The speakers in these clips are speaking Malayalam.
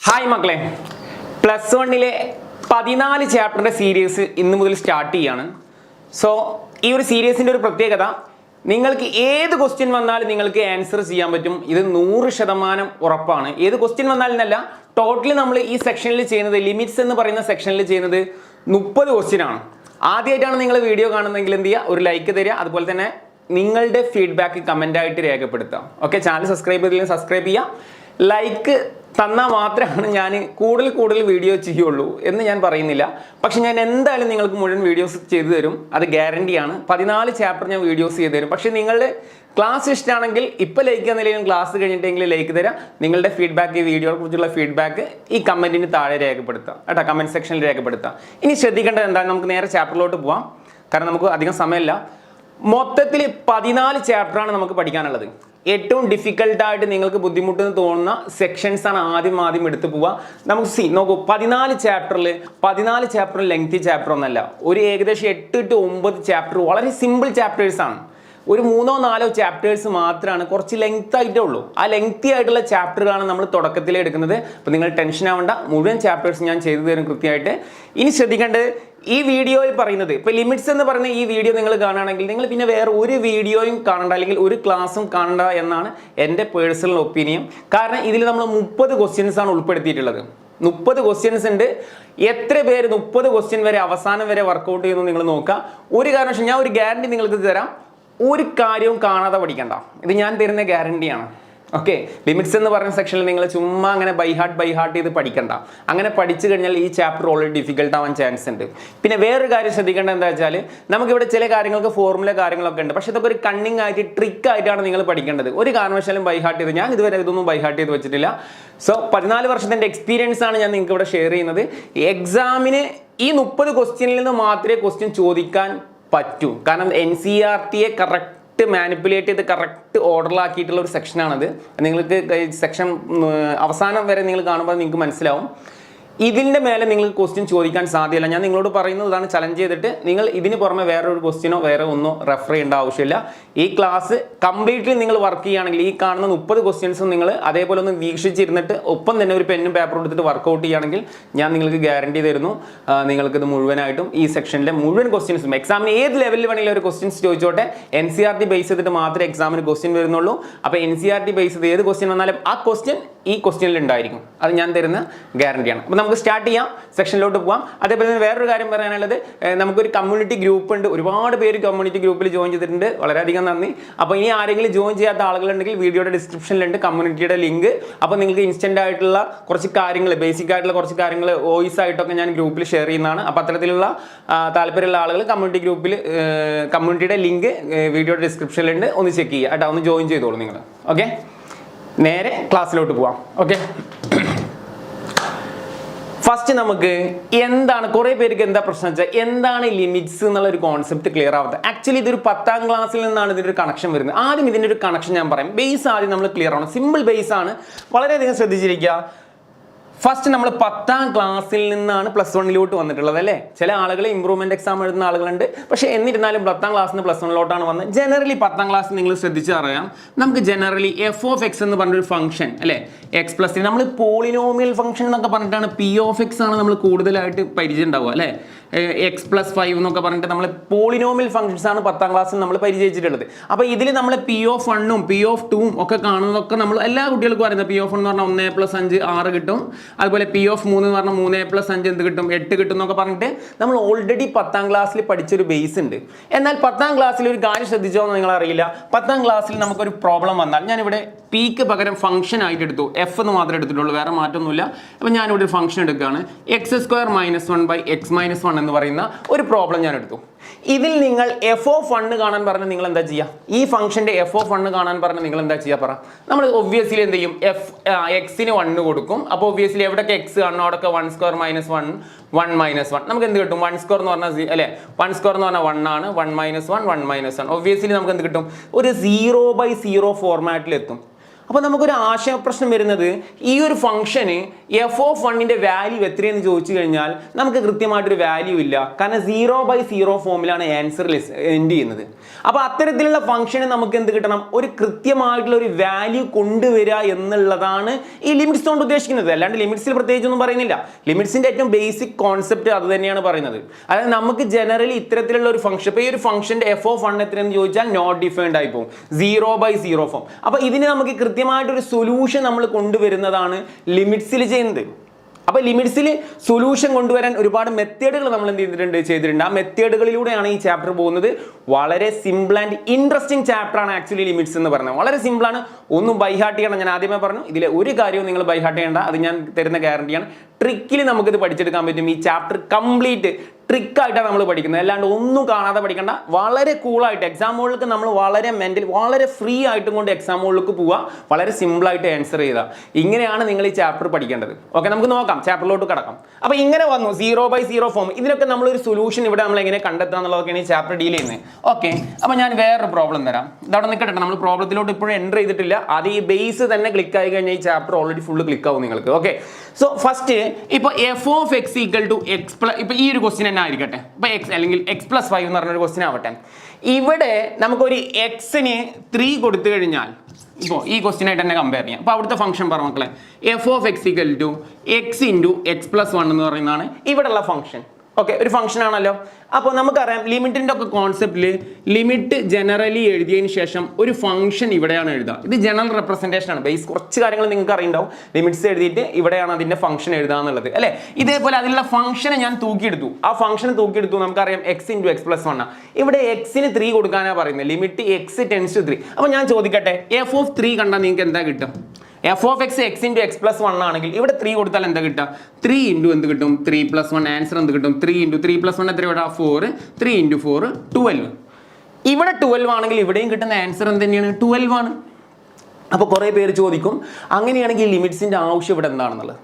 ഹായ് മക്കളെ, പ്ലസ് വണ്ണിലെ 14 ചാപ്റ്ററിൻ്റെ സീരീസ് ഇന്ന് മുതൽ സ്റ്റാർട്ട് ചെയ്യാണ്. സോ ഈ ഒരു സീരീസിൻ്റെ ഒരു പ്രത്യേകത, നിങ്ങൾക്ക് ഏത് ക്വസ്റ്റ്യൻ വന്നാലും നിങ്ങൾക്ക് ആൻസർ ചെയ്യാൻ പറ്റും. ഇത് 100% ഉറപ്പാണ്. ഏത് ക്വസ്റ്റ്യൻ വന്നാലും എന്നല്ല, ടോട്ടലി നമ്മൾ ഈ സെക്ഷനിൽ ചെയ്യുന്നത്, ലിമിറ്റ്സ് എന്ന് പറയുന്ന സെക്ഷനിൽ ചെയ്യുന്നത് 30 ക്വസ്റ്റ്യൻ ആണ്. ആദ്യമായിട്ടാണ് നിങ്ങൾ വീഡിയോ കാണുന്നതെങ്കിൽ എന്ത് ചെയ്യുക, ഒരു ലൈക്ക് തരിക. അതുപോലെ തന്നെ നിങ്ങളുടെ ഫീഡ്ബാക്ക് കമൻ്റായിട്ട് രേഖപ്പെടുത്താം. ഓക്കെ, ചാനൽ സബ്സ്ക്രൈബ് ചെയ്തില്ലെങ്കിൽ സബ്സ്ക്രൈബ് ചെയ്യുക. ലൈക്ക് തന്നാൽ മാത്രമാണ് ഞാൻ കൂടുതൽ വീഡിയോ ചെയ്യുള്ളൂ എന്ന് ഞാൻ പറയുന്നില്ല. പക്ഷെ ഞാൻ എന്തായാലും നിങ്ങൾക്ക് മുഴുവൻ വീഡിയോസ് ചെയ്തു തരും, അത് ഗ്യാരണ്ടിയാണ്. 14 ചാപ്റ്റർ ഞാൻ വീഡിയോസ് ചെയ്തു തരും. പക്ഷേ നിങ്ങളുടെ ക്ലാസ് ഇഷ്ടമാണെങ്കിൽ ഇപ്പോൾ ലൈക്ക് എന്നില്ലെങ്കിലും ക്ലാസ് കഴിഞ്ഞിട്ടെങ്കിലും ലൈക്ക് തരാം. നിങ്ങളുടെ ഫീഡ്ബാക്ക്, ഈ വീഡിയോയെ കുറിച്ചുള്ള ഫീഡ്ബാക്ക് ഈ കമൻറ്റിന് താഴെ രേഖപ്പെടുത്താം കേട്ടോ, കമൻറ്റ് സെക്ഷനിൽ രേഖപ്പെടുത്താം. ഇനി ശ്രദ്ധിക്കേണ്ടത് എന്താണ്, നമുക്ക് നേരെ ചാപ്റ്ററിലോട്ട് പോവാം. കാരണം നമുക്ക് അധികം സമയമില്ല. മൊത്തത്തിൽ 14 ചാപ്റ്ററാണ് നമുക്ക് പഠിക്കാനുള്ളത്. ഏറ്റവും ഡിഫിക്കൽട്ടായിട്ട് നിങ്ങൾക്ക് ബുദ്ധിമുട്ടെന്ന് തോന്നുന്ന സെക്ഷൻസ് ആണ് ആദ്യം എടുത്ത് പോവുക. നമുക്ക് നോക്കൂ, 14 ചാപ്റ്റർ ലെങ്തി ചാപ്റ്റർ ഒന്നല്ല, ഒരു ഏകദേശം 8 to 9 ചാപ്റ്റർ വളരെ സിമ്പിൾ ചാപ്റ്റേഴ്സ് ആണ്. ഒരു 3-4 ചാപ്റ്റേഴ്സ് മാത്രമാണ് കുറച്ച് ലെങ്ത് ആയിട്ടേ ഉള്ളൂ. ആ ലെങ്തി ആയിട്ടുള്ള ചാപ്റ്ററുകളാണ് നമ്മൾ തുടക്കത്തിൽ എടുക്കുന്നത്. അപ്പോൾ നിങ്ങൾ ടെൻഷൻ ആവേണ്ട, മുഴുവൻ ചാപ്റ്റേഴ്സ് ഞാൻ ചെയ്തു തരും കൃത്യമായിട്ട്. ഇനി ശ്രദ്ധിക്കേണ്ടത്, ഈ വീഡിയോയിൽ പറയുന്നത്, ഇപ്പോൾ ലിമിറ്റ്സ് എന്ന് പറയുന്ന ഈ വീഡിയോ നിങ്ങൾ കാണുകയാണെങ്കിൽ നിങ്ങൾ പിന്നെ വേറെ ഒരു വീഡിയോയും കാണണ്ട, അല്ലെങ്കിൽ ഒരു ക്ലാസ്സും കാണണ്ട എന്നാണ് എൻ്റെ പേഴ്സണൽ ഒപ്പീനിയൻ. കാരണം ഇതിൽ നമ്മൾ 30 ക്വസ്റ്റ്യൻസ് ആണ് ഉൾപ്പെടുത്തിയിട്ടുള്ളത്. 30 ക്വസ്റ്റ്യൻസ് ഉണ്ട്. എത്ര പേര് 30 ക്വസ്റ്റ്യൻ വരെ അവസാനം വരെ വർക്കൗട്ട് ചെയ്യുന്നു നിങ്ങൾ നോക്കുക. ഒരു കാരണവശാലും ഞാൻ ഒരു ഗ്യാരണ്ടി നിങ്ങൾക്ക് തരാം, ഒരു കാര്യവും കാണാതെ പഠിക്കണ്ട. ഇത് ഞാൻ തരുന്ന ഗ്യാരണ്ടിയാണ്. ഓക്കെ, ലിമിറ്റ്സ് എന്ന് പറയുന്ന സെക്ഷനിൽ നിങ്ങൾ ചുമ്മാ അങ്ങനെ ബൈ ഹാർട്ട് ചെയ്ത് പഠിക്കണ്ട. അങ്ങനെ പഠിച്ചു കഴിഞ്ഞാൽ ഈ ചാപ്റ്റർ ഓൾറെഡി ഡിഫിക്കൽട്ട് ആവാൻ ചാൻസ് ഉണ്ട്. പിന്നെ വേറൊരു കാര്യം ശ്രദ്ധിക്കേണ്ടത് എന്താ വെച്ചാൽ, നമുക്കിവിടെ ചില കാര്യങ്ങൾക്ക് ഫോർമുല കാര്യങ്ങളൊക്കെ ഉണ്ട്. പക്ഷേ ഇതൊക്കെ ഒരു കണ്ണിങ് ആയിട്ട്, ട്രിക്ക് ആയിട്ടാണ് നിങ്ങൾ പഠിക്കേണ്ടത്. ഒരു കാരണവശാലും ബൈ ഹാർട്ട് ചെയ്ത്, ഞാൻ ഇതുവരെ ഇതൊന്നും ബൈ ഹാർട്ട് ചെയ്ത് വെച്ചിട്ടില്ല. സോ 14 വർഷത്തിൻ്റെ എക്സ്പീരിയൻസ് ആണ് ഞാൻ നിങ്ങൾക്ക് ഇവിടെ ഷെയർ ചെയ്യുന്നത്. എക്സാമിന് ഈ 30 ക്വസ്റ്റ്യനിൽ നിന്ന് മാത്രമേ ക്വസ്റ്റ്യൻ ചോദിക്കാൻ പറ്റൂ. കാരണം NCERT കറക്റ്റ് മാനിപ്പുലേറ്റ് ചെയ്ത് കറക്റ്റ് ഓർഡറിലാക്കിയിട്ടുള്ള ഒരു സെക്ഷനാണത്. നിങ്ങൾക്ക് സെക്ഷൻ അവസാനം വരെ നിങ്ങൾ കാണുമ്പോൾ നിങ്ങൾക്ക് മനസ്സിലാവും. ഇതിൻ്റെ മേലെ നിങ്ങൾക്ക് ക്വസ്റ്റ്യൻ ചോദിക്കാൻ സാധ്യമല്ല. ഞാൻ നിങ്ങളോട് പറയുന്നതാണ്, ചലഞ്ച് ചെയ്തിട്ട് നിങ്ങൾ ഇതിന് പുറമെ വേറൊരു ക്വസ്റ്റ്യനോ വേറെ ഒന്നോ റെഫർ ചെയ്യേണ്ട ആവശ്യമില്ല. ഈ ക്ലാസ് കംപ്ലീറ്റ്ലി നിങ്ങൾ വർക്ക് ചെയ്യുകയാണെങ്കിൽ ഈ കാണുന്ന 30 ക്വസ്റ്റ്യൻസും നിങ്ങൾ അതേപോലെ ഒന്ന് വീക്ഷിച്ചിരുന്നിട്ട് ഒപ്പം തന്നെ ഒരു പെന്നും പേപ്പറും എടുത്തിട്ട് വർക്കൗട്ട് ചെയ്യുകയാണെങ്കിൽ ഞാൻ നിങ്ങൾക്ക് ഗ്യാരണ്ടി തരുന്നു, നിങ്ങൾക്കിത് മുഴുവനായിട്ടും ഈ സെക്ഷനിലെ മുഴുവൻ ക്വസ്റ്റ്യൻസും എക്സാമിന് ഏത് ലെവലിൽ വേണമെങ്കിലും ഒരു ക്വസ്റ്റ്യൻസ് ചോദിച്ചോട്ടെ. NCERT ബേസ് ചെയ്തിട്ട് മാത്രമേ എക്സാമിന് ക്വസ്റ്റ്യൻ വരുന്നുള്ളൂ. അപ്പോൾ NCERT ബേസ് ചെയ്ത് ഏത് ക്വസ്റ്റ്യൻ വന്നാലും ആ ക്വസ്റ്റ്യൻ ഈ ക്വസ്റ്റ്യനിൽ ഉണ്ടായിരിക്കും. അത് ഞാൻ തരുന്ന ഗ്യാരണ്ടിയാണ്. അപ്പോൾ നമുക്ക് സ്റ്റാർട്ട് ചെയ്യാം, സെക്ഷനിലോട്ട് പോകാം. അതേപോലെ തന്നെ വേറൊരു കാര്യം പറയാനുള്ളത്, നമുക്കൊരു കമ്മ്യൂണിറ്റി ഗ്രൂപ്പ് ഉണ്ട്. ഒരുപാട് പേര് കമ്മ്യൂണിറ്റി ഗ്രൂപ്പിൽ ജോയിൻ ചെയ്തിട്ടുണ്ട്, വളരെയധികം നന്ദി. അപ്പോൾ ഇനി ആരെങ്കിലും ജോയിൻ ചെയ്യാത്ത ആളുകളുണ്ടെങ്കിൽ വീഡിയോയുടെ ഡിസ്ക്രിപ്ഷനിലുണ്ട് കമ്മ്യൂണിറ്റിയുടെ ലിങ്ക്. അപ്പോൾ നിങ്ങൾക്ക് ഇൻസ്റ്റൻ്റ് ആയിട്ടുള്ള കുറച്ച് കാര്യങ്ങൾ, ബേസിക് ആയിട്ടുള്ള കുറച്ച് കാര്യങ്ങൾ വോയിസ് ആയിട്ടൊക്കെ ഞാൻ ഗ്രൂപ്പിൽ ഷെയർ ചെയ്യുന്നതാണ്. അപ്പോൾ അത്തരത്തിലുള്ള താല്പര്യമുള്ള ആളുകൾ കമ്മ്യൂണിറ്റിയുടെ ലിങ്ക് വീഡിയോയുടെ ഡിസ്ക്രിപ്ഷനിലുണ്ട്, ഒന്ന് ചെക്ക് ചെയ്യുക കേട്ടോ, ഒന്ന് ജോയിൻ ചെയ്തോളൂ നിങ്ങൾ. ഓക്കെ, നേരെ ക്ലാസ്സിലോട്ട് പോവാം. ഓക്കെ, ഫസ്റ്റ് നമുക്ക് എന്താണ്, കുറേ പേർക്ക് എന്താ പ്രശ്നം വെച്ചാൽ എന്താണ് ലിമിറ്റ്സ് എന്നുള്ള ഒരു കോൺസെപ്റ്റ് ക്ലിയർ ആവാത്തത്. ആക്ച്വലി ഇതൊരു 10ാം ക്ലാസ്സിൽ നിന്നാണ് ഇതിൻ്റെ ഒരു കണക്ഷൻ വരുന്നത്. ആദ്യം ഇതിൻ്റെ ഒരു കണക്ഷൻ ഞാൻ പറയാം. ബേസ് ആദ്യം നമ്മൾ ക്ലിയർ ആവണം. സിമ്പിൾ ബേസ് ആണ്, വളരെയധികം ശ്രദ്ധിച്ചിരിക്കുക. ഫസ്റ്റ് നമ്മൾ 10ാം ക്ലാസ്സിൽ നിന്നാണ് പ്ലസ് 1 വന്നിട്ടുള്ളത് അല്ലേ. ചില ആളുകൾ ഇമ്പ്രൂവ്മെന്റ് എക്സാം എഴുതുന്ന ആളുകളുണ്ട്. പക്ഷേ എന്നിരുന്നാലും 10ാം ക്ലാസ്സിൽ നിന്ന് പ്ലസ് 1 വന്നത്. ജനറലി 10ാം ക്ലാസ് നിങ്ങൾ ശ്രദ്ധിച്ചറിയാം, നമുക്ക് ജനറലി f(x) എന്ന് പറഞ്ഞൊരു ഫംഗ്ഷൻ അല്ലേ, x+3 നമ്മൾ പോളിനോമിയൽ ഫംഗ്ഷൻ എന്നൊക്കെ പറഞ്ഞിട്ടാണ്, p(x) ആണ് നമ്മൾ കൂടുതലായിട്ട് പരിചയം ഉണ്ടാവുക അല്ലേ. x+5 എന്നൊക്കെ പറഞ്ഞിട്ട് നമ്മൾ പോളിനോമിയൽ ഫംഗ്ഷൻസ് ആണ് 10ാം ക്ലാസ്സിൽ നമ്മൾ പരിചയിച്ചിട്ടുള്ളത്. അപ്പോൾ ഇതിൽ നമ്മൾ p(1)ഉം p(2)ഉം ഒക്കെ കാണുന്നതൊക്കെ നമ്മൾ എല്ലാ കുട്ടികൾക്കും അറിയുന്നത്. p(1) എന്ന് പറഞ്ഞാൽ 1+5 6 കിട്ടും. അതുപോലെ p(3) എന്ന് പറഞ്ഞാൽ 3+5 എന്ത് കിട്ടും, 8 കിട്ടും എന്നൊക്കെ പറഞ്ഞിട്ട് നമ്മൾ ഓൾറെഡി 10ാം ക്ലാസ്സിൽ പഠിച്ചൊരു ബേസ് ഉണ്ട്. എന്നാൽ 10ാം ക്ലാസ്സിൽ ഒരു കാര്യം ശ്രദ്ധിച്ചോ എന്ന് നിങ്ങൾ അറിയില്ല. 10ാം ക്ലാസ്സിൽ നമുക്കൊരു പ്രോബ്ലം വന്നാൽ, ഞാനിവിടെ പിക്ക് പകരം ഫംഗ്ഷൻ ആയിട്ട് എടുത്തു, f എന്ന് മാത്രമേ എടുത്തിട്ടുള്ളൂ, വേറെ മാറ്റമൊന്നുമില്ല. അപ്പോൾ ഞാനിവിടെ ഒരു ഫംഗ്ഷൻ എടുക്കുകയാണ്, x² - 1 x - 1 എന്ന് പറയുന്ന ഒരു പ്രോബ്ലം ഞാൻ എടുത്തു. ഇതിൽ നിങ്ങൾ f(1) കാണാൻ പറഞ്ഞാൽ നിങ്ങൾ എന്താ ചെയ്യുക, ഈ ഫംഗ്ഷന്റെ f(1) കാണാൻ പറഞ്ഞാൽ നിങ്ങൾ എന്താ ചെയ്യുക പറ. നമ്മൾ ഒബ്വിയസ്ലി എന്ത് ചെയ്യും, x-ന് 1 കൊടുക്കും. അപ്പോൾ ഒബ്വിയസ്ലി എവിടെയൊക്കെ x കാണണോ അവിടെയൊക്കെ 1² - 1 1 - 1 നമുക്ക് എന്ത് കിട്ടും, 1² എന്ന് പറഞ്ഞാൽ അല്ലേ, 1² എന്ന് പറഞ്ഞാൽ 1 ആണ്, 1 - 1 1 - 1 ഒബ്വിയസ്ലി നമുക്ക് എന്ത് കിട്ടും, ഒരു 0/0 ഫോർമാറ്റിൽ എത്തും. അപ്പോൾ നമുക്കൊരു ആശയ പ്രശ്നം വരുന്നത് ഈ ഒരു ഫംഗ്ഷന് എഫ് ഓഫ് വണ്ണിൻ്റെ വാല്യൂ എത്രയെന്ന് ചോദിച്ചു കഴിഞ്ഞാൽ നമുക്ക് കൃത്യമായിട്ടൊരു വാല്യൂ ഇല്ല. കാരണം 0/0 ഫോമിലാണ് ആൻസർ എൻഡ് ചെയ്യുന്നത്. അപ്പോൾ അത്തരത്തിലുള്ള ഫംഗ്ഷന് നമുക്ക് എന്ത് കിട്ടണം? ഒരു കൃത്യമായിട്ടുള്ള ഒരു വാല്യൂ കൊണ്ടുവരിക എന്നുള്ളതാണ് ഈ ലിമിറ്റ്സ് കൊണ്ട് ഉദ്ദേശിക്കുന്നത്. അല്ലാണ്ട് ലിമിറ്റ്സിൽ പ്രത്യേകിച്ചൊന്നും പറയുന്നില്ല. ലിമിറ്റ്സിൻ്റെ ഏറ്റവും ബേസിക് കോൺസെപ്റ്റ് അത് തന്നെയാണ് പറയുന്നത്. അതായത് നമുക്ക് ജനറലി ഇത്തരത്തിലുള്ള ഒരു ഫംഗ്ഷൻ, ഇപ്പോൾ ഈ ഒരു ഫംഗ്ഷൻ്റെ എഫ് ഓഫ് വൺ എത്രയെന്ന് ചോദിച്ചാൽ നോട്ട് ഡിഫൈൻഡ് ആയി പോകും, 0/0 ഫോം. അപ്പോൾ ഇതിന് നമുക്ക് കൃത്യമായിട്ടൊരു സൊല്യൂഷൻ നമ്മൾ കൊണ്ടുവരുന്നതാണ് ലിമിറ്റ്സിൽ ചെയ്യുന്നത്. അപ്പോൾ ലിമിറ്റ്സിൽ സൊല്യൂഷൻ കൊണ്ടുവരാൻ ഒരുപാട് മെത്തേഡുകൾ നമ്മൾ എന്ത് ചെയ്തിട്ടുണ്ട്. ആ മെത്തേഡുകളിലൂടെയാണ് ഈ ചാപ്റ്റർ പോകുന്നത്. വളരെ സിമ്പിൾ ആൻഡ് ഇൻട്രസ്റ്റിംഗ് ചാപ്റ്ററാണ് ആക്ച്വലി ലിമിറ്റ്സ് എന്ന് പറയുന്നത്. വളരെ സിമ്പിളാണ്, ഒന്നും ബൈഹാർട്ട് ചെയ്യണം. ഞാൻ ആദ്യമേ പറഞ്ഞു, ഇതിലെ ഒരു കാര്യവും നിങ്ങൾ ബൈഹാർട്ട് ചെയ്യേണ്ട, അത് ഞാൻ തരുന്ന ഗ്യാരണ്ടിയാണ്. ട്രിക്കിൽ നമുക്കിത് പഠിച്ചെടുക്കാൻ പറ്റും. ഈ ചാപ്റ്റർ കംപ്ലീറ്റ് ട്രിക്കായിട്ടാണ് നമ്മൾ പഠിക്കുന്നത്, അല്ലാണ്ട് ഒന്നും കാണാതെ പഠിക്കേണ്ട. വളരെ കൂളായിട്ട് എക്സാം ഹോളിലേക്ക് നമ്മൾ വളരെ വളരെ ഫ്രീ ആയിട്ടും കൊണ്ട് എക്സാം ഹോളിലേക്ക് പോവുക, വളരെ സിമ്പിളായിട്ട് ആൻസർ ചെയ്താൽ. ഇങ്ങനെയാണ് നിങ്ങൾ ഈ ചാപ്റ്റർ പഠിക്കേണ്ടത്. ഓക്കെ, നമുക്ക് നോക്കാം, ചാപ്റ്ററിലോട്ട് കിടക്കാം. അപ്പോൾ ഇങ്ങനെ വന്നു 0/0 ഫോം. ഇതിനൊക്കെ നമ്മളൊരു സൊല്യൂഷൻ ഇവിടെ നമ്മൾ എങ്ങനെ കണ്ടെത്തുക എന്നുള്ളതൊക്കെയാണ് ഈ ചാപ്റ്റർ ഡീൽ ചെയ്യുന്നത്. ഓക്കെ, അപ്പോൾ ഞാൻ വേറൊരു പ്രോബ്ലം തരാം. ഇതവിടെ നിൽക്കട്ടെ, നമ്മൾ പ്രോബ്ലത്തിലോട്ട് ഇപ്പോഴും എൻ്റർ ചെയ്തിട്ടില്ല. അത് ഈ ബേസ് തന്നെ ക്ലിക്ക് ആയി കഴിഞ്ഞാൽ ഈ ചാപ്റ്റർ ഓൾറെഡി ഫുള്ള് ക്ലിക്ക് ആവും നിങ്ങൾക്ക്. ഓക്കെ, സോ ഫസ്റ്റ് ഇപ്പോൾ F of X equal to X plus, ഇപ്പോൾ ഈ ഒരു ക്വസ്റ്റ്യൻ തന്നെ ആയിരിക്കട്ടെ. ഇപ്പോൾ എക്സ് അല്ലെങ്കിൽ x+5 എന്ന് പറഞ്ഞൊരു ക്വസ്റ്റ്യൻ ആവട്ടെ. ഇവിടെ നമുക്കൊരു എക്സിന് 3 കൊടുത്തു കഴിഞ്ഞാൽ, ഇപ്പോൾ ഈ ക്വസ്റ്റ്യൻ ആയിട്ട് തന്നെ കമ്പയർ ചെയ്യാം. അപ്പോൾ അവിടുത്തെ ഫംഗ്ഷൻ പറ മക്കളെ, F of X equal to X into x+1 എന്ന് പറയുന്നതാണ് ഇവിടെയുള്ള ഫംഗ്ഷൻ. ഓക്കെ, ഒരു ഫംഗ്ഷൻ ആണല്ലോ. അപ്പോൾ നമുക്കറിയാം ലിമിറ്റിൻ്റെ ഒക്കെ കോൺസെപ്റ്റിൽ ലിമിറ്റ് ജനറലി എഴുതിയതിന് ശേഷം ഒരു ഫംഗ്ഷൻ ഇവിടെയാണ് എഴുതുക. ഇത് ജനറൽ റെപ്രസെൻറ്റേഷൻ ആണ്. ബേസ് കുറച്ച് കാര്യങ്ങൾ നിങ്ങൾക്ക് അറിയുണ്ടാവും. ലിമിറ്റ്സ് എഴുതിയിട്ട് ഇവിടെയാണ് അതിൻ്റെ ഫംഗ്ഷൻ എഴുതുക എന്നുള്ളത്, അല്ലേ? ഇതേപോലെ അതിലുള്ള ഫംഗ്ഷനെ ഞാൻ തൂക്കിയെടുത്തു. ആ ഫംഗ്ഷൻ തൂക്കിയെടുത്തു. നമുക്കറിയാം എക്സ് ഇൻറ്റു x+1. ഇവിടെ എക്സിന് 3 കൊടുക്കാനാണ് പറയുന്നത്. Limit x tends to 3. അപ്പോൾ ഞാൻ ചോദിക്കട്ടെ, എഫ് ഓഫ് 3 കണ്ടാൽ നിങ്ങൾക്ക് എന്താ കിട്ടും? F of X X into x+1 ആണെങ്കിൽ ഇവിടെ 3 കൊടുത്താൽ എന്താ കിട്ടുക? 3 ഇൻറ്റു എന്ത് കിട്ടും? 3+1. ആൻസർ എന്ത് കിട്ടും? 3 ഇൻറ്റു 3+1 എത്ര ഇവിടെ? 4. 3 ഇൻറ്റു 4 12. ഇവിടെ 12 ആണെങ്കിൽ ഇവിടെയും കിട്ടുന്ന ആൻസർ എന്ത് തന്നെയാണ്? 12 ആണ്. അപ്പോൾ കുറേ പേര് ചോദിക്കും, അങ്ങനെയാണെങ്കിൽ ലിമിറ്റ്സിൻ്റെ ആവശ്യം ഇവിടെ എന്താണെന്നുള്ളത്.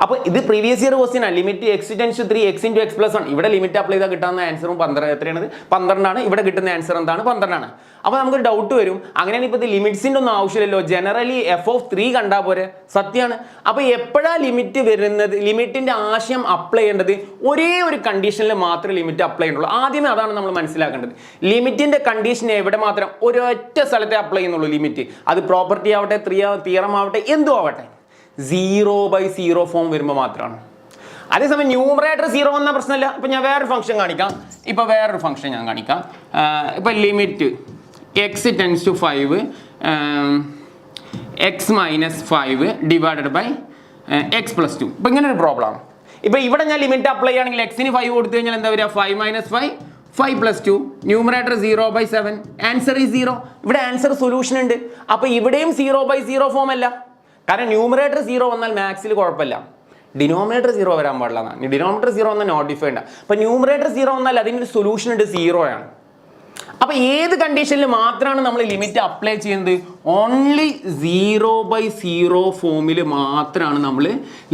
അപ്പോൾ ഇത് പ്രീവിയസ് ഇയർ ക്വസ്റ്റ്യൻ ആണ്. Limit x tends to 3 x into x+1. ഇവിടെ ലിമിറ്റ് അപ്ലൈ ചെയ്താൽ കിട്ടുന്ന ആൻസറും 12 എത്രയാണ്? 12 ആണ്. ഇവിടെ കിട്ടുന്ന ആൻസർ എന്താണ്? 12 ആണ്. അപ്പോൾ നമുക്കൊരു ഡൗട്ട് വരും, അങ്ങനെയാണ് ഇപ്പോൾ ഇത് ലിമിറ്റ്സിൻ്റെ ഒന്നും ആവശ്യമില്ലല്ലോ, ജനറലി എഫ് ഓഫ് 3 കണ്ടാൽ പോരെ? സത്യമാണ്. അപ്പോൾ എപ്പോഴാണ് ലിമിറ്റ് വരുന്നത്? ലിമിറ്റിൻ്റെ ആശയം അപ്ലൈ ചെയ്യേണ്ടത് ഒരേ ഒരു കണ്ടീഷനിൽ മാത്രമേ ലിമിറ്റ് അപ്ലൈ ചെയ്യുന്നുള്ളൂ. ആദ്യമേ അതാണ് നമ്മൾ മനസ്സിലാക്കേണ്ടത്. ലിമിറ്റിൻ്റെ കണ്ടീഷൻ എവിടെ മാത്രം? ഒരൊറ്റ സ്ഥലത്തെ അപ്ലൈ ചെയ്യുന്നുള്ളൂ ലിമിറ്റ്. അത് പ്രോപ്പർട്ടി ആവട്ടെ, തിയറം ആവട്ടെ, എന്തും ആവട്ടെ, 0/0 ഫോം വരുമ്പോൾ മാത്രമാണ്. അതേസമയം ന്യൂമറേറ്റർ 0 വന്ന പ്രശ്നമില്ല. ഇപ്പം ഞാൻ വേറൊരു ഫംഗ്ഷൻ കാണിക്കാം. ഇപ്പോൾ വേറൊരു ഫംഗ്ഷൻ ഞാൻ കാണിക്കാം. ഇപ്പം limit x tends to 5 x-5 divided by x+2. ഇപ്പം ഇങ്ങനെ ഒരു പ്രോബ്ലം. ഇപ്പം ഇവിടെ ഞാൻ ലിമിറ്റ് അപ്ലൈ ചെയ്യുകയാണെങ്കിൽ എക്സിന് 5 കൊടുത്തു കഴിഞ്ഞാൽ എന്താ വരിക? 5 - 5 5+2. ന്യൂമറേറ്റർ 0/7. ആൻസർ ഈ 0. ഇവിടെ ആൻസർ സൊല്യൂഷൻ ഉണ്ട്. അപ്പോൾ ഇവിടെയും 0/0 ഫോം അല്ല. കാരണം ന്യൂമറേറ്റർ 0 വന്നാൽ മാത്സിൽ കുഴപ്പമില്ല, ഡിനോമിനേറ്റർ 0 വരാൻ പാടില്ല. ഡിനോമിനേറ്റർ 0 വന്നാൽ നോട്ട് ഡിഫൈൻഡ്. അപ്പോൾ ന്യൂമറേറ്റർ 0 വന്നാൽ അതിൻ്റെ സൊല്യൂഷൻ ഉണ്ട്, 0 ആണ്. അപ്പോൾ ഏത് കണ്ടീഷനിൽ മാത്രമാണ് നമ്മൾ ലിമിറ്റ് അപ്ലൈ ചെയ്യുന്നത്? ഓൺലി 0/0 ഫോമിൽ മാത്രമാണ് നമ്മൾ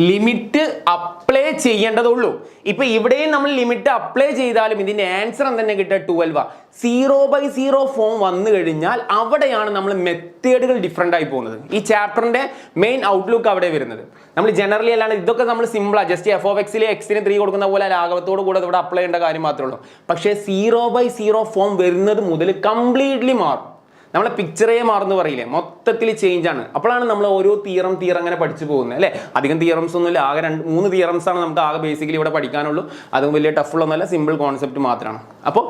ലിമിറ്റ് അപ്ലൈ ചെയ്യേണ്ടതുള്ളൂ. ഇപ്പൊ ഇവിടെയും നമ്മൾ ലിമിറ്റ് അപ്ലൈ ചെയ്താലും ഇതിന്റെ ആൻസർ എന്തെന്നെ കിട്ടുക? 12. 0/0 ഫോം വന്നു കഴിഞ്ഞാൽ അവിടെയാണ് നമ്മൾ മെത്തേഡുകൾ ഡിഫറെൻ്റ് ആയി പോകുന്നത്. ഈ ചാപ്റ്ററിന്റെ മെയിൻ ഔട്ട്ലുക്ക് അവിടെ വരുന്നത്. നമ്മൾ ജനറലി അല്ലാണ്ട് ഇതൊക്കെ നമ്മൾ സിമ്പിളാണ്, ജസ്റ്റ് എഫ് ഓഫ് എക്സിലെ എക്സിന് 3 കൊടുക്കുന്ന പോലെ ലാഘവത്തോട് കൂടെ ഇവിടെ അപ്ലൈ ചെയ്യേണ്ട കാര്യം മാത്രമേ ഉള്ളൂ. പക്ഷേ 0/0 ഫോം വരുന്നത് മുതൽ കംപ്ലീറ്റ്ലി മാറും. നമ്മളെ പിക്ചറേ മാറുന്നു പറയില്ലേ, മൊത്തത്തിൽ ചേഞ്ച് ആണ്. അപ്പോഴാണ് നമ്മൾ ഓരോ തിയറം അങ്ങനെ പഠിച്ചു പോകുന്നത്, അല്ലേ? അധികം തിയറംസ് ഒന്നുമില്ല, ആകെ 2-3 തിയറംസ് ആണ് നമുക്ക് ആകെ ബേസിക്കലി ഇവിടെ പഠിക്കാനുള്ളൂ. അതും വലിയ ടഫുള്ളൊന്നുമല്ല, സിമ്പിൾ കോൺസെപ്റ്റ് മാത്രമാണ്. അപ്പോൾ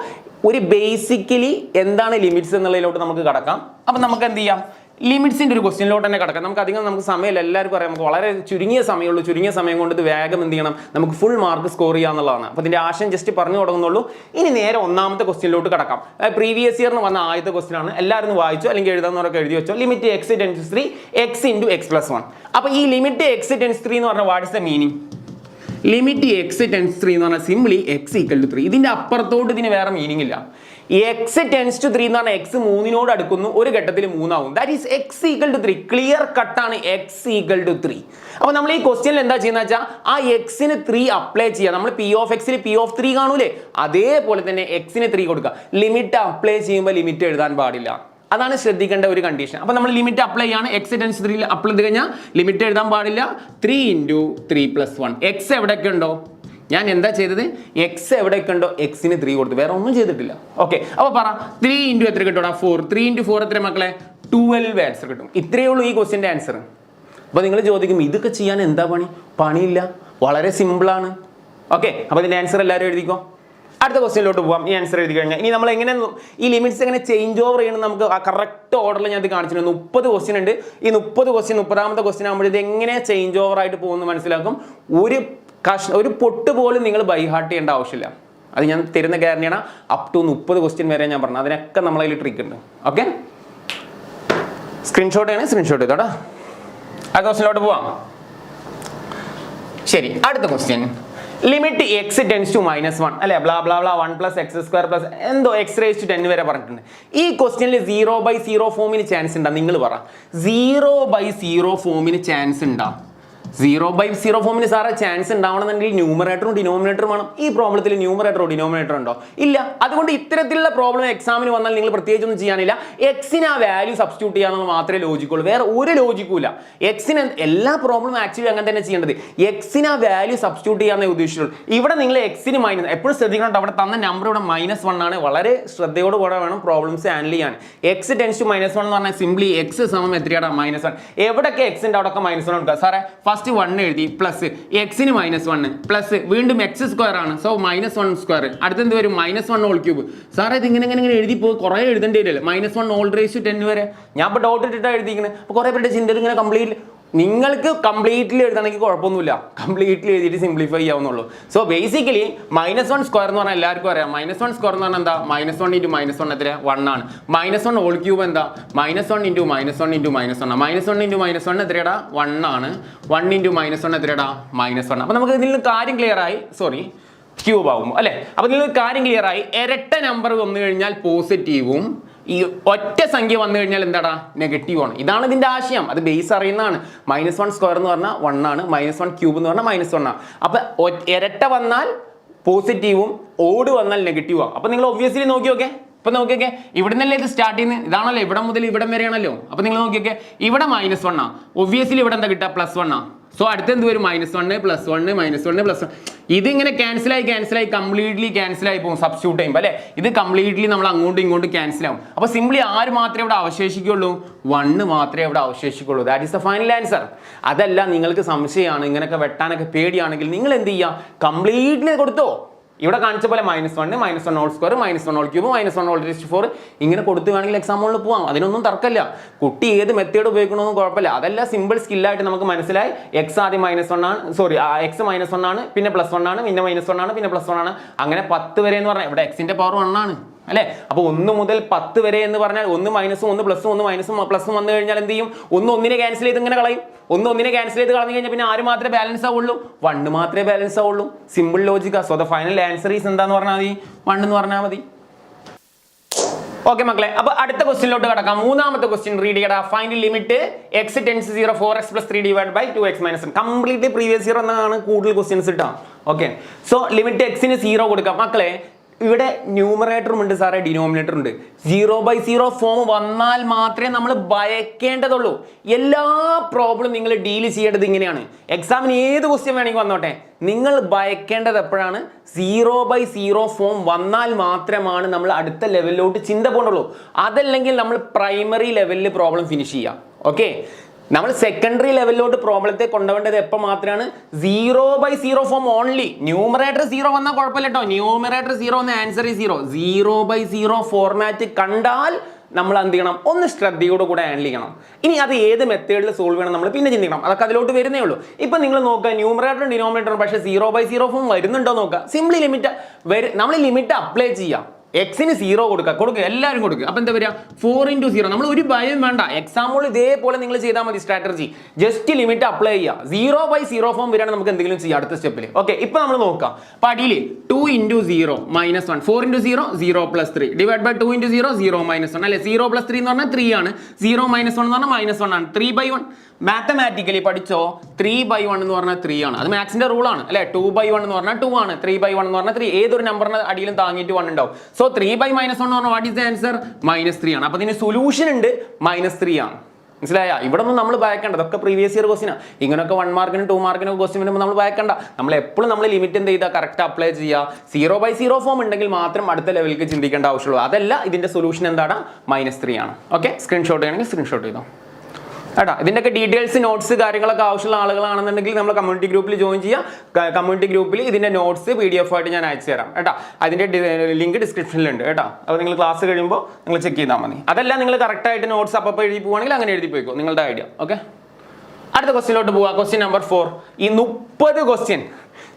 ഒരു ബേസിക്കലി എന്താണ് ലിമിറ്റ്സ് എന്നുള്ളതിലോട്ട് നമുക്ക് കടക്കാം. അപ്പം നമുക്ക് എന്ത് ചെയ്യാം? ലിമിറ്റ്സിൻ്റെ ഒരു ക്വസ്റ്റ്യനിലോട്ട് തന്നെ കിടക്കാം. നമുക്ക് സമയമില്ല, എല്ലാവർക്കും അറിയാം, നമുക്ക് വളരെ ചുരുങ്ങിയ സമയമുള്ളൂ. ചുരുങ്ങിയ സമയം കൊണ്ട് ഇത് വേഗം എന്ത് ചെയ്യണം? നമുക്ക് ഫുൾ മാർക്ക് സ്കോർ ചെയ്യാന്നുള്ളതാണ്. അപ്പോൾ ഇതിൻ്റെ ആശയം ജസ്റ്റ് പറഞ്ഞു തുടങ്ങുന്നുള്ളൂ. ഇനി നേരെ ഒന്നാമത്തെ ക്വസ്റ്റ്യനിലോട്ട് കിടക്കാം. പ്രീവിയസ് ഇയറിന് വന്ന ആദ്യത്തെ ക്വസ്റ്റ്യൻ ആണ്. എല്ലാവരും വായിച്ചോ അല്ലെങ്കിൽ എഴുതാവുന്നവരൊക്കെ എഴുതി വെച്ചോ. Limit x tends 3 x into x+1. അപ്പോൾ ഈ ലിമിറ്റ് x ടെൻസ് 3 എന്ന് പറഞ്ഞാൽ what is the meaning? Limit x tends 3 എന്ന് പറഞ്ഞാൽ സിംപ്ലി x ഈക്വൽ ടു 3. ഇതിൻ്റെ അപ്പുറത്തോട്ട് ഇതിന് വേറെ മീനിങ് ഇല്ല. x ടെൻസ് ടു 3 എന്ന് പറഞ്ഞാൽ x 3 അടുക്കുന്നു, ഒരു ഘട്ടത്തിൽ 3 ആവും. That is x equal to 3. Clear കട്ടാണ് x ഈക്വൽ ടു 3. അപ്പോൾ നമ്മൾ ഈ ക്വസ്റ്റ്യനിൽ എന്താ ചെയ്യുന്നത് വെച്ചാൽ ആ എക്സിന് 3 അപ്ലൈ ചെയ്യുക. നമ്മൾ p ഓഫ് എക്സിൽ p ഓഫ് 3 കാണൂലേ, അതേപോലെ തന്നെ എക്സിന് 3 കൊടുക്കുക. ലിമിറ്റ് അപ്ലൈ ചെയ്യുമ്പോൾ ലിമിറ്റ് എഴുതാൻ പാടില്ല. അതാണ് ശ്രദ്ധിക്കേണ്ട ഒരു കണ്ടീഷൻ. അപ്പോൾ നമ്മൾ ലിമിറ്റ് അപ്ലൈ ചെയ്യാണ്. എക്സ് ടെൻസ് 3 അപ്ലൈ ചെയ്ത് കഴിഞ്ഞാൽ ലിമിറ്റ് എഴുതാൻ പാടില്ല. 3 × 3 + 1. എക്സ് എവിടെയൊക്കെ ഉണ്ടോ, ഞാൻ എന്താ ചെയ്തത്, എക്സ് എവിടെയൊക്കെ ഉണ്ടോ എക്സിന് 3 കൊടുത്തു, വേറെ ഒന്നും ചെയ്തിട്ടില്ല. ഓക്കെ, അപ്പോൾ പറ 3 × എത്ര കിട്ടും? 4. 3 × 4 എത്ര മക്കളെ? 12 ആൻസർ കിട്ടും. ഇത്രയേ ഉള്ളൂ ഈ ക്വസ്റ്റ്യൻ്റെ ആൻസർ. അപ്പോൾ നിങ്ങൾ ചോദിക്കും ഇതൊക്കെ ചെയ്യാൻ എന്താ പണിയില്ല, വളരെ സിമ്പിളാണ്. ഓക്കെ, അപ്പോൾ ഇതിൻ്റെ ആൻസർ എല്ലാവരും എഴുതിക്കോ. അടുത്ത ക്വസ്റ്റ്യനിലോട്ട് പോകാം. ഈ ആൻസർ എഴുതി കഴിഞ്ഞാൽ ഇനി നമ്മൾ എങ്ങനെ ഈ ലിമിറ്റ്സ് എങ്ങനെ ചേഞ്ച് ഓവർ ചെയ്യണം നമുക്ക് ആ കറക്റ്റ് ഓർഡറിൽ ഞാൻ ഇത് കാണിച്ചിട്ടുണ്ട്. 30 ക്വസ്റ്റ്യൻ ഉണ്ട്. ഈ 30 ക്വസ്റ്റ്യൻ 30ാമത്തെ ക്വസ്റ്റ്യൻ ആകുമ്പോൾ ഇത് എങ്ങനെ ചേഞ്ച് ഓവർ ആയിട്ട് പോകുമെന്ന് മനസ്സിലാക്കും. ഒരു പൊട്ട് പോലും നിങ്ങൾ ബൈ ഹാർട്ട് ചെയ്യേണ്ട ആവശ്യമില്ല. അത് ഞാൻ തരുന്ന ഗ്യാരണ്ടിയാണ്. അപ് ടു 30 ക്വസ്റ്റ്യൻ വരെ ഞാൻ പറഞ്ഞു. അതിനൊക്കെ നമ്മളതിൽ ട്രിക്ക് ഉണ്ട്. ഓക്കെ, സ്ക്രീൻഷോട്ട് ആണ്, സ്ക്രീൻഷോട്ട് ചെയ്തോടാ. ആ ക്വസ്റ്റ്യനിലോട്ട് പോവാം. ശരി, അടുത്ത question limit X tends to -1 അല്ലെ, ബ്ലാ ബ്ലാ ബ്ലാ 1 + x² എന്തോ x⁻10 വരെ പറഞ്ഞിട്ടുണ്ട്. ഈ ക്വസ്റ്റ്യനിൽ 0/0 ഫോമിന് ചാൻസ് ഉണ്ടാ? നിങ്ങൾ പറ, 0/0 ഫോമിന് ചാൻസ് ഉണ്ടാ? 0/0 ഫോമിന് സാറേ ചാൻസ് ഉണ്ടാവണമെന്നുണ്ടെങ്കിൽ ന്യൂമറേറ്ററും ഡിനോമിനേറ്ററും വേണം. ഈ പ്രോബ്ലത്തിൽ ന്യൂമറേറ്ററോ ഡിനോമിനേറ്ററോ ഉണ്ടോ? ഇല്ല. അതുകൊണ്ട് ഇത്തരത്തിലുള്ള പ്രോബ്ലം എക്സാമിന് വന്നാൽ നിങ്ങൾ പ്രത്യേകിച്ചൊന്നും ചെയ്യാനില്ല. എക്സിന് ആ വാല്യൂ സബ്സ്റ്റിറ്റ്യൂട്ട് ചെയ്യാമെന്ന് മാത്രമേ ലോജിക്കുള്ളൂ, വേറെ ഒരു ലോജിക്കും ഇല്ല. എക്സിന് എല്ലാ പ്രോബ്ലം ആക്ച്വലി അങ്ങനെ തന്നെ ചെയ്യേണ്ടത്. എക്സിന് ആ വാല്യൂ സബ്സ്റ്റിറ്റ്യൂട്ട് ചെയ്യാമെന്നേ ഉദ്ദേശിച്ചുള്ളൂ. ഇവിടെ നിങ്ങൾ എക്സിന് മൈനസ് എപ്പോഴും ശ്രദ്ധിക്കണം. അവിടെ തന്ന നമ്പർ ഇവിടെ -1 ആണ്. വളരെ ശ്രദ്ധയോടുകൂടെ വേണം പ്രോബ്ലംസ് ഹാൻഡിൽ ചെയ്യാൻ. എക്സ് ടെൻസ് ടു -1 എന്ന് പറഞ്ഞാൽ സിംപ്ലി എക്സ് സമം എത്രയാണ്? -1. എവിടെയൊക്കെ എക്സിൻ്റെ അവിടെയൊക്കെ -1 എടുക്കുക സാറേ. ഫസ്റ്റ് 1 എഴുതി, പ്ലസ് എക്സിന് -1 പ്ലസ് വീണ്ടും x² ആണ്, സോ -1². അടുത്തെന്ത് വരും? -1³ സാറേ ഇത് ഇങ്ങനെ എഴുതി പോയി കുറേ എഴുതേണ്ടി വരില്ല. -1 വരെ ഞാൻ ഇപ്പോൾ ഡൗട്ട് ഇട്ടിട്ടാണ് എഴുതിക്കുന്നത്. അപ്പോൾ കുറേ പേരുടെ ചിന്ത ഇങ്ങനെ കംപ്ലീറ്റ് നിങ്ങൾക്ക് കംപ്ലീറ്റ്ലി എഴുതണമെങ്കിൽ കുഴപ്പമൊന്നുമില്ല, കംപ്ലീറ്റ്ലി എഴുതിയിട്ട് സിംപ്ലിഫൈ ചെയ്യാവുന്നുള്ളൂ. സോ ബേസിക്കലി -1² എന്ന് പറഞ്ഞാൽ എല്ലാവർക്കും അറിയാം. -1² എന്ന് പറഞ്ഞാൽ എന്താ? -1 × -1 എത്ര? 1 ആണ്. -1³ എന്താ? -1 × -1 × -1 × -1 എത്രയാടാ? 1 ആണ്. 1 × -1 എത്രയാടാ? -1. അപ്പോൾ നമുക്ക് ഇതിൽ കാര്യം ക്ലിയർ ആയി. സോറി, ക്യൂബ് ആകുമ്പോൾ അല്ലേ. അപ്പോൾ ഇതിൽ കാര്യം ക്ലിയർ ആയി. ഇരട്ട നമ്പർ വന്നു കഴിഞ്ഞാൽ പോസിറ്റീവും, ഈ ഒറ്റ സംഖ്യ വന്നു കഴിഞ്ഞാൽ എന്താടാ? നെഗറ്റീവ് ആണ്. ഇതാണ് ഇതിന്റെ ആശയം. അത് ബേസ് അറിയുന്നതാണ്. -1² എന്ന് പറഞ്ഞാൽ 1 ആണ്, -1³ എന്ന് പറഞ്ഞാൽ -1 ആണ്. അപ്പൊ ഇരട്ട വന്നാൽ പോസിറ്റീവും ഓഡ് വന്നാൽ നെഗറ്റീവും ആണ്. അപ്പൊ നിങ്ങൾ ഒബ്വിയസ്ലി നോക്കിയോക്കെ. ഇപ്പൊ നോക്കിയൊക്കെ ഇവിടെ നിന്നല്ലേ ഇത് സ്റ്റാർട്ട് ചെയ്യുന്നത്? ഇതാണല്ലോ, ഇവിടെ മുതൽ ഇവിടം വരെയാണല്ലോ. അപ്പൊ നിങ്ങൾ നോക്കിയൊക്കെ ഇവിടെ -1 ആണ്. ഒബ്വിയസ്ലി ഇവിടെ എന്താ കിട്ടുക? +1 ആണ്. സോ അടുത്ത് എന്ത് വരും? -1 +1 -1 +1. ഇതിങ്ങനെ ക്യാൻസലായി കംപ്ലീറ്റ്ലി ക്യാൻസലായി പോകും സബ്സ്റ്റിറ്റ്യൂട്ട് ചെയ്യുമ്പോൾ അല്ലേ. ഇത് കംപ്ലീറ്റ്ലി നമ്മൾ അങ്ങോട്ടും ഇങ്ങോട്ടും ക്യാൻസൽ ആവും. അപ്പോൾ സിംപ്ലി ആര് മാത്രമേ ഇവിടെ അവശേഷിക്കുള്ളൂ? 1 മാത്രമേ ഇവിടെ അവശേഷിക്കുള്ളൂ. That is the final answer. അതല്ല നിങ്ങൾക്ക് സംശയമാണ്, ഇങ്ങനെയൊക്കെ വെട്ടാനൊക്കെ പേടിയാണെങ്കിൽ നിങ്ങൾ എന്ത് ചെയ്യുക? കംപ്ലീറ്റ്ലി കൊടുത്തോ. ഇവിടെ കാണിച്ച പോലെ -1 -1² -1³ -1⁻4 ഇങ്ങനെ കൊടുത്തു വേണമെങ്കിൽ എക്സാം ഹോളിൽ പോവാം. അതിനൊന്നും തർക്കമില്ല. കുട്ടി ഏത് മെത്തേഡ് ഉപയോഗിക്കണമെന്നും കുഴപ്പമില്ല. അതെല്ലാം സിമ്പിൾ സ്കില്ലായിട്ട് നമുക്ക് മനസ്സിലായി. എക്സ് ആദ്യം -1 ആണ്, സോറി എക്സ് -1 ആണ്, പിന്നെ +1 ആണ്, പിന്നെ -1 ആണ്, പിന്നെ +1 ആണ്, അങ്ങനെ 10 വരെ എന്ന് പറഞ്ഞാൽ ഇവിടെ എക്സിന്റെ പവർ 1 ആണ് അല്ലേ. അപ്പോൾ 1 മുതൽ 10 വരെ എന്ന് പറഞ്ഞാൽ 1 മൈനസും 1 പ്ലസും 1 മൈനസും പ്ലസും വന്നു കഴിഞ്ഞാൽ എന്ത് ചെയ്യും? 1 ക്യാൻസൽ ചെയ്ത് ഇങ്ങനെ കളയും. 1 ക്യാൻസൽ ചെയ്ത് കളഞ്ഞു കഴിഞ്ഞാൽ പിന്നെ ആര് മാത്രമേ ബാലൻസ് ആവുള്ളൂ? 1 മാത്രമേ ബാലൻസ് ആവുള്ളൂ. സിമ്പിൾ ലോജിക്കാ. So the final answer is എന്താന്ന് പറഞ്ഞാൽ മതി? 1 എന്ന് പറഞ്ഞാൽ മതി. ഓക്കെ മക്കളെ, അപ്പൊ അടുത്ത ക്വസ്റ്റ്യനിലോട്ട് കടക്കാം. മൂന്നാമത്തെ ക്വസ്റ്റ്യൻ റീഡ് ചെയ്യടാ. Find limit x tends 0 4x + 3 / 2x - 1. Complete previous year എന്നാണ് കൂടുതൽ ക്വസ്റ്റ്യൻസ് ഇട്ടാ. ഓക്കെ, സോ ലിമിറ്റ് എക്സിന് 0 കൊടുക്കാം. മക്കളെ ഇവിടെ ന്യൂമറേറ്ററും ഉണ്ട് സാറേ, ഡിനോമിനേറ്റർ ഉണ്ട്. 0/0 ഫോം വന്നാൽ മാത്രമേ നമ്മൾ ഭയക്കേണ്ടതുള്ളൂ. എല്ലാ പ്രോബ്ലം നിങ്ങൾ ഡീൽ ചെയ്യേണ്ടത് ഇങ്ങനെയാണ്. എക്സാമിന് ഏത് ക്വസ്റ്റ്യൻ വേണമെങ്കിൽ വന്നോട്ടെ, നിങ്ങൾ ഭയക്കേണ്ടത് എപ്പോഴാണ്? 0/0 ഫോം വന്നാൽ മാത്രമാണ് നമ്മൾ അടുത്ത ലെവലിലോട്ട് ചിന്ത പോകണ്ടുള്ളൂ. അതല്ലെങ്കിൽ നമ്മൾ പ്രൈമറി ലെവലിൽ പ്രോബ്ലം ഫിനിഷ് ചെയ്യാം. ഓക്കെ, നമ്മൾ സെക്കൻഡറി ലെവലിലോട്ട് പ്രോബ്ലത്തെ കൊണ്ടുപോകേണ്ടത് എപ്പോൾ മാത്രമാണ്? 0/0 ഫോം ഓൺലി. ന്യൂമറേറ്റർ 0 വന്നാൽ കുഴപ്പമില്ല കേട്ടോ. ന്യൂമറേറ്റർ 0 എന്ന ആൻസർ 0. 0/0 ഫോർമാറ്റ് കണ്ടാൽ നമ്മൾ എന്ത് ചെയ്യണം? ഒന്ന് ശ്രദ്ധയോട് കൂടെ ഹാൻഡിൽ ചെയ്യണം. ഇനി അത് ഏത് മെത്തേഡിൽ സോൾവ് ചെയ്യണം നമ്മൾ പിന്നെ ചിന്തിക്കണം. അതൊക്കെ അതിലോട്ട് വരുന്നേ ഉള്ളൂ. ഇപ്പൊ നിങ്ങൾ നോക്കുക, ന്യൂമറേറ്ററും ഡിനോമിനേറ്ററും പക്ഷേ 0/0 ഫോം വരുന്നുണ്ടോ നോക്കുക. സിംപ്ലി ലിമിറ്റ് നമ്മൾ ലിമിറ്റ് അപ്ലൈ ചെയ്യാം. എക്സിന് 0 കൊടുക്കുക, എല്ലാവരും കൊടുക്കുക. അപ്പൊ എന്താ വരിക? 4 × 0. നമ്മൾ ഒരു ഭയം വേണ്ട. എക്സാമ്പിൾ ഇതേപോലെ നിങ്ങൾ ചെയ്താൽ മതി. സ്ട്രാറ്റജി ജസ്റ്റ് ലിമിറ്റ് അപ്ലൈ ചെയ്യുക. 0/0 ഫോം വരാണ് നമുക്ക് എന്തെങ്കിലും ചെയ്യാം അടുത്ത സ്റ്റെപ്പിൽ. ഓക്കെ, ഇപ്പൊ നമ്മൾ നോക്കാം. അപ്പൊ അടിയിൽ 2 × 0 -1, 4 × 0 0 + 3 / 2 × 0 0 - 1 അല്ലെ. 0 + 3 എന്ന് പറഞ്ഞാൽ 3 ആണ്. 0 - 1 എന്ന് പറഞ്ഞാൽ -1 ആണ്. 3/1 മാത്തമാറ്റിക്കലി പഠിച്ചോ 3/1 എന്ന് പറഞ്ഞാൽ 3 ആണ്. അത് മാത്സിന്റെ റൂളാണ് അല്ലെ. 2/1 എന്ന് പറഞ്ഞാൽ 2 ആണ്. 3/1 എന്ന് പറഞ്ഞാൽ 3. ഏതൊരു നമ്പറിന്റെ അടിയിലും താങ്ങിയിട്ട് 1 ഉണ്ടാവും. സോ 3/-1 എന്ന് പറഞ്ഞാൽ വാട്ട് ഈസ് ദ ആൻസർ? -3 ആണ്. അപ്പൊ ഇതിന് സൊല്യൂഷൻ ഉണ്ട് -3 ആണ്. മനസ്സിലായ? ഇവിടെ ഒന്നും നമ്മൾ ഭയക്കേണ്ട, അതൊക്കെ പ്രീവിയസ് ഇയർ ക്വസ്റ്റിനാ. ഇങ്ങനെയൊക്കെ 1 മാർക്കിനും 2 മാർക്കിനും ക്വസ്റ്റ്യൻ വരുമ്പോൾ നമ്മൾ ഭയക്കണ്ട. നമ്മൾ എപ്പോഴും നമ്മൾ ലിമിറ്റ് എന്ത് ചെയ്താൽ കറക്റ്റ് അപ്ലൈ ചെയ്യുക. 0/0 ഫോം ഉണ്ടെങ്കിൽ മാത്രം അടുത്ത ലെവലിലേക്ക് ചിന്തിക്കേണ്ട ആവശ്യമുള്ളൂ. അതല്ല, ഇതിന്റെ സൊല്യൂഷൻ എന്താണ്? -3 ആണ്. ഓക്കെ, സ്ക്രീൻഷോട്ട് ചെയ്യണമെങ്കിൽ സ്ക്രീൻഷോട്ട് ചെയ്തോ കേട്ടോ. ഇതിൻ്റെയൊക്കെ ഡീറ്റെയിൽസ് നോട്ട്സ് കാര്യങ്ങളൊക്കെ ആവശ്യമുള്ള ആളുകളാണെന്നുണ്ടെങ്കിൽ നമ്മൾ കമ്മ്യൂണിറ്റി ഗ്രൂപ്പിൽ ജോയിൻ ചെയ്യുക. കമ്മ്യൂണിറ്റി ഗ്രൂപ്പിൽ ഇതിന്റെ നോട്ട്സ് PDF ആയിട്ട് ഞാൻ അയച്ചു തരാം കേട്ടോ. അതിന്റെ ലിങ്ക് ഡിസ്ക്രിപ്ഷനിലുണ്ട് കേട്ടോ. അപ്പോൾ നിങ്ങൾ ക്ലാസ് കഴിയുമ്പോൾ നിങ്ങൾ ചെക്ക് ചെയ്താൽ മതി. അതല്ല, നിങ്ങൾ കറക്റ്റായിട്ട് നോട്ട്സ് അപ്പോൾ എഴുതി പോവുകയാണെങ്കിൽ അങ്ങനെ എഴുതി പോയിക്കോ, നിങ്ങളുടെ ഐഡിയ. ഓക്കെ, അടുത്ത ക്വസ്റ്റ്യനിലോട്ട് പോവുക. Question number 4. ഈ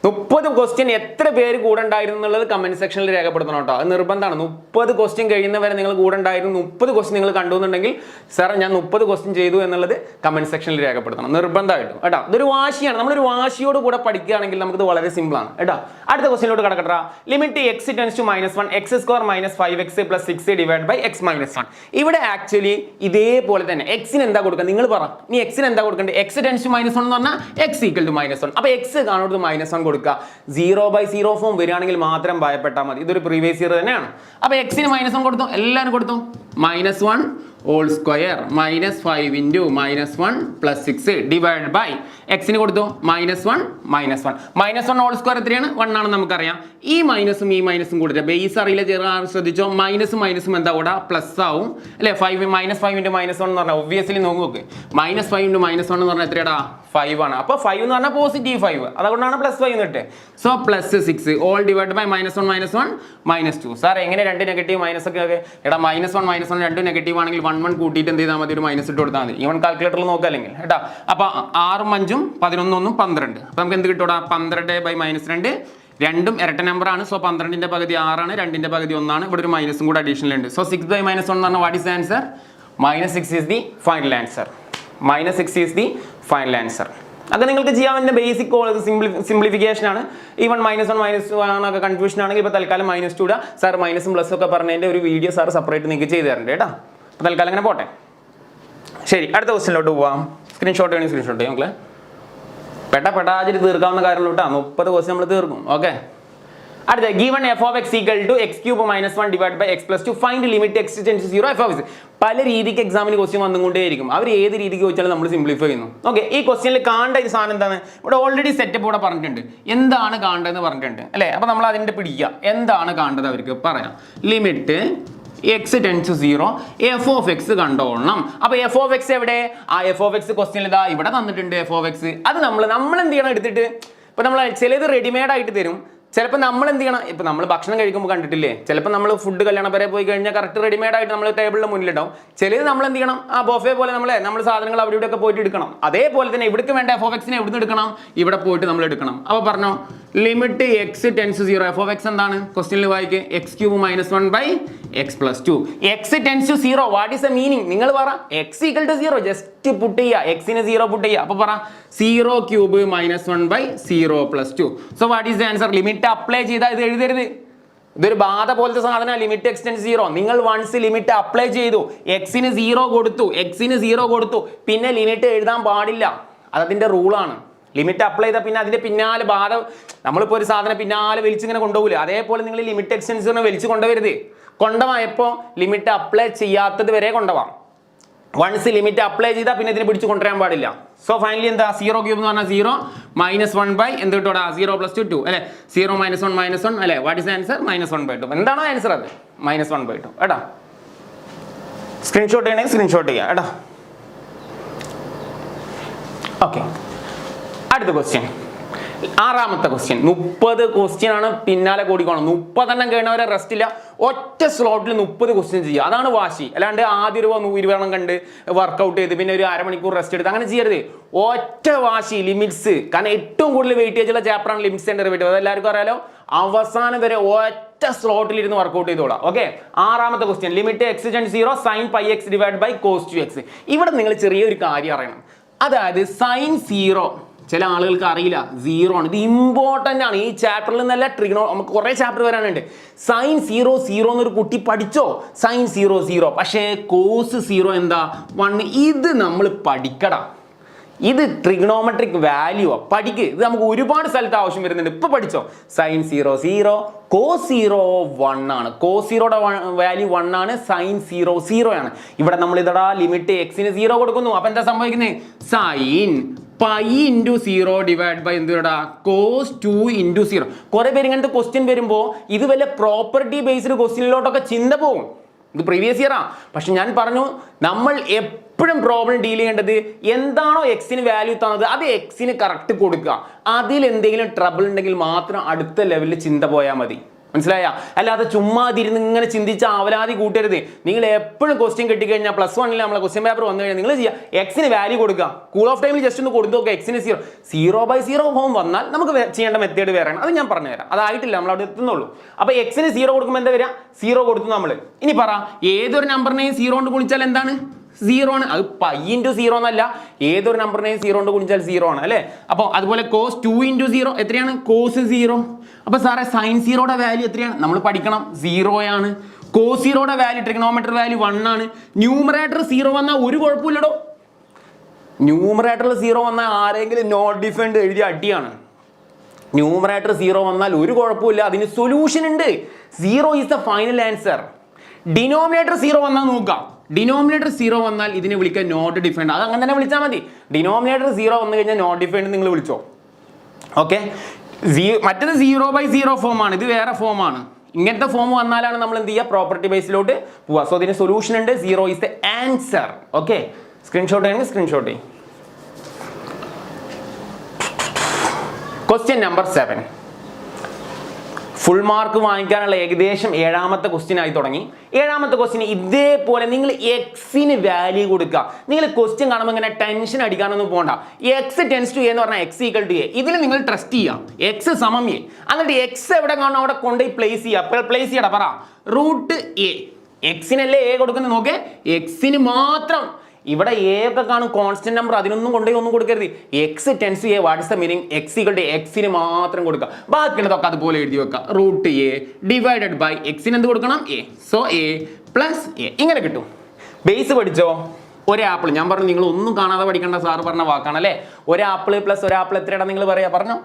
30 ക്വസ്റ്റ്യൻ എത്ര പേര് കൂടെ ഉണ്ടായിരുന്നു എന്നുള്ളത് കമന്റ് സെക്ഷനിൽ രേഖപ്പെടുത്തണം കേട്ടോ. അത് നിർബന്ധമാണ്. 30 ക്വസ്റ്റ്യൻ കഴിയുന്നവരെ നിങ്ങൾ കൂടെ ഉണ്ടായിരുന്നു. 30 ക്വസ്റ്റ്യൻ നിങ്ങൾ കണ്ടു എന്നുണ്ടെങ്കിൽ സാർ ഞാൻ 30 ക്വസ്റ്റ്യൻ ചെയ്തു എന്നുള്ളത് കമന്റ് സെക്ഷനിൽ രേഖപ്പെടുത്തണം നിർബന്ധമായിട്ടും കേട്ടോ. ഇതൊരു വാശിയാണ്. നമ്മളൊരു വാശിയോട് കൂടെ പഠിക്കുകയാണെങ്കിൽ നമുക്കിത് വളരെ സിമ്പിൾ ആണ് കേട്ടോ. അടുത്ത ക്വസ്റ്റ്യനിലോട്ട് കടക്കട്ടെ. Limit x tends to -1 x² - 5x + 6 / x - 1. ഇവിടെ ആക്ച്വലി ഇതേപോലെ തന്നെ എക്സിന് എന്താ കൊടുക്കുക നിങ്ങൾ പറ. ഇനി എക്സിന് എന്താ കൊടുക്കേണ്ടത്? x ടെൻഡ്സ് ടു -1 എന്ന് പറഞ്ഞാൽ x = -1. അപ്പൊ x കാണുന്നത് -1 കൊടുക്കുക. 0/0 ഫോം വരികയാണെങ്കിൽ മാത്രം ഭയപ്പെട്ടാൽ മതി. ഇതൊരു പ്രീവിയസ് ഇയർ തന്നെയാണ്. അപ്പൊ എക്സിന് -1 കൊടുത്തു, എല്ലാവരും കൊടുത്തു. -1 whole square -5 × -1 + 6 ഡിവൈഡ് ബൈ എക്സിന് കൊടുത്തു -1 -1 whole square എത്രയാണ്? 1 ആണെന്ന് നമുക്കറിയാം. ഈ മൈനസും ഈ മൈനസും കൂടില്ല. ബേസ് അറിയില്ല, ചെറുതാൻ ശ്രദ്ധിച്ചോ. മൈനസും എന്താ കൂടെ പ്ലസ് ആവും അല്ലെ. 5 - 5 × -1 എന്ന് പറഞ്ഞാൽ ഒബ്വിയസ്ലി നോക്ക്. -5 × -1 എന്ന് പറഞ്ഞാൽ എത്രയാടാ? 5 ആണ്. അപ്പോൾ 5 എന്ന് പറഞ്ഞാൽ +5, അതുകൊണ്ടാണ് +5 എന്ന് ഇട്ടേ. So +6 all divide by -1 -1 -2. Sir എങ്ങനെ 2 നെഗറ്റീവ് മൈനസ് ഒക്കെ? എടാ -1 -1 2 നെഗറ്റീവ് ആണെങ്കിൽ 1 കൂട്ടിയിട്ട് എന്ത് ചെയ്താൽ മതി? ഒരു മൈനസ് ഇട്ട് കൊടുത്താൽ മതി. ഈവൻ കാൽക്കുലേറ്ററിൽ നോക്കുക അല്ലെങ്കിൽ കേട്ടോ. അപ്പൊ 6 ഉം 5 ഉം 11 1 12. അപ്പൊ നമുക്ക് എന്ത് കിട്ടൂടാ? 12/-2. രണ്ടും ഇരട്ട നമ്പർ ആണ്. സോ 12ന്റെ പകുതി 6 ആണ്, 2ന്റെ പകുതി 1 ആണ്. ഇവിടെ ഒരു മൈനസും കൂടെ അഡീഷണൽ ഉണ്ട്. സോ 6/-1 എന്ന് പറഞ്ഞാൽ what is the answer? -6 is the final answer. -6 is the final answer. അത് നിങ്ങൾക്ക് ചെയ്യാവുന്ന ബേസിക് സിംപ്ലിഫിക്കേഷൻ ആണ്. ഈവൻ -1 -2 ആണൊക്കെ കൺഫ്യൂഷൻ ആണെങ്കിൽ ഇപ്പോൾ തൽക്കാലം -2 ഇടുക. സാർ മൈനസും പ്ലസും ഒക്കെ പറഞ്ഞതിൻ്റെ ഒരു വീഡിയോ സാർ സെപ്പറേറ്റ് നിങ്ങൾക്ക് ചെയ്ത് തരണ്ട് കേട്ടോ. അപ്പോൾ തൽക്കാലം അങ്ങനെ പോട്ടെ. ശരി, അടുത്ത ക്വസ്റ്റ്യനിലോട്ട് പോവാം. സ്ക്രീൻഷോട്ട് വേണമെങ്കിൽ സ്ക്രീൻഷോട്ട് ചെയ്യാം. നമുക്ക് പെട്ടാതിരി തീർക്കാവുന്ന കാര്യങ്ങളോട്ടാ. 30 ക്വസ്റ്റ്യൻ നമ്മൾ തീർക്കും. ഓക്കെ, അടുത്ത given f(x) = x³ - 1 divide by x + 2 find limit x → 0 f(x). പല രീതിക്ക് എക്സാമിന് ക്വസ്റ്റ്യൻ വന്നുകൊണ്ടേയിരിക്കും. അവർ ഏത് രീതിക്ക് ചോദിച്ചാലും നമ്മൾ സിംപ്ലിഫൈ ചെയ്യുന്നു. ഓക്കെ, ഈ ക്വസ്റ്റ്യനിൽ കാണേണ്ട ഈ സാധനം എന്താണ്? ഇവിടെ ഓൾറെഡി സെറ്റപ്പ് ഇവിടെ പറഞ്ഞിട്ടുണ്ട്. എന്താണ് കാണേണ്ടതെന്ന് പറഞ്ഞിട്ടുണ്ട് അല്ലേ. അപ്പോൾ നമ്മൾ അതിൻ്റെ പിടിക്കുക. എന്താണ് കാണേണ്ടത് അവർക്ക് പറയാം. Limit x → 0 f(x) കണ്ടോളണം. അപ്പൊ f(x) എവിടെ? ആ f(x) ക്വസ്റ്റ്യനിൽ ഇതാ ഇവിടെ തന്നിട്ടുണ്ട് f(x). അത് നമ്മൾ എന്ത് ചെയ്യണം? എടുത്തിട്ട് ഇപ്പൊ നമ്മൾ ചിലത് റെഡിമെയ്ഡ് ആയിട്ട് തരും. ചിലപ്പോൾ നമ്മൾ എന്ത് ചെയ്യണം? ഇപ്പം നമ്മൾ ഭക്ഷണം കഴിക്കുമ്പോൾ കണ്ടിട്ടില്ലേ, ചിലപ്പോൾ നമ്മൾ ഫുഡ് കല്യാണം വരെ പോയി കഴിഞ്ഞാൽ കറക്റ്റ് റെഡിമെയ്ഡ് ആയിട്ട് നമ്മൾ ടേബിളിന് മുന്നിലുണ്ടാവും. ചിലത് നമ്മൾ എന്ത് ചെയ്യണം? ആ ബൊഫേ പോലെ നമ്മൾ സാധനങ്ങൾ അവിടെ ഇവിടെയൊക്കെ പോയിട്ട് എടുക്കണം. അതേപോലെ തന്നെ ഇവിടേക്ക് വേണ്ട f(x) എവിടുന്ന് എടുക്കണം? ഇവിടെ പോയിട്ട് നമ്മൾ എടുക്കണം. അപ്പോൾ പറഞ്ഞോ, ലിമിറ്റ് x → 0 f(x) എന്താണ്? ക്വസ്റ്റ്യനിൽ വായിക്ക്. x³ - 1/x + 2. x → 0 what is the meaning? നിങ്ങൾ പറ. x = 0 ജസ്റ്റ് പുട്ട് ചെയ്യുക. x-ന് 0 പുട്ട് ചെയ്യുക. അപ്പോൾ പറ 0³ - 1/0 + 2. So what is the answer? Limit apply ചെയ്താൽ ഇത് എഴുതരുത്. ഇതൊരു ബാധ പോലത്തെ സാധനം. Limit x → 0. നിങ്ങൾ വൺസ് ലിമിറ്റ് അപ്ലൈ ചെയ്തു, x-ന് 0 കൊടുത്തു, പിന്നെ ലിമിറ്റ് എഴുതാൻ പാടില്ല. അതതിന്റെ റൂളാണ്. ലിമിറ്റ് അപ്ലൈ ചെയ്താൽ പിന്നെ അതിന്റെ പിന്നാലെ ബാധ, നമ്മളിപ്പോൾ ഒരു സാധനം പിന്നാലെ വലിച്ചിങ്ങനെ കൊണ്ടുപോകില്ല. അതേപോലെ നിങ്ങൾ ലിമിറ്റ് x → 0 വലിച്ചു കൊണ്ടുവരുത്. കൊണ്ടുപോയപ്പോൾ ലിമിറ്റ് അപ്ലൈ ചെയ്യാത്തത് വരെ കൊണ്ടുപോകാം. വൺസ് ലിമിറ്റ് അപ്ലൈ ചെയ്താൽ പിന്നെ ഇതിനെ പിടിച്ച് കൊണ്ടുവരാൻ പാടില്ല. സോ ഫൈനലി എന്താ? 0³ എന്ന് പറഞ്ഞാൽ 0 -1 എന്ത് കിട്ടൂടാ? 0 + 2 അല്ലെ. 0 - 1 അല്ലെ. What is answer? -1/2. എന്താണോ ആൻസർ? അത് -1/2 കേട്ടാ. സ്ക്രീൻഷോട്ട് ചെയ്യണമെങ്കിൽ സ്ക്രീൻഷോട്ട് ചെയ്യാം കേട്ടാ. ഓക്കെ, അടുത്ത ക്വസ്റ്റ്യൻ, 6ാമത്തെ ക്വസ്റ്റ്യൻ. 30 ക്വസ്റ്റ്യൻ ആണ് പിന്നാലെ കൂടിക്കോണം. 30 എണ്ണം കഴിഞ്ഞവരെ റെസ്റ്റ് ഇല്ല. ഒറ്റ സ്ലോട്ടിൽ 30 ക്വസ്റ്റ്യൻ ചെയ്യുക. അതാണ് വാശി. അല്ലാണ്ട് ആദ്യം ഒരു 20 എണ്ണം കണ്ട് വർക്കൗട്ട് ചെയ്ത് പിന്നെ ഒരു അരമണിക്കൂർ റെസ്റ്റ് എടുത്ത് അങ്ങനെ ചെയ്യരുത്. ഒറ്റ വാശി. ലിമിറ്റ്സ്, കാരണം ഏറ്റവും കൂടുതൽ വെയിറ്റേജ് ഉള്ള ചാപ്റ്ററാണ് ലിമിറ്റ്സ് ആൻഡ് ഡെറിവേറ്റീവ്. അതെല്ലാവർക്കും അറിയാലോ. അവസാനം വരെ ഒറ്റ സ്ലോട്ടിൽ ഇരുന്ന് വർക്കൗട്ട് ചെയ്തോളാം. ഓക്കെ, 6ാമത്തെ question. Limit x → 0 sin πx divide by cos 2x. ഇവിടെ നിങ്ങൾ ചെറിയൊരു കാര്യം അറിയണം. അതായത് sin 0 ചില ആളുകൾക്ക് അറിയില്ല, 0 ആണ്. ഇത് ഇമ്പോർട്ടൻ്റ് ആണ്. ഈ ചാപ്റ്ററിൽ നിന്നല്ല ട്രിഗണോ, നമുക്ക് കുറേ ചാപ്റ്റർ വരാനുണ്ട്. sin 0 എന്നൊരു കുട്ടി പഠിച്ചോ? sin 0 0. പക്ഷേ cos 0 എന്താ? 1. ഇത് നമ്മൾ പഠിക്കടാ. ഇത് ട്രിഗണോമെട്രിക് വാല്യൂ പഠിക്ക്. ഇത് നമുക്ക് ഒരുപാട് സ്ഥലത്ത് ആവശ്യം വരുന്നുണ്ട്. ഇപ്പൊ പഠിച്ചോ. സൈൻ 0 0, കോസ് 0 1 ആണ്. കോസ് 0യുടെ വാല്യൂ 1 ആണ്. സൈൻ 0 0 ആണ്. ഇവിടെ നമ്മൾ ഇതടാ ലിമിറ്റ് എക്സിന് 0 കൊടുക്കുന്നു. അപ്പൊ എന്താ സംഭവിക്കുന്നത്? Sine pi into 0 divide by എന്തുടാ കോസ് 2 ഇൻറ്റു 0. കുറെ പേര് ഇങ്ങനത്തെ ക്വസ്റ്റ്യൻ വരുമ്പോൾ ഇത് വല്ല പ്രോപ്പർട്ടി ബേസ്ഡ് ക്വസ്റ്റ്യനിലോട്ടൊക്കെ ചിന്ത പോകും. ഇത് പ്രീവിയസ് ഇയറാ. പക്ഷെ ഞാൻ പറഞ്ഞു നമ്മൾ എപ്പോഴും പ്രോബ്ലം ഡീൽ ചെയ്യേണ്ടത് എന്താണോ എക്സിന് വാല്യൂ തന്നത് അത് എക്സിന് കറക്റ്റ് കൊടുക്കുക. അതിൽ എന്തെങ്കിലും ട്രബിൾ ഉണ്ടെങ്കിൽ മാത്രം അടുത്ത ലെവലിൽ ചിന്ത പോയാൽ മതി. മനസ്സിലായ? അല്ലാതെ ചുമ്മാ തിരുന്ന് ഇങ്ങനെ ചിന്തിച്ച ആവലാതി കൂട്ടരുത്. നിങ്ങൾ എപ്പോഴും ക്വസ്റ്റ്യൻ കിട്ടിക്കഴിഞ്ഞാൽ +1 നമ്മളെ ക്വസ്റ്റ്യൻ പേപ്പർ വന്നു കഴിഞ്ഞാൽ നിങ്ങൾ ചെയ്യുക എക്സിന് വാല്യൂ കൊടുക്കുക. കൂൾ ഓഫ് ടൈമിൽ ജസ്റ്റ് ഒന്ന് കൊടുത്തു നോക്കുക. എക്സിന് 0/0 ഫോം വന്നാൽ നമുക്ക് ചെയ്യേണ്ട മെത്തേഡ് വേറെയാണ്. അത് ഞാൻ പറഞ്ഞുതരാം. അതായിട്ടില്ല, നമ്മൾ അവിടെ എത്തുന്നുള്ളൂ. അപ്പോൾ എക്സിന് 0 കൊടുക്കുമ്പോൾ എന്താ വരിക? 0 കൊടുത്തു നമ്മൾ. ഇനി പറ ഏതൊരു നമ്പറിനെയും 0 കൊണ്ട് ഗുണിച്ചാൽ എന്താണ്? 0 ആണ്. അത് പൈ ഇൻറ്റു 0 എന്നല്ല, ഏതൊരു നമ്പറിനെയും 0 കൊണ്ട് ഗുണിച്ചാൽ 0 ആണ് അല്ലേ? അപ്പോൾ അതുപോലെ കോസ് 2 ഇൻറ്റു 0 എത്രയാണ്? കോസ് 0. അപ്പൊ സാറേ സൈൻ 0യുടെ വാല്യൂ എത്രയാണ്? നമ്മൾ പഠിക്കണം 0 ആണ്. കോസ് 0യുടെ വാല്യൂ ട്രിഗണോമെട്രി വാല്യൂ 1 ആണ്. ന്യൂമറേറ്റർ 0 വന്നാൽ ഒരു കുഴപ്പമില്ലടോ. ന്യൂമറേറ്ററിൽ 0 വന്നാൽ ആരെങ്കിലും നോട്ട് ഡിഫൈൻഡ് എഴുതിയ അടിയാണ്. ന്യൂമറേറ്റർ 0 വന്നാൽ ഒരു കുഴപ്പമില്ല, അതിന് സൊല്യൂഷൻ ഉണ്ട്. 0 is the final answer. Denominator 0 വന്നാൽ നോക്കാം. ഡിനോമിനേറ്റർ 0 വന്നാൽ ഇതിനെ വിളിക്കാൻ നോട്ട് ഡിഫൈൻഡ്. അത് അങ്ങനെ തന്നെ വിളിച്ചാൽ മതി. ഡിനോമിനേറ്റർ 0 വന്നു കഴിഞ്ഞാൽ നോട്ട് ഡിഫൈൻഡ് നിങ്ങൾ വിളിച്ചോ. ഓക്കെ. മറ്റേത് 0/0 ഫോമാണ്, ഇത് വേറെ ഫോമാണ്. ഇങ്ങനത്തെ ഫോം വന്നാലാണ് നമ്മൾ എന്ത് ചെയ്യുക? പ്രോപ്പർട്ടി ബേസിലോട്ട് പോവുക. സോ ഇതിന് സൊല്യൂഷൻ ഉണ്ട്. 0 is the answer. Okay. Screenshot ചെയ്യണമെങ്കിൽ സ്ക്രീൻഷോട്ട് ചെയ്യും. Question number 7. ഫുൾ മാർക്ക് വാങ്ങിക്കാനുള്ള ഏകദേശം 7ാമത്തെ ക്വസ്റ്റ്യൻ ആയി തുടങ്ങി. 7ാമത്തെ ക്വസ്റ്റ്യൻ ഇതേപോലെ നിങ്ങൾ എക്സിന് വാല്യൂ കൊടുക്കുക. നിങ്ങൾ ക്വസ്റ്റ്യൻ കാണുമ്പോൾ ഇങ്ങനെ ടെൻഷൻ അടിക്കാനൊന്നും പോകണ്ട. എക്സ് ടെൻസ് ടു എ എന്ന് പറഞ്ഞാൽ എക്സ് ഈക്വൽ ടു എ. ഇതിൽ നിങ്ങൾ ട്രസ്റ്റ് ചെയ്യുക. എക്സ് സമം എ. എന്നിട്ട് എക്സ് എവിടെ കാണും അവിടെ കൊണ്ടുപോയി പ്ലേസ് ചെയ്യുക. പ്ലേസ് ചെയ്യടാ പറ. Root A. എക്സിനല്ലേ എ കൊടുക്കുന്നത്? നോക്കേ, എക്സിന് മാത്രം. ഇവിടെ എ ഒക്കെ കാണും കോൺസ്റ്റന്റ് നമ്പർ, അതിനൊന്നും കൊണ്ടുപോയി ഒന്നും കൊടുക്കരുത്. X tends to A. What is the meaning? X equal to എക്സിന് മാത്രം കൊടുക്കുക. ബാക്കിയുള്ളതൊക്കെ അതുപോലെ എഴുതി വെക്കുക. റൂട്ട് എ ഡിവൈഡഡ് ബൈ എക്സിന് എന്ത് കൊടുക്കണം? A. So A plus A. ഇങ്ങനെ കിട്ടും. ബേസ് പഠിച്ചോ? ഒരു ആപ്പിൾ. ഞാൻ പറഞ്ഞു നിങ്ങൾ ഒന്നും കാണാതെ പഠിക്കേണ്ട സാറ് പറഞ്ഞ വാക്കാണ് അല്ലേ. ഒരു ആപ്പിൾ പ്ലസ് ഒരു ആപ്പിൾ എത്രയാണ് നിങ്ങൾ പറയാ? പറഞ്ഞോ.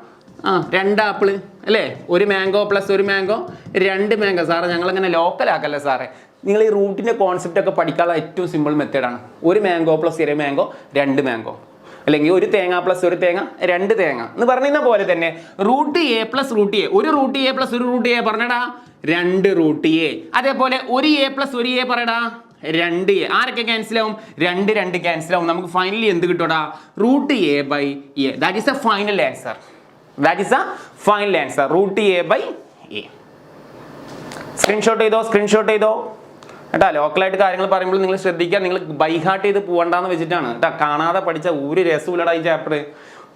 2 ആപ്പിൾ അല്ലേ. ഒരു മാംഗോ പ്ലസ് ഒരു മാംഗോ 2 മാംഗോ. സാറ് ഞങ്ങളങ്ങനെ ലോക്കലാക്കല്ലേ സാറേ. നിങ്ങൾ ഈ റൂട്ടിൻ്റെ കോൺസെപ്റ്റ് ഒക്കെ പഠിക്കാനുള്ള ഏറ്റവും സിമ്പിൾ മെത്തേഡാണ്. ഒരു മാംഗോ പ്ലസ് ഒരു മാംഗോ 2 മാംഗോ, അല്ലെങ്കിൽ ഒരു തേങ്ങ പ്ലസ് ഒരു തേങ്ങ 2 തേങ്ങ എന്ന് പറഞ്ഞ പോലെ തന്നെ root A plus root A. ഒരു റൂട്ട് എ പ്ലസ് ഒരു റൂട്ട് എ പറഞ്ഞടാ 2 റൂട്ട് എ. അതേപോലെ ഒരു എ പ്ലസ് ഒരു എ പറയടാ 2 എ. ആരൊക്കെ ക്യാൻസൽ ആവും? 2 ക്യാൻസൽ ആവും. നമുക്ക് ഫൈനലി എന്ത് കിട്ടൂടാ? Root a by a. That is a final answer. That is a final answer. Root a by a. Screenshot ചെയ്തോ? സ്ക്രീൻഷോട്ട് ചെയ്തോ കേട്ടാ. ലോക്കലായിട്ട് കാര്യങ്ങൾ പറയുമ്പോൾ നിങ്ങൾ ശ്രദ്ധിക്കുക. നിങ്ങൾ ബൈഹാർട്ട് ചെയ്ത് പോകണ്ടെന്ന് വെച്ചിട്ടാണ് കേട്ടാ. കാണാതെ പഠിച്ച ഒരു രസമില്ലടാ ഈ ചാപ്റ്റർ.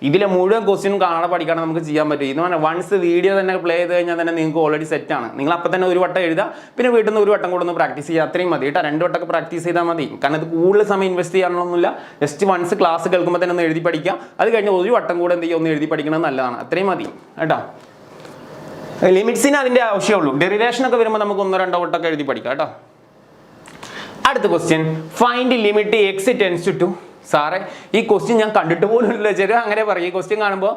ഇതിലെ മുഴുവൻ ക്വസ്റ്റ്യനും കാണാതെ പഠിക്കാണ്ട് നമുക്ക് ചെയ്യാൻ പറ്റും. ഇത് പറഞ്ഞാൽ വൺസ് വീഡിയോ തന്നെ പ്ലേ ചെയ്ത് കഴിഞ്ഞാൽ തന്നെ നിങ്ങൾക്ക് ഓൾറെഡി സെറ്റാണ്. നിങ്ങൾ അപ്പം തന്നെ ഒരു വട്ടം എഴുതുക, പിന്നെ വീട്ടിൽ നിന്ന് ഒരു വട്ടം കൂടെ ഒന്ന് പ്രാക്ടീസ് ചെയ്യുക. അത്രയും മതി കേട്ടോ. 2 വട്ടമൊക്കെ പ്രാക്ടീസ് ചെയ്താൽ മതി. കാരണം ഇത് കൂടുതൽ സമയം ഇൻവെസ്റ്റ് ചെയ്യാനൊന്നുമില്ല. ജസ്റ്റ് വൺസ് ക്ലാസ് കേൾക്കുമ്പോൾ തന്നെ ഒന്ന് എഴുതി പഠിക്കുക. അത് കഴിഞ്ഞ് ഒരു വട്ടം കൂടെ എന്ത് ചെയ്യുക? ഒന്ന് എഴുതി പഠിക്കുന്നത് നല്ലതാണ്. അത്രയും മതി കേട്ടോ. ലിമിറ്റ്സിന് അതിൻ്റെ ആവശ്യമുള്ളൂ. ഡെറിവേഷൻ ഒക്കെ വരുമ്പോൾ നമുക്ക് 1-2 വട്ടമൊക്കെ എഴുതി പഠിക്കാം കേട്ടോ. അടുത്ത question, find limit X tends to 2. സാറേ ഈ ക്വസ്റ്റ്യൻ ഞാൻ കണ്ടിട്ട് പോലും ഇല്ല. ചെറിയ അങ്ങനെ പറയും. ഈ ക്വസ്റ്റ്യൻ കാണുമ്പോൾ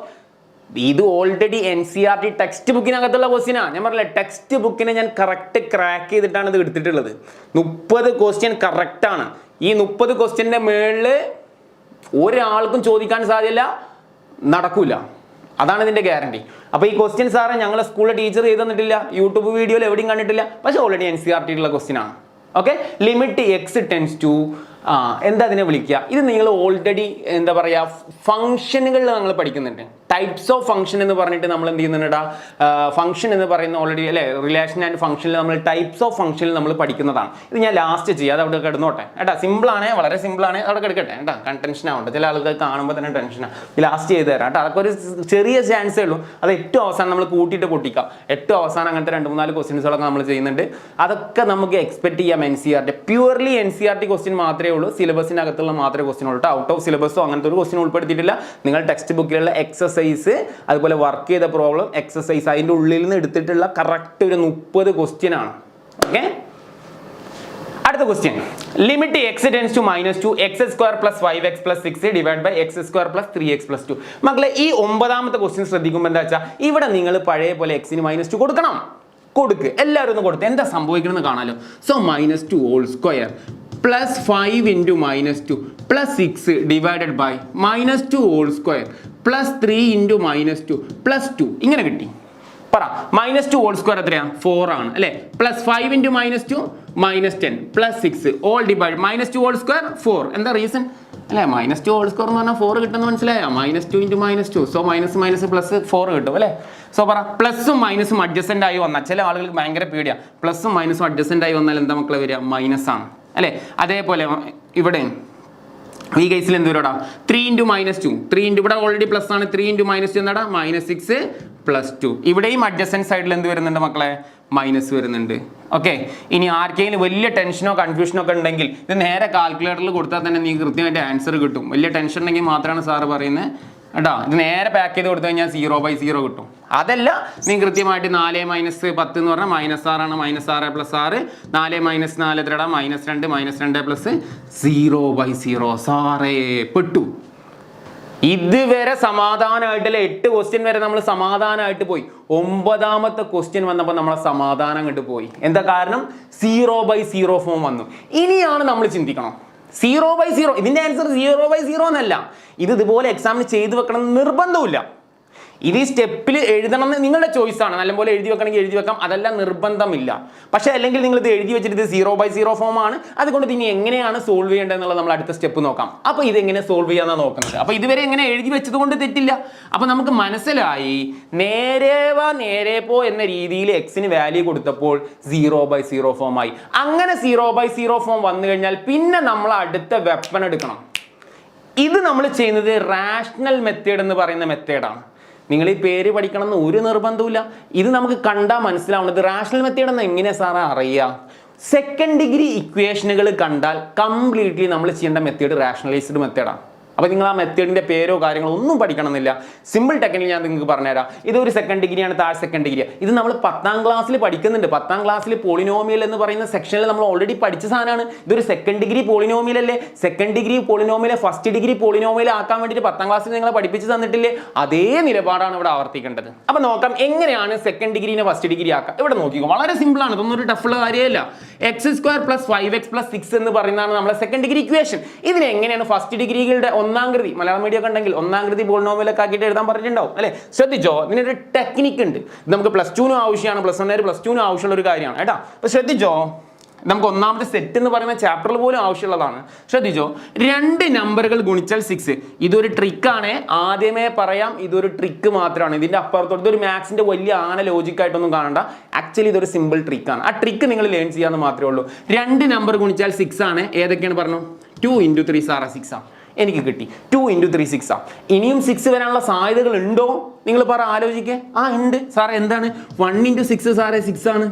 ഇത് ഓൾറെഡി NCERT ടെക്സ്റ്റ് ബുക്കിനകത്തുള്ള ക്വസ്റ്റ്യനാണ്. ഞാൻ പറഞ്ഞില്ല, ടെക്സ്റ്റ് ബുക്കിനെ ഞാൻ കറക്റ്റ് ക്രാക്ക് ചെയ്തിട്ടാണ് ഇത് എടുത്തിട്ടുള്ളത്. 30 ക്വസ്റ്റ്യൻ കറക്റ്റാണ്. ഈ 30 ക്വസ്റ്റ്യൻ്റെ മേളിൽ ഒരാൾക്കും ചോദിക്കാൻ സാധ്യല്ല, നടക്കൂല. അതാണ് ഇതിൻ്റെ ഗ്യാരണ്ടി. അപ്പോൾ ഈ ക്വസ്റ്റ്യൻ സാറേ ഞങ്ങളെ സ്കൂളിലെ ടീച്ചർ ചെയ്ത് തന്നിട്ടില്ല, യൂട്യൂബ് വീഡിയോയിൽ എവിടെയും കണ്ടിട്ടില്ല. പക്ഷേ ഓൾറെഡി NCERT ഉള്ള ക്വസ്റ്റ്യനാണ്. Okay. Limit X tends to എന്താ അതിനെ വിളിക്കുക? ഇത് നിങ്ങൾ ഓൾറെഡി എന്താ പറയുക ഫംഗ്ഷനുകളിൽ നമ്മൾ പഠിക്കുന്നുണ്ട്. ടൈപ്സ് ഓഫ് ഫംഗ്ഷൻ എന്ന് പറഞ്ഞിട്ട് നമ്മൾ എന്ത് ചെയ്യുന്നുണ്ടാ? ഫംഗ്ഷൻ എന്ന് പറയുന്ന ഓൾറെഡി അല്ലേ, റിലേഷൻ ആൻഡ് ഫംഗ്ഷനിൽ നമ്മൾ ടൈപ്സ് ഓഫ് ഫംഗ്ഷനിൽ നമ്മൾ പഠിക്കുന്നതാണ്. ഇത് ഞാൻ ലാസ്റ്റ് ചെയ്യാം. അത് അവിടെ കിടന്നോട്ടെ കേട്ടോ. സിമ്പിളാണ്, വളരെ സിമ്പിളാണ്. അവിടെ കിടക്കട്ടെ കേട്ടോ. ടെൻഷൻ ആവട്ടെ. ചില ആളുകൾ കാണുമ്പോൾ തന്നെ ടെൻഷനാണ്. ലാസ്റ്റ് ചെയ്ത് തരാം കേട്ടോ. അതൊക്കെ ഒരു ചെറിയ ചാൻസേ ഉള്ളൂ. അത് ഏറ്റവും അവസാനം നമ്മൾ കൂട്ടിയിട്ട് പൊട്ടിക്കാം. ഏറ്റവും അവസാനം അങ്ങനത്തെ 2-3 ക്വസ്റ്റ്യൻസുകളൊക്കെ നമ്മൾ ചെയ്യുന്നുണ്ട്. അതൊക്കെ നമുക്ക് എക്സ്പെക്ട് ചെയ്യാം. NCERT പ്യൂർലി NCERT ക്വസ്റ്റ്യൻ മാത്രമേ ഉള്ളൂ. സിലബസിനകത്തുള്ള മാത്രമേ ക്വസ്റ്റ്യൻ ഉള്ളൂ. ഔട്ട് ഓഫ് സിലബസോ അങ്ങനത്തെ ഒരു ക്വസ്റ്റ്യൻ ഉൾപ്പെടുത്തിയിട്ടില്ല. നിങ്ങൾ ടെക്സ്റ്റ് ബുക്കിലുള്ള എക്സസൈസ്, അതുപോലെ വർക്ക് ചെയ്ത പ്രോബ്ലം, എക്സസൈസ്, അതിൻ്റെ ഉള്ളിൽ നിന്ന് എടുത്തിട്ടുള്ള കറക്റ്റ് ഒരു 30 ക്വസ്റ്റ്യൻ ആണ്. ഓക്കെ. അടുത്ത question limit X tends to -2 x² + 5x + 6 divide by x² + 3x + 2. മക്കളെ ഈ 9ാമത്തെ ക്വസ്റ്റ്യൻ ശ്രദ്ധിക്കുമ്പോൾ എന്താ വെച്ചാൽ ഇവിടെ നിങ്ങൾ പഴയ പോലെ എക്സിന് -2 കൊടുക്കണം. കൊടുക്ക്, എല്ലാവരും ഒന്ന് കൊടുത്ത് എന്താ സംഭവിക്കണമെന്ന് കാണാലോ. So -2 whole square plus 5 × -2 plus 6 divided by -2 whole square plus 3 × -2 plus 2 ഇങ്ങനെ കിട്ടി. പറ -2 ഹോൾ സ്ക്വയർ എത്രയാണ്? 4 ആണ് അല്ലേ. Plus 5 × -2 -10 plus 6 all divide -2 whole square 4. എന്താ റീസൺ അല്ലേ? -2 ഹോൾ സ്ക്വയർ എന്ന് പറഞ്ഞാൽ 4 കിട്ടുമെന്ന് മനസ്സിലായോ? -2 × -2 സോ മൈനസ് പ്ലസ് 4 കിട്ടും അല്ലേ. സോ പറ പ്ലസും മൈനസും അഡ്ജസ്റ്റൻ്റ് ആയി വന്നാൽ ചില ആളുകൾക്ക് ഭയങ്കര പേടിയാണ്. പ്ലസും മൈനസും അഡ്ജസ്റ്റൻ്റ് ആയി വന്നാൽ എന്താ മക്കളെ വരിക? മൈനസ് ആണ് അല്ലേ. അതേപോലെ ഇവിടെ ഈ കേസിൽ എന്ത് വരും? 3 × -2 3 ഇവിടെ ഓൾറെഡി പ്ലസ് ആണ്. 3 × -2 എന്താടാ? -6 + 2. ഇവിടെയും അഡ്ജസ്റ്റന്റ് സൈഡിൽ എന്ത് വരുന്നുണ്ട് മക്കളെ? മൈനസ് വരുന്നുണ്ട്. ഓക്കെ, ഇനി ആർക്കെങ്കിലും വലിയ ടെൻഷനോ കൺഫ്യൂഷനോ ഒക്കെ ഉണ്ടെങ്കിൽ ഇത് നേരെ കാൽക്കുലേറ്ററിൽ കൊടുത്താൽ തന്നെ നിങ്ങൾക്ക് കൃത്യമായിട്ട് ആൻസർ കിട്ടും. വലിയ ടെൻഷൻ ഉണ്ടെങ്കിൽ മാത്രമാണ് സാറ് പറയുന്നത് കേട്ടോ. ഇത് നേരെ പാക്ക് ചെയ്ത് കൊടുത്തു കഴിഞ്ഞാൽ 0/0 കിട്ടും. അതല്ല നീ കൃത്യമായിട്ട് 4 - 10 എന്ന് പറഞ്ഞാൽ -6 -6 + 6 4 - 4 എത്രടാ? -2 -2 + 0/0. സാറേ പെട്ടു. ഇതുവരെ സമാധാനമായിട്ടല്ലേ 8 ക്വസ്റ്റ്യൻ വരെ നമ്മൾ സമാധാനമായിട്ട് പോയി. 9ാമത്തെ ക്വസ്റ്റ്യൻ വന്നപ്പോൾ നമ്മളെ സമാധാനം കണ്ടു പോയി. എന്താ കാരണം? 0/0 ഫോം വന്നു. ഇനിയാണ് നമ്മൾ ചിന്തിക്കണം 0/0. ഇതിന്റെ ആൻസർ 0/0 എന്നല്ല. ഇതുപോലെ എക്സാമിന് ചെയ്തു വെക്കണം എന്ന് നിർബന്ധമില്ല. ഇത് ഈ സ്റ്റെപ്പിൽ എഴുതണം എന്ന് നിങ്ങളുടെ ചോയ്സ് ആണ്. നല്ലപോലെ എഴുതി വെക്കണമെങ്കിൽ എഴുതി വെക്കാം, അതല്ല നിർബന്ധമില്ല. പക്ഷെ അല്ലെങ്കിൽ നിങ്ങൾ ഇത് എഴുതി വെച്ചിട്ട് ഇത് 0/0 ഫോം ആണ്, അതുകൊണ്ട് ഇനി എങ്ങനെയാണ് സോൾവ് ചെയ്യേണ്ടത് എന്നുള്ളത് നമ്മൾ അടുത്ത സ്റ്റെപ്പ് നോക്കാം. അപ്പോൾ ഇത് എങ്ങനെ സോൾവ് ചെയ്യാന്നാണ് നോക്കുന്നത്. അപ്പോൾ ഇതുവരെ എങ്ങനെ എഴുതി വെച്ചത് കൊണ്ട് തെറ്റില്ല. അപ്പോൾ നമുക്ക് മനസ്സിലായി നേരെ പോ എന്ന രീതിയിൽ എക്സിന് വാല്യൂ കൊടുത്തപ്പോൾ 0/0 ഫോം ആയി. അങ്ങനെ 0/0 ഫോം വന്നു കഴിഞ്ഞാൽ പിന്നെ നമ്മൾ അടുത്ത വെപ്പൺ എടുക്കണം. ഇത് നമ്മൾ ചെയ്യുന്നത് റാഷണൽ മെത്തേഡ് എന്ന് പറയുന്ന മെത്തേഡാണ്. നിങ്ങൾ ഈ പേര് പഠിക്കണം എന്ന് ഒരു നിർബന്ധമില്ല. ഇത് നമുക്ക് കണ്ടാൽ മനസ്സിലാവുന്നത് റാഷണൽ മെത്തേഡ് എന്ന് എങ്ങനെയാ സാറേ അറിയാം? സെക്കൻഡ് ഡിഗ്രി ഇക്വേഷനുകൾ കണ്ടാൽ കംപ്ലീറ്റ്ലി നമ്മൾ ചെയ്യേണ്ട മെത്തേഡ് റാഷണലൈസ്ഡ് മെത്തേഡാണ്. അപ്പോൾ നിങ്ങൾ ആ മെത്തേഡിന്റെ പേരോ കാര്യങ്ങളോ ഒന്നും പഠിക്കണമെന്നില്ല. സിമ്പിൾ ടെക്നിക്ക് ഞാൻ നിങ്ങൾക്ക് പറഞ്ഞുതരാം. ഇതൊരു സെക്കൻഡ് ഡിഗ്രിയാണ്, താഴെ സെക്കൻഡ് ഡിഗ്രി. ഇത് നമ്മൾ 10ാം ക്ലാസ്സിൽ പഠിക്കുന്നുണ്ട്. 10ാം ക്ലാസ്സിൽ പോളിനോമിയൽ എന്ന് പറയുന്ന സെക്ഷനിൽ നമ്മൾ ഓൾറെഡി പഠിച്ച സാധനമാണ്. ഇതൊരു സെക്കൻഡ് ഡിഗ്രി പോളിനോമിയൽ അല്ലേ. സെക്കൻഡ് ഡിഗ്രി പോളിനോമിയലെ ഫസ്റ്റ് ഡിഗ്രി പോളിനോമിയൽ ആക്കാൻ വേണ്ടിയിട്ട് 10ാം ക്ലാസ്സിൽ നിങ്ങളെ പഠിപ്പിച്ച് തന്നിട്ടില്ലേ? അതേ നിലപാടാണ് ഇവിടെ ആവർത്തിക്കേണ്ടത്. അപ്പോൾ നോക്കാം എങ്ങനെയാണ് സെക്കൻഡ് ഡിഗ്രീനെ ഫസ്റ്റ് ഡിഗ്രി ആക്കുക. ഇവിടെ നോക്കിക്കോ, വളരെ സിമ്പിൾ ആണ്. ഇതൊന്നും ഒരു ടഫുള്ള കാര്യമല്ല. x² + 5x + 6 എന്ന് പറയുന്നതാണ് നമ്മുടെ സെക്കൻഡ് ഡിഗ്രി ഇക്വേഷൻ. ഇതിനെ എങ്ങനെയാണ് ഫസ്റ്റ് ഡിഗ്രികളുടെ 1ാം കൃതി, മലയാളം മീഡിയം ഒക്കെ ഉണ്ടെങ്കിൽ 1ാം കൃതി പോളിനോമിയലൊക്കെ ആക്കിയിട്ട് എഴുതാൻ പറഞ്ഞിട്ടുണ്ടാവും അല്ലേ. ശ്രദ്ധിച്ചോ, ഇതിനൊരു ടെക്നിക്ക് ഉണ്ട്. നമുക്ക് +2 ആവശ്യമാണ്, +1 +2 ആവശ്യമുള്ള ഒരു കാര്യമാണ് കേട്ടോ. അപ്പോൾ ശ്രദ്ധിച്ചോ, നമുക്ക് 1ാമത്തെ സെറ്റ് എന്ന് പറയുന്ന ചാപ്റ്ററിൽ പോലും ആവശ്യമുള്ളതാണ്. ശ്രദ്ധിച്ചോ, 2 നമ്പറുകൾ ഗുണിച്ചാൽ 6. ഇതൊരു ട്രിക്കാണ്, ആദ്യമേ പറയാം. ഇതൊരു ട്രിക്ക് മാത്രമാണ്. ഇതിന്റെ അപ്പുറത്തോട്ട് ഇതൊരു മാത്സിന്റെ വലിയ ലോജിക് ആയിട്ടൊന്നും കാണണ്ട. ആക്ച്വലി ഇതൊരു സിമ്പിൾ ട്രിക്കാണ്. ആ ട്രിക്ക് നിങ്ങൾ ലേൺ ചെയ്യാന്ന് മാത്രമേ ഉള്ളൂ. 2 നമ്പർ ഗുണിച്ചാൽ 6 ആണ്. ഏതൊക്കെയാണ് പറഞ്ഞു? 2 × 3 സാറ 6 ആണ്. എനിക്ക് കിട്ടി 2 × 3 6 ആണ്. ഇനിയും 6 വരാനുള്ള സാധ്യതകൾ ഉണ്ടോ നിങ്ങൾ പറ, ആലോചിക്കേ. ഉണ്ട് സാറേ. എന്താണ് 1 × 6 സാറേ 6 ആണ്.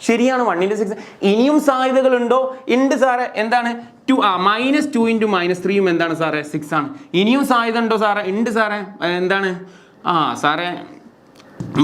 ശരിയാണ്, 1 × 6. ഇനിയും സാധ്യതകൾ ഉണ്ടോ? ഉണ്ട് സാറേ. എന്താണ് -2 × -3 എന്താണ് സാറേ 6 ആണ്. ഇനിയും സാധ്യത ഉണ്ടോ സാറേ? ഉണ്ട് സാറേ. എന്താണ് സാറേ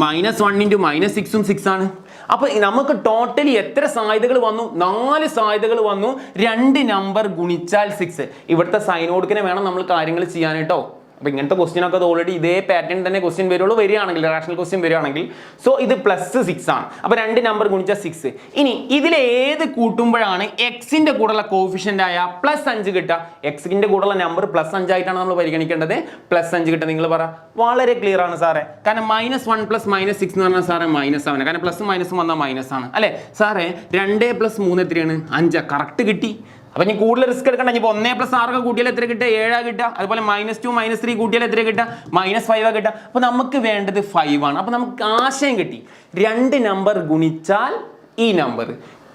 -1 × -6 6 ആണ്. അപ്പൊ നമുക്ക് ടോട്ടലി എത്ര സാധ്യതകൾ വന്നു? 4 സാധ്യതകൾ വന്നു. 2 നമ്പർ ഗുണിച്ചാൽ 6. ഇവിടുത്തെ സൈനോഡ്ക്കിനെ വേണം നമ്മൾ കാര്യങ്ങൾ ചെയ്യാനായിട്ടോ. അപ്പോൾ ഇങ്ങനത്തെ ക്വസ്റ്റ്യൻ ഒക്കെ ഓൾറെഡി ഇതേ പാറ്റേൺ തന്നെ ക്വസ്റ്റ്യൻ വരുള്ളൂ വരികയാണെങ്കിൽ, റാഷണൽ ക്വസ്റ്റ്യൻ വരികയാണെങ്കിൽ. സോ ഇത് +6 ആണ്. അപ്പോൾ 2 നമ്പർ ഗുണിച്ചാൽ 6. ഇനി ഇതിൽ ഏത് കൂട്ടുമ്പോഴാണ് എക്സിന്റെ കൂടെയുള്ള കോഫിഷ്യന്റ് ആയ +5 കിട്ടുക? എക്സിന്റെ കൂടെയുള്ള നമ്പർ +5 ആയിട്ടാണ് നമ്മൾ പരിഗണിക്കേണ്ടത്. +5 കിട്ടുക. നിങ്ങൾ പറ, വളരെ ക്ലിയർ ആണ് സാറേ. കാരണം -1 + -6 എന്ന് പറഞ്ഞാൽ സാറേ മൈനസ് ആണ്. കാരണം പ്ലസും മൈനസും വന്നാൽ മൈനസ് ആണ് അല്ലേ സാറേ. 2 + 3 എത്രയാണ്? 5. കറക്റ്റ് കിട്ടി. അപ്പൊ ഇനി കൂടുതൽ റിസ്ക് എടുക്കണ്ട. ഇപ്പൊ 1 + 6 കൂട്ടിയാൽ എത്ര കിട്ടുക? 7 കിട്ടുക. അതുപോലെ -2 -3 കൂട്ടിയാൽ എത്ര കിട്ടുക? -5 കിട്ടുക. അപ്പൊ നമുക്ക് വേണ്ടത് 5 ആണ്. അപ്പൊ നമുക്ക് ആശയം കിട്ടി. 2 നമ്പർ ഗുണിച്ചാൽ ഈ നമ്പർ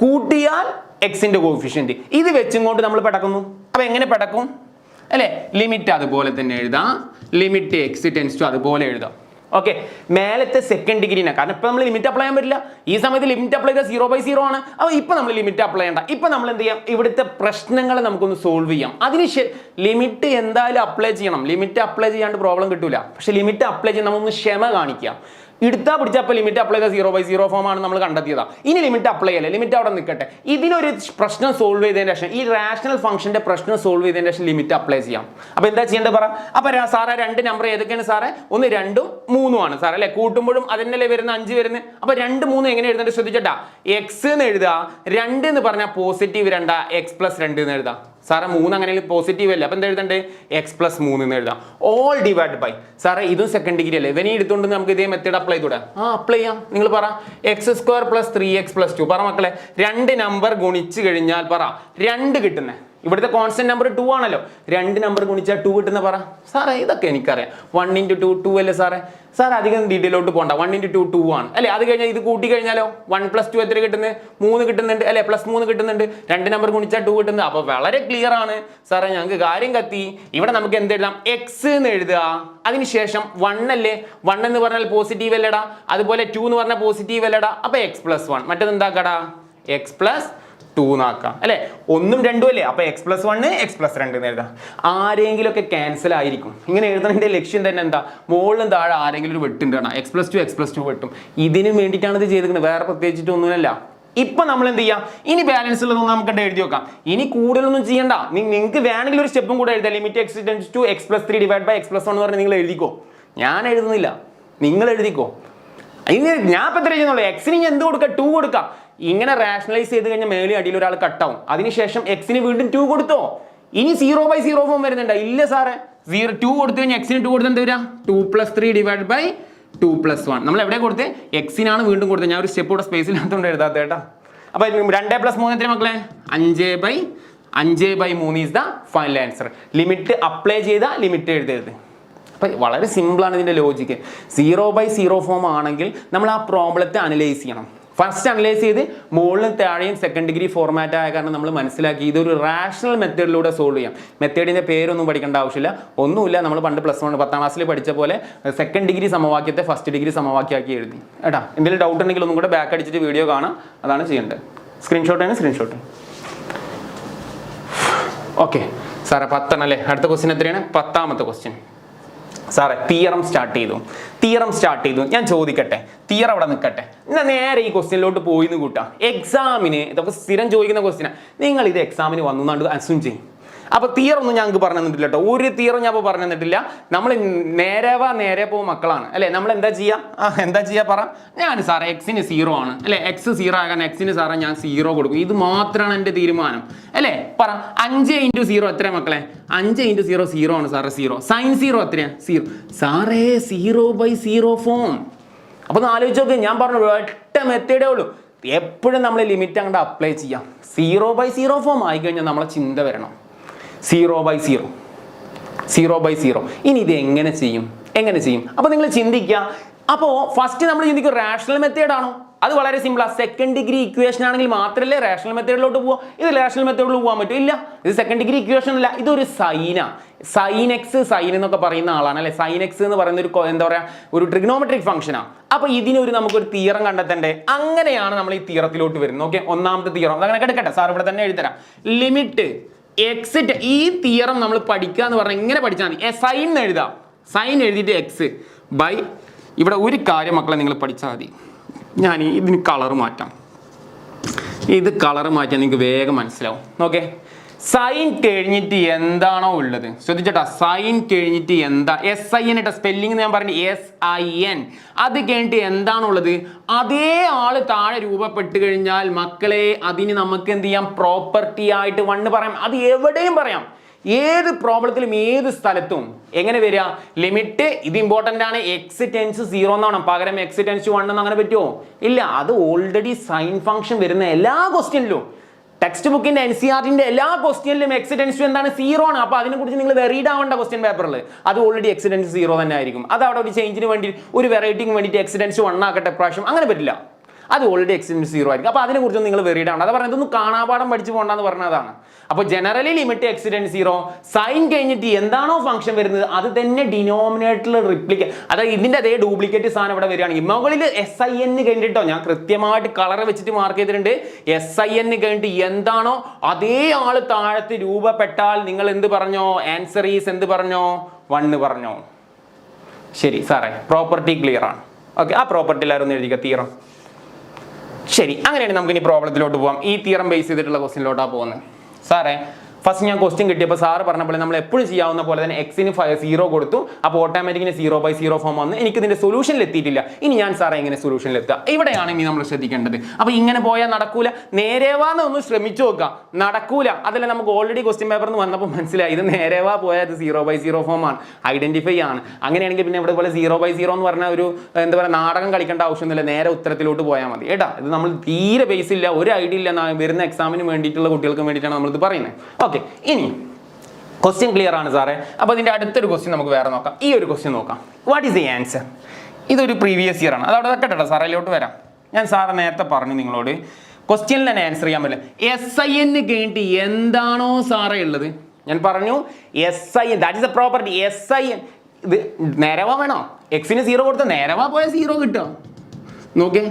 കൂട്ടിയാൽ എക്സിന്റെ കോഫിഷ്യന്റ്. ഇത് വെച്ചുകൊണ്ട് നമ്മൾ പെടക്കുന്നു. അപ്പൊ എങ്ങനെ പെടക്കും അല്ലെ? ലിമിറ്റ് അതുപോലെ തന്നെ എഴുതാം. ലിമിറ്റ് x → അതുപോലെ എഴുതാം. ഓക്കെ, മേലത്തെ സെക്കൻഡ് ഡിഗ്രീനെ. കാരണം ഇപ്പൊ നമ്മൾ ലിമിറ്റ് അപ്ലൈ ചെയ്യാൻ പറ്റില്ല. ഈ സമയത്ത് ലിമിറ്റ് അപ്ലൈ ചെയ്താൽ 0/0 ആണ്. അപ്പോൾ ഇപ്പൊ നമ്മൾ ലിമിറ്റ് അപ്ലൈ ചെയ്യണ്ട. ഇപ്പൊ നമ്മൾ എന്ത് ചെയ്യാം? ഇവിടുത്തെ പ്രശ്നങ്ങളെ നമുക്കൊന്ന് സോൾവ് ചെയ്യാം. അതിന് ലിമിറ്റ് എന്തായാലും അപ്ലൈ ചെയ്യണം. ലിമിറ്റ് അപ്ലൈ ചെയ്യാണ്ട് പ്രോബ്ലം കിട്ടൂല. പക്ഷെ ലിമിറ്റ് അപ്ലൈ ചെയ്യാൻ നമ്മളൊന്ന് ക്ഷമ കാണിക്കാം. എടുത്താൽ പിടിച്ചാൽ അപ്പോൾ ലിമിറ്റ് അപ്ലൈ ചെയ്ത 0/0 ഫോം ആണ് നമ്മൾ കണ്ടെത്തിയതാണ്. ഇനി ലിമിറ്റ് അപ്ലൈ ചെയ്യല്ലേ, ലിമിറ്റ് അവിടെ നിൽക്കട്ടെ. ഇതിനൊരു പ്രശ്നം സോൾവ് ചെയ്തതിന് ശേഷം, ഈ റാഷണൽ ഫംഗ്ഷന്റെ പ്രശ്നം സോൾവ് ചെയ്തതിന് ശേഷം ലിമിറ്റ് അപ്ലൈ ചെയ്യാം. അപ്പോൾ എന്താ ചെയ്യേണ്ടത് പറ. അപ്പോൾ സാറേ രണ്ട് നമ്പർ ഏതൊക്കെയാണ് സാറേ? ഒന്ന് 2ഉം 3ഉം ആണ് സാറേ അല്ലേ. കൂട്ടുമ്പോഴും അതിനല്ലേ വരുന്ന 5 വരുന്നത്. അപ്പോൾ 2, 3 എങ്ങനെ എഴുതേണ്ടത് ശ്രദ്ധിച്ചട്ടാ. എക്സ് എന്ന് എഴുതുക, 2 എന്ന് പറഞ്ഞാൽ പോസിറ്റീവ് 2 x+2 എന്ന് എഴുതാം. സാറേ 3 അങ്ങനെ പോസിറ്റീവ് അല്ലേ, അപ്പം എന്താ എഴുതണ്ടേ? x+3 എന്ന് എഴുതാം. ഓൾ ഡിവൈഡ് ബൈ സാറേ ഇതും സെക്കൻഡ് ഡിഗ്രി അല്ലേ, ഇവനെ എടുത്തുകൊണ്ട് നമുക്ക് ഇതേ മെത്തേഡ് അപ്ലൈ ചെയ്തൂടെ? അപ്ലൈ ചെയ്യാം. നിങ്ങൾ പറ x² + 3x+2 പറ മക്കളെ. 2 നമ്പർ ഗുണിച്ച് കഴിഞ്ഞാൽ പറ 2 കിട്ടുന്നേ. ഇവിടുത്തെ കോൺസ്റ്റന്റ് നമ്പർ 2 ആണല്ലോ. 2 നമ്പർ ഗുണിച്ചാൽ 2 കിട്ടുന്ന പറ. സാറേ ഇതൊക്കെ എനിക്കറിയാം. 1 × 2 2 അല്ലേ സാറേ. സാർ അധികം ഡീറ്റെയിലോട്ട് പോകണ്ട. 1 × 2 2 ആണ് അല്ലേ. അത് കഴിഞ്ഞാൽ ഇത് കൂട്ടി കഴിഞ്ഞാലോ 1 + 2 എത്ര കിട്ടുന്നത്? 3 കിട്ടുന്നുണ്ട് അല്ലെ, +3 കിട്ടുന്നുണ്ട്. 2 നമ്പർ ഗുണിച്ചാൽ 2 കിട്ടുന്നത്. അപ്പോൾ വളരെ ക്ലിയർ ആണ് സാറേ, ഞങ്ങൾക്ക് കാര്യം കത്തി. ഇവിടെ നമുക്ക് എന്ത് എഴുതാം? എക്സ് എന്ന് എഴുതുക, അതിനുശേഷം 1 അല്ലേ, 1 എന്ന് പറഞ്ഞാൽ പോസിറ്റീവ് അല്ലേടാ, അതുപോലെ 2 എന്ന് പറഞ്ഞാൽ പോസിറ്റീവ് അല്ലേടാ. അപ്പോൾ x+1 മറ്റേത് എന്താക്കടാ? x+2 എന്നാക്കാം അല്ലെ. 1ഉം 2ഉം അല്ലേ, അപ്പൊ x+1 x+2 എന്ന് എഴുതാം. ആരെങ്കിലും ഒക്കെ ക്യാൻസൽ ആയിരിക്കും. ഇങ്ങനെ എഴുതുന്നതിന്റെ ലക്ഷ്യം തന്നെ എന്താ? മുകളിലും താഴെ ആരെങ്കിലും ഒരു വെട്ടുണ്ട് കാണാം, x+2 വെട്ടും. ഇതിന് വേണ്ടിയിട്ടാണ് ഇത് ചെയ്തിരിക്കുന്നത്, വേറെ പ്രത്യേകിച്ചിട്ടൊന്നുമല്ല. ഇപ്പൊ നമ്മൾ എന്ത് ചെയ്യാം? ഇനി ബാലൻസ് ഉള്ളതൊന്നും നമുക്ക് എഴുതി വെക്കാം. ഇനി കൂടുതലൊന്നും ചെയ്യണ്ട. നിങ്ങൾക്ക് വേണമെങ്കിൽ ഒരു സ്റ്റെപ്പും കൂടെ എഴുതാം. Limit x → to x+3 / x+1 എന്ന് പറഞ്ഞാൽ നിങ്ങൾ എഴുതിക്കോ. ഞാൻ എഴുതുന്നില്ല, നിങ്ങൾ എഴുതിക്കോ. ഇനി ഞാൻ ഇപ്പൊ എത്ര ചെയ്യുന്നുള്ളൂ? എക്സിന് ഞാൻ എന്ത് കൊടുക്കാം? 2 കൊടുക്കാം. ഇങ്ങനെ റാഷണലൈസ് ചെയ്ത് കഴിഞ്ഞാൽ മേളിൽ അടിയിൽ ഒരാൾ കട്ടാവും. അതിനുശേഷം എക്സിന് വീണ്ടും 2 കൊടുത്തോ. ഇനി 0/0 ഫോം വരുന്നുണ്ട്. ഇല്ല സാറേ, 2 കൊടുത്തു കഴിഞ്ഞാൽ എക്സിന് 2 കൊടുത്ത് എന്താ വരിക? 2 + 3 / 2 + 1. നമ്മൾ എവിടെ കൊടുത്തേ? എക്സിനാണ് വീണ്ടും കൊടുത്തത്. ഞാൻ ഒരു സ്റ്റെപ്പ് ഇവിടെ സ്പേസിനകത്തോണ്ട് എഴുതാത്ത കേട്ടോ. അപ്പൊ 2 + 3 എത്ര മക്കളെ? 5/3 is the final answer. Limit apply ചെയ്ത ലിമിറ്റ് എഴുതരുത്. അപ്പം വളരെ സിമ്പിളാണ് ഇതിൻ്റെ ലോജിക്ക്. 0/0 ഫോം ആണെങ്കിൽ നമ്മൾ ആ പ്രോബ്ലത്തെ അനലൈസ് ചെയ്യണം. ഫസ്റ്റ് അനലൈസ് ചെയ്ത് മുകളിലും താഴെയും സെക്കൻഡ് ഡിഗ്രി ഫോർമാറ്റ് ആയ കാരണം നമ്മൾ മനസ്സിലാക്കി ഇതൊരു റാഷണൽ മെത്തേഡിലൂടെ സോൾവ് ചെയ്യാം. മെത്തേഡിൻ്റെ പേരൊന്നും പഠിക്കേണ്ട ആവശ്യമില്ല, ഒന്നുമില്ല. നമ്മൾ പണ്ട് +1 10ാം ക്ലാസ്സിൽ പഠിച്ച പോലെ സെക്കൻഡ് ഡിഗ്രി സമവാക്യത്തെ ഫസ്റ്റ് ഡിഗ്രി സമവാക്യമാക്കി എഴുതി. ഏട്ടാ എന്തെങ്കിലും ഡൗട്ട് ഉണ്ടെങ്കിൽ ഒന്നും കൂടെ ബാക്ക് അടിച്ചിട്ട് വീഡിയോ കാണാം. അതാണ് ചെയ്യേണ്ടത്. സ്ക്രീൻഷോട്ട്. ഓക്കെ സാറേ 10 അല്ലേ. അടുത്ത ക്വസ്റ്റ്യൻ എത്രയാണ്? 10ാമത്തെ ക്വസ്റ്റ്യൻ. സാറേ തിയറം സ്റ്റാർട്ട് ചെയ്തു. ഞാൻ ചോദിക്കട്ടെ, തിയറം അവിടെ നിൽക്കട്ടെ. എന്നാൽ നേരെ ഈ ക്വസ്റ്റ്യനിലോട്ട് പോയിന്ന് കൂട്ടാം. എക്സാമിന് ഇതൊക്കെ സ്ഥിരം ചോദിക്കുന്ന ക്വസ്റ്റ്യനാണ്. നിങ്ങൾ ഇത് എക്സാമിന് വന്നു അസ്യൂം ചെയ്യും. അപ്പോൾ തിയർ ഒന്നും ഞങ്ങൾക്ക് പറഞ്ഞു തന്നിട്ടില്ല കേട്ടോ. ഒരു തിയറും ഞാൻ ഇപ്പോൾ പറഞ്ഞു തന്നിട്ടില്ല. നമ്മൾ നേരെ പോകും മക്കളാണ് അല്ലേ. നമ്മൾ എന്താ ചെയ്യുക പറ. ഞാൻ സാറേ എക്സിന് 0 ആണ് അല്ലേ, എക്സ് 0 ആകാൻ എക്സിന് സാറേ ഞാൻ 0 കൊടുക്കും. ഇത് മാത്രമാണ് എൻ്റെ തീരുമാനം അല്ലേ. പറ 5 × 0 എത്ര മക്കളെ? 5 × 0 0 ആണ് സാറേ. 0 sin 0 എത്രയാണ്? 0 സാറേ 0/0 ഫോം. അപ്പോൾ ഒന്ന് ആലോചിച്ച് നോക്ക്. ഞാൻ പറഞ്ഞു ഒറ്റ മെത്തേഡേ ഉള്ളൂ. എപ്പോഴും നമ്മൾ ലിമിറ്റ് അങ്ങോട്ട് അപ്ലൈ ചെയ്യാം. 0/0 ഫോം ആയിക്കഴിഞ്ഞാൽ നമ്മളെ ചിന്ത വരണം 0/0. ഇനി ഇത് എങ്ങനെ ചെയ്യും? അപ്പോൾ നിങ്ങൾ ചിന്തിക്കുക. അപ്പോൾ ഫസ്റ്റ് നമ്മൾ ചിന്തിക്കും റാഷണൽ മെത്തേഡ് ആണോ? അത് വളരെ സിമ്പിളാണ്. സെക്കൻഡ് ഡിഗ്രി ഇക്വേഷൻ ആണെങ്കിൽ മാത്രമല്ലേ റാഷണൽ മെത്തേഡിലോട്ട് പോവാ. ഇത് റാഷണൽ മെത്തേഡിൽ പോകാൻ പറ്റും? ഇല്ല, ഇത് സെക്കൻഡ് ഡിഗ്രി ഇക്വേഷൻ അല്ല, ഇതൊരു സൈനാണ്. സൈൻ എക്സ് സൈൻ എന്നൊക്കെ പറയുന്ന ആളാണ് അല്ലെ. സൈൻ എക്സ് എന്ന് പറയുന്ന ഒരു എന്താ പറയുക, ഒരു ട്രിഗ്നോമെട്രിക് ഫംഗ്ഷനാണ്. അപ്പോൾ ഇതിനൊരു നമുക്കൊരു തിയറം കണ്ടെത്തണ്ടേ. അങ്ങനെയാണ് നമ്മൾ ഈ തിയറത്തിലോട്ട് വരുന്നത്. ഓക്കെ, ഒന്നാമത്തെ തിയറം അതങ്ങനെ എടുക്കട്ടെ. സാർ ഇവിടെ തന്നെ എഴുതരാം. Limit x. ഈ തിയറം നമ്മൾ പഠിക്കുക എന്ന് പറഞ്ഞാൽ ഇങ്ങനെ പഠിച്ചാൽ മതി. സൈൻ എന്ന് എഴുതാം. സൈൻ എഴുതിയിട്ട് എക്സ് ബൈ. ഇവിടെ ഒരു കാര്യം മക്കളെ നിങ്ങൾ പഠിച്ചാൽ മതി. ഞാൻ ഇതിന് കളർ മാറ്റാം. ഇത് കളർ മാറ്റാൻ നിങ്ങൾക്ക് വേഗം മനസ്സിലാവും. ഓക്കെ, സൈൻ കഴിഞ്ഞിട്ട് എന്താണോ ഉള്ളത് ശ്രദ്ധിച്ചോട്ടാ. സൈൻ കഴിഞ്ഞിട്ട് എന്താ? SIN ഇട്ട സ്പെല്ലിംഗ് ഞാൻ പറഞ്ഞു SIN. അത് കഴിഞ്ഞിട്ട് എന്താണുള്ളത്? അതേ ആള് താഴെ രൂപപ്പെട്ട് കഴിഞ്ഞാൽ മക്കളെ അതിന് നമുക്ക് എന്ത് ചെയ്യാം? പ്രോപ്പർട്ടി ആയിട്ട് 1 പറയാം. അത് എവിടെയും പറയാം. ഏത് പ്രോബ്ലത്തിലും ഏത് സ്ഥലത്തും എങ്ങനെ വരിക? ലിമിറ്റ് ഇത് ഇമ്പോർട്ടൻ്റ് ആണ്. x → 0 എന്നാണ്. പകരം x → 1 എന്ന് അങ്ങനെ പറ്റുമോ? ഇല്ല. അത് ഓൾറെഡി സൈൻ ഫംഗ്ഷൻ വരുന്ന എല്ലാ ക്വസ്റ്റ്യനിലും, ടെക്സ്റ്റ് ബുക്കിന്റെ NCERT എല്ലാ ക്വസ്റ്റ്യനിലും x → എന്താണ്? 0 ആണ്. അപ്പോൾ അതിനെക്കുറിച്ച് നിങ്ങൾ വെറീഡ് ആവേണ്ട ക്വസ്റ്റ്യൻ പേപ്പറിൽ. അത് ഓൾറെഡി x → 0 തന്നെ ആയിരിക്കും. അത് അവിടെ ഒരു ചേഞ്ചിന് വേണ്ടി, ഒരു വെറൈറ്റിക്ക് വേണ്ടിയിട്ട് x → 1 ആക്കട്ടെ പ്രാവശ്യം, അങ്ങനെ പറ്റില്ല. അത് ഓൾറെഡി x → 0 ആയിരിക്കും. അപ്പോൾ അതിനെക്കുറിച്ചൊന്നും നിങ്ങൾ വെറീഡ് ആവണ്ട. അത് പറഞ്ഞത് ഇതൊന്നും കാണാപാഠം പഠിച്ചു പോകണ്ടെന്ന് പറഞ്ഞതാണ്. അപ്പോൾ ജനറലി ലിമിറ്റ് x → 0. സൈൻ കഴിഞ്ഞിട്ട് എന്താണോ ഫംഗ്ഷൻ വരുന്നത് അത് തന്നെ ഡിനോമിനേറ്ററിൽ റിപ്ലിക്കേറ്റ്, അതായത് ഇതിന്റെ അതേ ഡ്യൂപ്ലിക്കേറ്റ് സാധനം ഇവിടെ വരികയാണെങ്കിൽ മുകളിൽ SIN കഴിഞ്ഞിട്ടോ ഞാൻ കൃത്യമായിട്ട് കളർ വെച്ചിട്ട് മാർക്ക് ചെയ്തിട്ടുണ്ട്. SIN കഴിഞ്ഞിട്ട് എന്താണോ അതേ ആള് താഴത്ത് രൂപപ്പെട്ടാൽ നിങ്ങൾ എന്ത് പറഞ്ഞോ? ആൻസർ ഈസ് എന്ത് പറഞ്ഞോ? 1 പറഞ്ഞോ. ശരി സാറേ, പ്രോപ്പർട്ടി ക്ലിയർ ആണ്. ഓക്കെ, ആ പ്രോപ്പർട്ടി എല്ലാവരും ഒന്ന് എഴുതിക്കുക, തിയറം. ശരി, അങ്ങനെയാണ് നമുക്ക് ഇനി പ്രോബ്ലത്തിലോട്ട് പോകാം. ഈ തിയറം ബേസ് ചെയ്തിട്ടുള്ള ക്വസ്റ്റിനിലോട്ടാണ് പോകുന്നത്. സാറേ ഫസ്റ്റ് ഞാൻ ക്വസ്റ്റ്യൻ കിട്ടിയപ്പോൾ സാറ് പറഞ്ഞ പോലെ നമ്മൾ എപ്പോഴും ചെയ്യാവുന്ന പോലെ തന്നെ എക്സിന് 0 കൊടുത്തു. അപ്പോൾ ഓട്ടോമാറ്റിക്കിന് 0/0 ഫോം വന്ന് എനിക്ക് ഇതിന്റെ സൊല്യൂഷനിൽ എത്തിയിട്ടില്ല. ഇനി ഞാൻ സാറേ എങ്ങനെ സൊല്യൂഷനിൽ എത്തുക? ഇവിടെയാണ് ഇനി നമ്മൾ ശ്രദ്ധിക്കേണ്ടത്. അപ്പോൾ ഇങ്ങനെ പോയാൽ നടക്കൂല. നേരെവാന്ന് ഒന്ന് ശ്രമിച്ചു നോക്കാം, നടക്കൂല. അതല്ല, നമുക്ക് ഓൾറെഡി ക്വസ്റ്റ്യൻ പേപ്പറിൽ നിന്ന് വന്നപ്പോൾ മനസ്സിലായി ഇത് നേരെവാ പോയാൽ ഇത് 0/0 ഫോം ആണ്, ഐഡന്റിഫൈ ആണ്. അങ്ങനെയാണെങ്കിൽ പിന്നെ ഇവിടെ പോലെ 0/0 എന്ന് പറഞ്ഞ ഒരു എന്താ പറയുക നാടകം കളിക്കേണ്ട ആവശ്യമൊന്നുമില്ല, നേരെ ഉത്തരത്തിലോട്ട് പോയാൽ മതി കേട്ടോ. ഇത് നമ്മൾ തീരെ ബേസ് ഇല്ല, ഒരു ഐഡിയ ഇല്ല, വരുന്ന എക്സാമിന് വേണ്ടിയിട്ടുള്ള കുട്ടികൾക്ക് വേണ്ടിയിട്ടാണ് നമ്മളിത് പറയുന്നത്. ഓക്കെ, ഇനി ക്വസ്റ്റ്യൻ ക്ലിയർ ആണ് സാറേ. അപ്പോൾ ഇതിന്റെ അടുത്തൊരു ക്വസ്റ്റ്യൻ നമുക്ക് വേറെ നോക്കാം. ഈ ഒരു ക്വസ്റ്റ്യൻ നോക്കാം. What is the answer? ഇതൊരു പ്രീവിയസ് ഇയർ ആണ്. അതവിടെ വെക്കട്ടെ, സാറേലോട്ട് വരാം. ഞാൻ സാറ് നേരത്തെ പറഞ്ഞു നിങ്ങളോട് ക്വസ്റ്റ്യനിൽ തന്നെ ആൻസർ ചെയ്യാൻ പറ്റില്ല. SIN കഴിഞ്ഞിട്ട് എന്താണോ സാറേ ഉള്ളത് ഞാൻ പറഞ്ഞു, SIN that is A property. SIN ഇത് നേരവാ വേണോ? എക്സിന് 0 കൊടുത്ത നേരവാ പോയാൽ 0 കിട്ടുക. നോക്കേ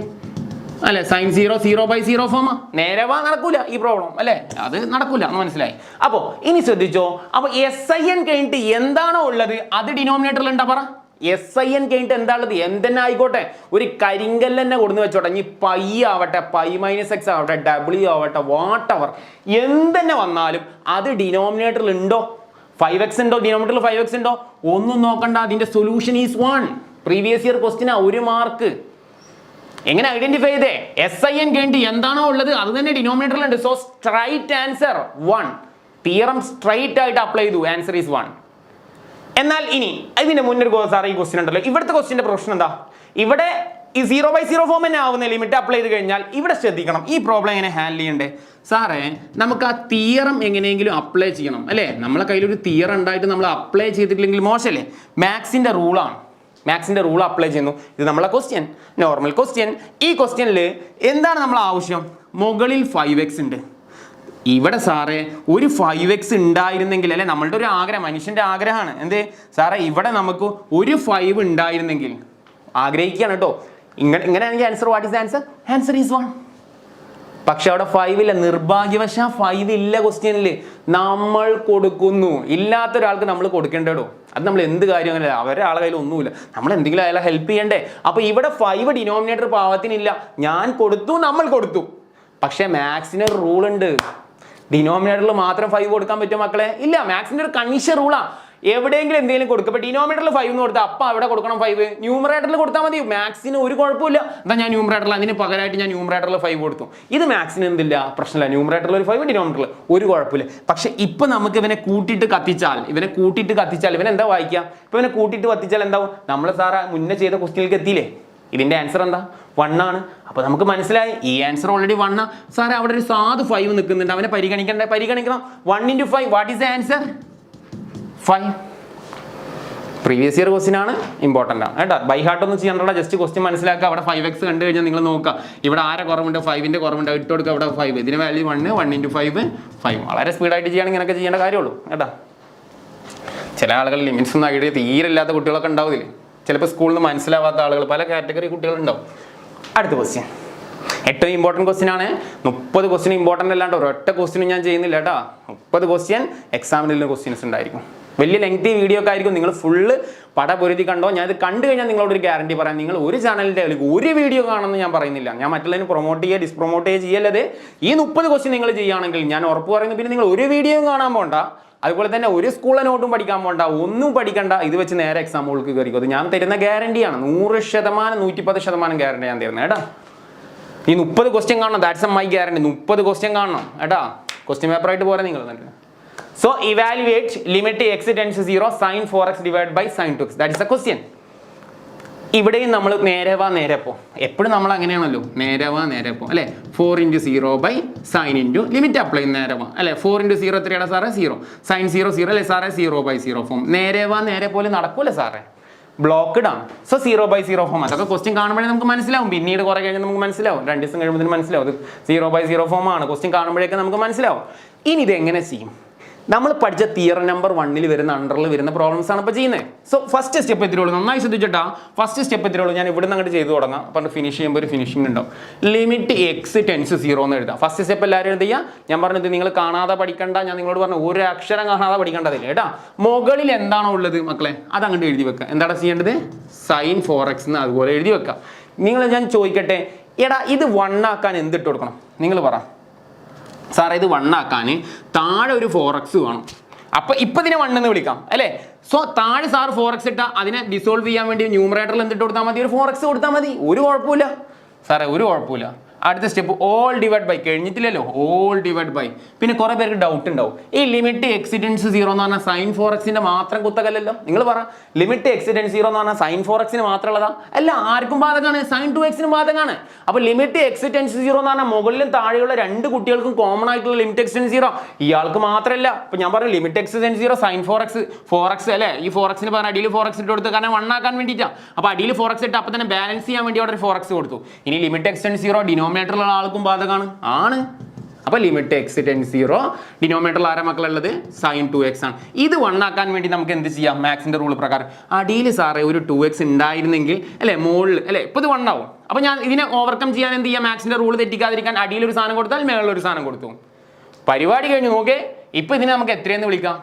അല്ലെ, sin 0/0 ഫോമാ. നേരെവാ നടക്കൂല ഈ പ്രോബ്ലം അല്ലെ, അത് നടക്കൂല എന്ന് മനസ്സിലായി. അപ്പോൾ ഇനി ശ്രദ്ധിച്ചോ. അപ്പോൾ SIN കഴിഞ്ഞിട്ട് എന്താണോ ഉള്ളത് അത് ഡിനോമിനേറ്ററിൽ ഉണ്ടാ പറ. SIN കഴിഞ്ഞിട്ട് എന്താ ഉള്ളത്? എന്തെന്നെ ആയിക്കോട്ടെ, ഒരു കരിങ്കല്ല് തന്നെ കൊടുന്ന് വെച്ചോട്ടെ. ഇനി പൈ ആവട്ടെ, π-x ആവട്ടെ, W ആവട്ടെ, വാട്ട് എവർ എന്തെന്നെ വന്നാലും അത് ഡിനോമിനേറ്ററിൽ ഉണ്ടോ? 5x ഉണ്ടോ? ഡിനോമിനേറ്ററിൽ 5x ഉണ്ടോ? ഒന്നും നോക്കണ്ട, അതിന്റെ സൊല്യൂഷൻ ഈസ് 1. പ്രീവിയസ് ഇയർ ക്വസ്റ്റിനാ, 1 മാർക്ക്. എങ്ങനെ ഐഡന്റിഫൈ ചെയ്തേ? SIN കഴിഞ്ഞിട്ട് എന്താണോ ഉള്ളത് അത് തന്നെ ഡിനോമിനേറ്ററിലുണ്ട്. So straight answer 1. Theorem straight ആയിട്ട് അപ്ലൈ ചെയ്തു, ആൻസർ ഈസ് 1. എന്നാൽ ഇനി ഇതിന്റെ മുന്നൊരു സാറേ ഈ ക്വസ്റ്റ്യൻ ഉണ്ടല്ലോ, ഇവിടുത്തെ ക്വസ്റ്റ്യന്റെ പ്രശ്നം എന്താ? ഇവിടെ ഈ 0/0 ഫോം തന്നെ ആവുന്ന ലിമിറ്റ് അപ്ലൈ ചെയ്ത് കഴിഞ്ഞാൽ ഇവിടെ ശ്രദ്ധിക്കണം, ഈ പ്രോബ്ലം എങ്ങനെ ഹാൻഡിൽ ചെയ്യണ്ടേ? സാറേ നമുക്ക് ആ തിയറം എങ്ങനെയെങ്കിലും അപ്ലൈ ചെയ്യണം അല്ലേ? നമ്മളെ കയ്യിലൊരു തിയറം ഉണ്ടായിട്ട് നമ്മൾ അപ്ലൈ ചെയ്തിട്ടില്ലെങ്കിൽ മോശമല്ലേ? മാത്സിന്റെ റൂളാണ്, മാത്സിന്റെ റൂൾ അപ്ലൈ ചെയ്യുന്നു. ഇത് നമ്മളെ ക്വസ്റ്റ്യൻ, നോർമൽ ക്വസ്റ്റ്യൻ. ഈ ക്വസ്റ്റ്യനിൽ എന്താണ് നമ്മൾ ആവശ്യം? മുകളിൽ 5x ഉണ്ട്. ഇവിടെ സാറേ ഒരു 5x ഉണ്ടായിരുന്നെങ്കിൽ അല്ലെ, നമ്മളുടെ ഒരു ആഗ്രഹം, മനുഷ്യന്റെ ആഗ്രഹമാണ് എന്ത് സാറേ, ഇവിടെ നമുക്ക് ഒരു 5 ഉണ്ടായിരുന്നെങ്കിൽ ആഗ്രഹിക്കുകയാണ് കേട്ടോ. ഇങ്ങനെയാണെങ്കിൽ answer what is answer? Answer is 1. പക്ഷെ അവിടെ 5 ഇല്ല, നിർഭാഗ്യവശാ 5 ഇല്ല ക്വസ്റ്റ്യനിൽ. നമ്മൾ കൊടുക്കുന്നു, ഇല്ലാത്ത ഒരാൾക്ക് നമ്മൾ കൊടുക്കേണ്ടോ? അത് നമ്മൾ എന്ത് കാര്യം അങ്ങനെ, അവരുടെ ആളെ കയ്യിൽ ഒന്നുമില്ല, നമ്മൾ എന്തെങ്കിലും അയാളെ ഹെൽപ്പ് ചെയ്യണ്ടേ? അപ്പൊ ഇവിടെ 5 ഡിനോമിനേറ്റർ പാവത്തിനില്ല, ഞാൻ കൊടുത്തു, നമ്മൾ കൊടുത്തു. പക്ഷെ മാത്സിന് ഒരു റൂൾ ഉണ്ട്, ഡിനോമിനേറ്ററിൽ മാത്രം 5 കൊടുക്കാൻ പറ്റുമോ മക്കളെ? ഇല്ല, മാത്സിന്റെ ഒരു കണ്ടീഷൻ റൂളാ. എവിടെയെങ്കിലും എന്തെങ്കിലും കൊടുക്കുക, ഇപ്പൊ ഡിനോമിനേറ്ററിൽ 5 എന്ന് കൊടുത്താൽ അപ്പൊ അവിടെ കൊടുക്കണം 5, ന്യൂമറേറ്ററിൽ കൊടുത്താൽ മതി. മാത്സിന് ഒരു കുഴപ്പമില്ല. എന്താ ഞാൻ ന്യൂമറേറ്ററിൽ അതിന് പകരമായിട്ട് ഞാൻ ന്യൂമറേറ്ററിൽ 5 കൊടുത്തു. ഇത് മാത്സിന് എന്തില്ല, പ്രശ്നമില്ല. ന്യൂമറേറ്ററിൽ ഒരു 5, ഡിനോമിനേറ്ററിൽ ഒരു കുഴപ്പമില്ല. പക്ഷെ ഇപ്പൊ നമുക്ക് ഇവനെ കൂട്ടിയിട്ട് കത്തിച്ചാൽ ഇവൻ എന്താ വായിക്കുക? ഇപ്പൊ ഇവനെ കൂട്ടിയിട്ട് കത്തിച്ചാൽ എന്താവും? നമ്മൾ സാറ് മുന്നേ ചെയ്ത ക്വസ്റ്റ്യനിലേക്ക് എത്തിയില്ലേ? ഇതിന്റെ ആൻസർ എന്താ? 1 ആണ്. അപ്പൊ നമുക്ക് മനസ്സിലായി ഈ ആൻസർ ഓൾറെഡി 1 ആ. സാറേ അവിടെ ഒരു സാധു 5 നിൽക്കുന്നുണ്ട്, അവനെ പരിഗണിക്കണം. 1 × 5 what is the answer? 5. Previous year question ആണ്, ഇമ്പോർട്ടൻ്റ് ആണ് കേട്ടോ. ബൈ ഹാർട്ട് ഒന്നും ചെയ്യണ്ട, ജസ്റ്റ് ക്വസ്റ്റ്യൻ മനസ്സിലാക്കുക. അവിടെ 5x കണ്ടു കഴിഞ്ഞാൽ നിങ്ങൾ നോക്കുക, ഇവിടെ ആരെ കുറവുണ്ട്? 5ന്റെ കുറവുണ്ട്, ഇട്ട് കൊടുക്കുക. അവിടെ 5, ഇതിന് വാല്യൂ 1, 1 × 5 5. വളരെ സ്പീഡായിട്ട് ചെയ്യുകയാണെങ്കിൽ ഇങ്ങനെയൊക്കെ ചെയ്യേണ്ട കാര്യമുള്ളൂ കേട്ടോ. ചില ആളുകൾ ലിമിറ്റ്സ് ഒന്നും ഐഡിയ തീരെ ഇല്ലാത്ത കുട്ടികളൊക്കെ ഉണ്ടാവില്ലേ, ചിലപ്പോൾ സ്കൂളിൽ നിന്ന് മനസ്സിലാവാത്ത ആളുകൾ, പല കാറ്റഗറി കുട്ടികളുണ്ടാവും. അടുത്ത ക്വസ്റ്റ്യൻ ഏറ്റവും ഇമ്പോർട്ടൻറ്റ് ക്വസ്റ്റ്യൻ ആണ്. 30 ക്വസ്റ്റ്യൻ ഇമ്പോർട്ടൻ്റ് അല്ലാണ്ട് ഒരൊറ്റ ക്വസ്റ്റ്യനും ഞാൻ ചെയ്യുന്നില്ല കേട്ടോ. 30 ക്വസ്റ്റ്യൻ എക്സാമിനുള്ള ക്വസ്റ്റ്യൻസ് ഉണ്ടായിരിക്കും. വലിയ ലെങ്തി വീഡിയോ ഒക്കെ ആയിരിക്കും. നിങ്ങൾ ഫുള്ള് പടപൊരുതി കണ്ടോ. ഞാൻ ഇത് കണ്ടു കഴിഞ്ഞാൽ നിങ്ങളോടൊരു ഗ്യാരണ്ടി പറയാം, നിങ്ങൾ ഒരു ചാനലിൻ്റെ ഒരു വീഡിയോ കാണുമെന്ന് ഞാൻ പറയുന്നില്ല. ഞാൻ മറ്റുള്ളതിന് പ്രൊമോട്ട് ചെയ്യുക ഡിസ്പ്രൊമോട്ട് ചെയ്യുക ചെയ്യല്ലത്. ഈ 30 ക്വസ്റ്റ്യൻ നിങ്ങൾ ചെയ്യുകയാണെങ്കിൽ ഞാൻ ഉറപ്പ് പറയുന്നു, പിന്നെ നിങ്ങൾ ഒരു വീഡിയോയും കാണാൻ പോകണ്ട, അതുപോലെ തന്നെ ഒരു സ്കൂളിലെ നോട്ടും പഠിക്കാൻ പോകണ്ട, ഒന്നും പഠിക്കണ്ട. ഇത് വെച്ച് നേരെ എക്സാമുകൾക്ക് കയറിക്കും. അത് ഞാൻ തരുന്ന ഗ്യാരണ്ടിയാണ്, 100%, 110% ഗ്യാരണ്ടി ഞാൻ തരുന്നത് കേട്ടോ. ഈ 30 ക്വസ്റ്റ്യൻ കാണണം, that's A my guarantee. 30 question കാണണം കേട്ടോ. ക്വസ്റ്റ്യൻ പേപ്പറായിട്ട് പോരാ നിങ്ങൾ തന്നെ. So evaluate limit x tends to 0 sin 4x divided by sin 2x. That is the question. ഇവിടെയും നമ്മൾ നേരെ പോ. എപ്പോഴും നമ്മൾ അങ്ങനെയാണല്ലോ, നേരെ പോ അല്ലേ. 4 × 0/sin × ലിമിറ്റ് അപ്ലൈ നേരെ അല്ലെ. 4 × 0 എത്രയാണ് സാറേ? 0. sin 0 0 അല്ലേ സാറേ? 0/0 ഫോം. നേരെ പോലെ നടക്കൂല സാറേ, ബ്ലോക്ക്ഡ് ആണ്. So 0/0 form. അതൊക്കെ ക്വസ്റ്റ്യൻ കാണുമ്പോഴേ നമുക്ക് മനസ്സിലാവും. പിന്നീട് കുറെ കഴിഞ്ഞാൽ നമുക്ക് മനസ്സിലാവും, 2 ദിവസം കഴിയുമ്പോൾ മനസ്സിലാവും. അത് 0/0 ഫോം ആണ്. ക്വസ്റ്റ്യൻ കാണുമ്പോഴേക്കും നമുക്ക് മനസ്സിലാവും. ഇനി ഇത് എങ്ങനെ ചെയ്യും? നമ്മൾ പഠിച്ച തിയറി നമ്പർ 1 വരുന്ന അണ്ടറിൽ വരുന്ന പ്രോബ്ലംസ് ആണ് ഇപ്പോൾ ചെയ്യുന്നത്. സോ ഫസ്റ്റ് സ്റ്റെപ്പ് എത്തിയുള്ളൂ, നന്നായി ശ്രദ്ധിച്ചിട്ടാ. ഫസ്റ്റ് സ്റ്റെപ്പ് എത്തിയുള്ളൂ, ഞാൻ ഇവിടെ നിന്ന് അങ്ങോട്ട് ചെയ്ത് തുടങ്ങാം. അപ്പം ഫിനിഷ് ചെയ്യുമ്പോൾ ഒരു ഫിനിഷിംഗ് ഉണ്ടാവും. ലിമിറ്റ് എക്സ് ടെൻസ് 0 എന്ന് എഴുതാം. ഫസ്റ്റ് സ്റ്റെപ്പ് എല്ലാവരും എഴുതിയാൽ ഞാൻ പറഞ്ഞത് നിങ്ങൾ കാണാതെ പഠിക്കണ്ട. ഞാൻ നിങ്ങളോട് പറഞ്ഞു ഒരു അക്ഷരം കാണാതെ പഠിക്കേണ്ടതില്ല കേട്ടാ. മുകളിൽ എന്താണോ ഉള്ളത് മക്കളെ അത് അങ്ങോട്ട് എഴുതി വെക്കുക. എന്താണ് ചെയ്യേണ്ടത്? sin 4x എന്ന് അതുപോലെ എഴുതി വെക്കുക. ഞാൻ ചോദിക്കട്ടെ, എടാ ഇത് 1 ആക്കാൻ എന്തിട്ട് കൊടുക്കണം? നിങ്ങൾ പറ സാറേ. ഇത് 1 ആക്കാൻ താഴെ ഒരു 4x വേണം. അപ്പൊ ഇപ്പൊ ഇതിനെ 1 എന്ന് വിളിക്കാം അല്ലേ? സോ താഴെ സാർ 4x ഇട്ടാ അതിനെ ഡിസോൾവ് ചെയ്യാൻ വേണ്ടി ന്യൂമറേറ്ററിൽ എന്തിട്ട് കൊടുത്താൽ മതി? ഒരു 4x കൊടുത്താൽ മതി. ഒരു കുഴപ്പമില്ല സാറേ, ഒരു കുഴപ്പമില്ല. അടുത്ത സ്റ്റെപ്പ് ഓൾ ഡിവൈഡ് ബൈ. കഴിഞ്ഞിട്ടില്ലല്ലോ, ഓൾ ഡിവൈഡ് ബൈ. പിന്നെ കുറെ പേർക്ക് ഡൗട്ട് ഉണ്ടാവും, ഈ ലിമിറ്റ് എക്സിഡൻസ് 0 എന്ന് പറഞ്ഞാൽ sin 4x മാത്രം കുത്തകല്ലല്ലോ. നിങ്ങൾ പറ, ലിമിറ്റ് എക്സിഡൻസ് 0 എന്ന് പറഞ്ഞാൽ sin 4x മാത്രം ഉള്ളതാ? അല്ല, ആർക്കും ബാധകമാണ്, sin 2x ബാധകമാണ്. അപ്പൊ ലിമിറ്റ് എക്സിഡൻസ് 0 എന്ന് പറഞ്ഞാൽ മുകളിലും താഴെയുള്ള 2 കുട്ടികൾക്കും കോമൺ ആയിട്ടുള്ള ലിമിറ്റ് എക്സിഡൻസ് 0, ഇയാൾക്ക് മാത്രമല്ല. ഇപ്പൊ ഞാൻ പറഞ്ഞു ലിമിറ്റ് എക്സിഡൻസ് 0 sin 4x അല്ലേ? ഈ 4x പറഞ്ഞ അടിയിൽ 4x ഇട്ട് കൊടുത്തു, കാരണം 1 ആക്കാൻ വേണ്ടിയിട്ടാണ്. അപ്പൊ അടിയിൽ 4x ഇട്ട് അപ്പൊ തന്നെ ബാലൻസ് ചെയ്യാൻ വേണ്ടി അവിടെ 4x കൊടുത്തു. ഇനി ലിമിറ്റ് എക്സിഡൻസ് 0 ഡിനോമിനേറ്ററിലുള്ള ആൾക്കും ബാധകമാണ് ആണ്. അപ്പൊ ലിമിറ്റ് എക്സ് ടെൻസ് 0 ഡിനോമിനേറ്ററിൽ ആരാ മക്കളുള്ളത്? sin 2x ആണ്. ഇത് 1 ആക്കാൻ വേണ്ടി നമുക്ക് എന്ത് ചെയ്യാം? മാക്സിന്റെ റൂൾ പ്രകാരം അടിയിൽ സാറേ ഒരു 2x ഉണ്ടായിരുന്നെങ്കിൽ അല്ലെ, മുകളിൽ അല്ലെ, ഇപ്പൊ ഇത് 1 ആവും. അപ്പൊ ഞാൻ ഇതിനെ ഓവർകം ചെയ്യാൻ എന്ത് ചെയ്യാം? മാക്സിന്റെ റൂൾ തെറ്റിക്കാതിരിക്കാൻ അടിയിൽ ഒരു സാധനം കൊടുത്താൽ മേളിൽ ഒരു സാധനം കൊടുത്തു. പരിപാടി കഴിഞ്ഞു. നോക്കേ, ഇപ്പൊ ഇതിനെ നമുക്ക് എത്രയെന്ന് വിളിക്കാം?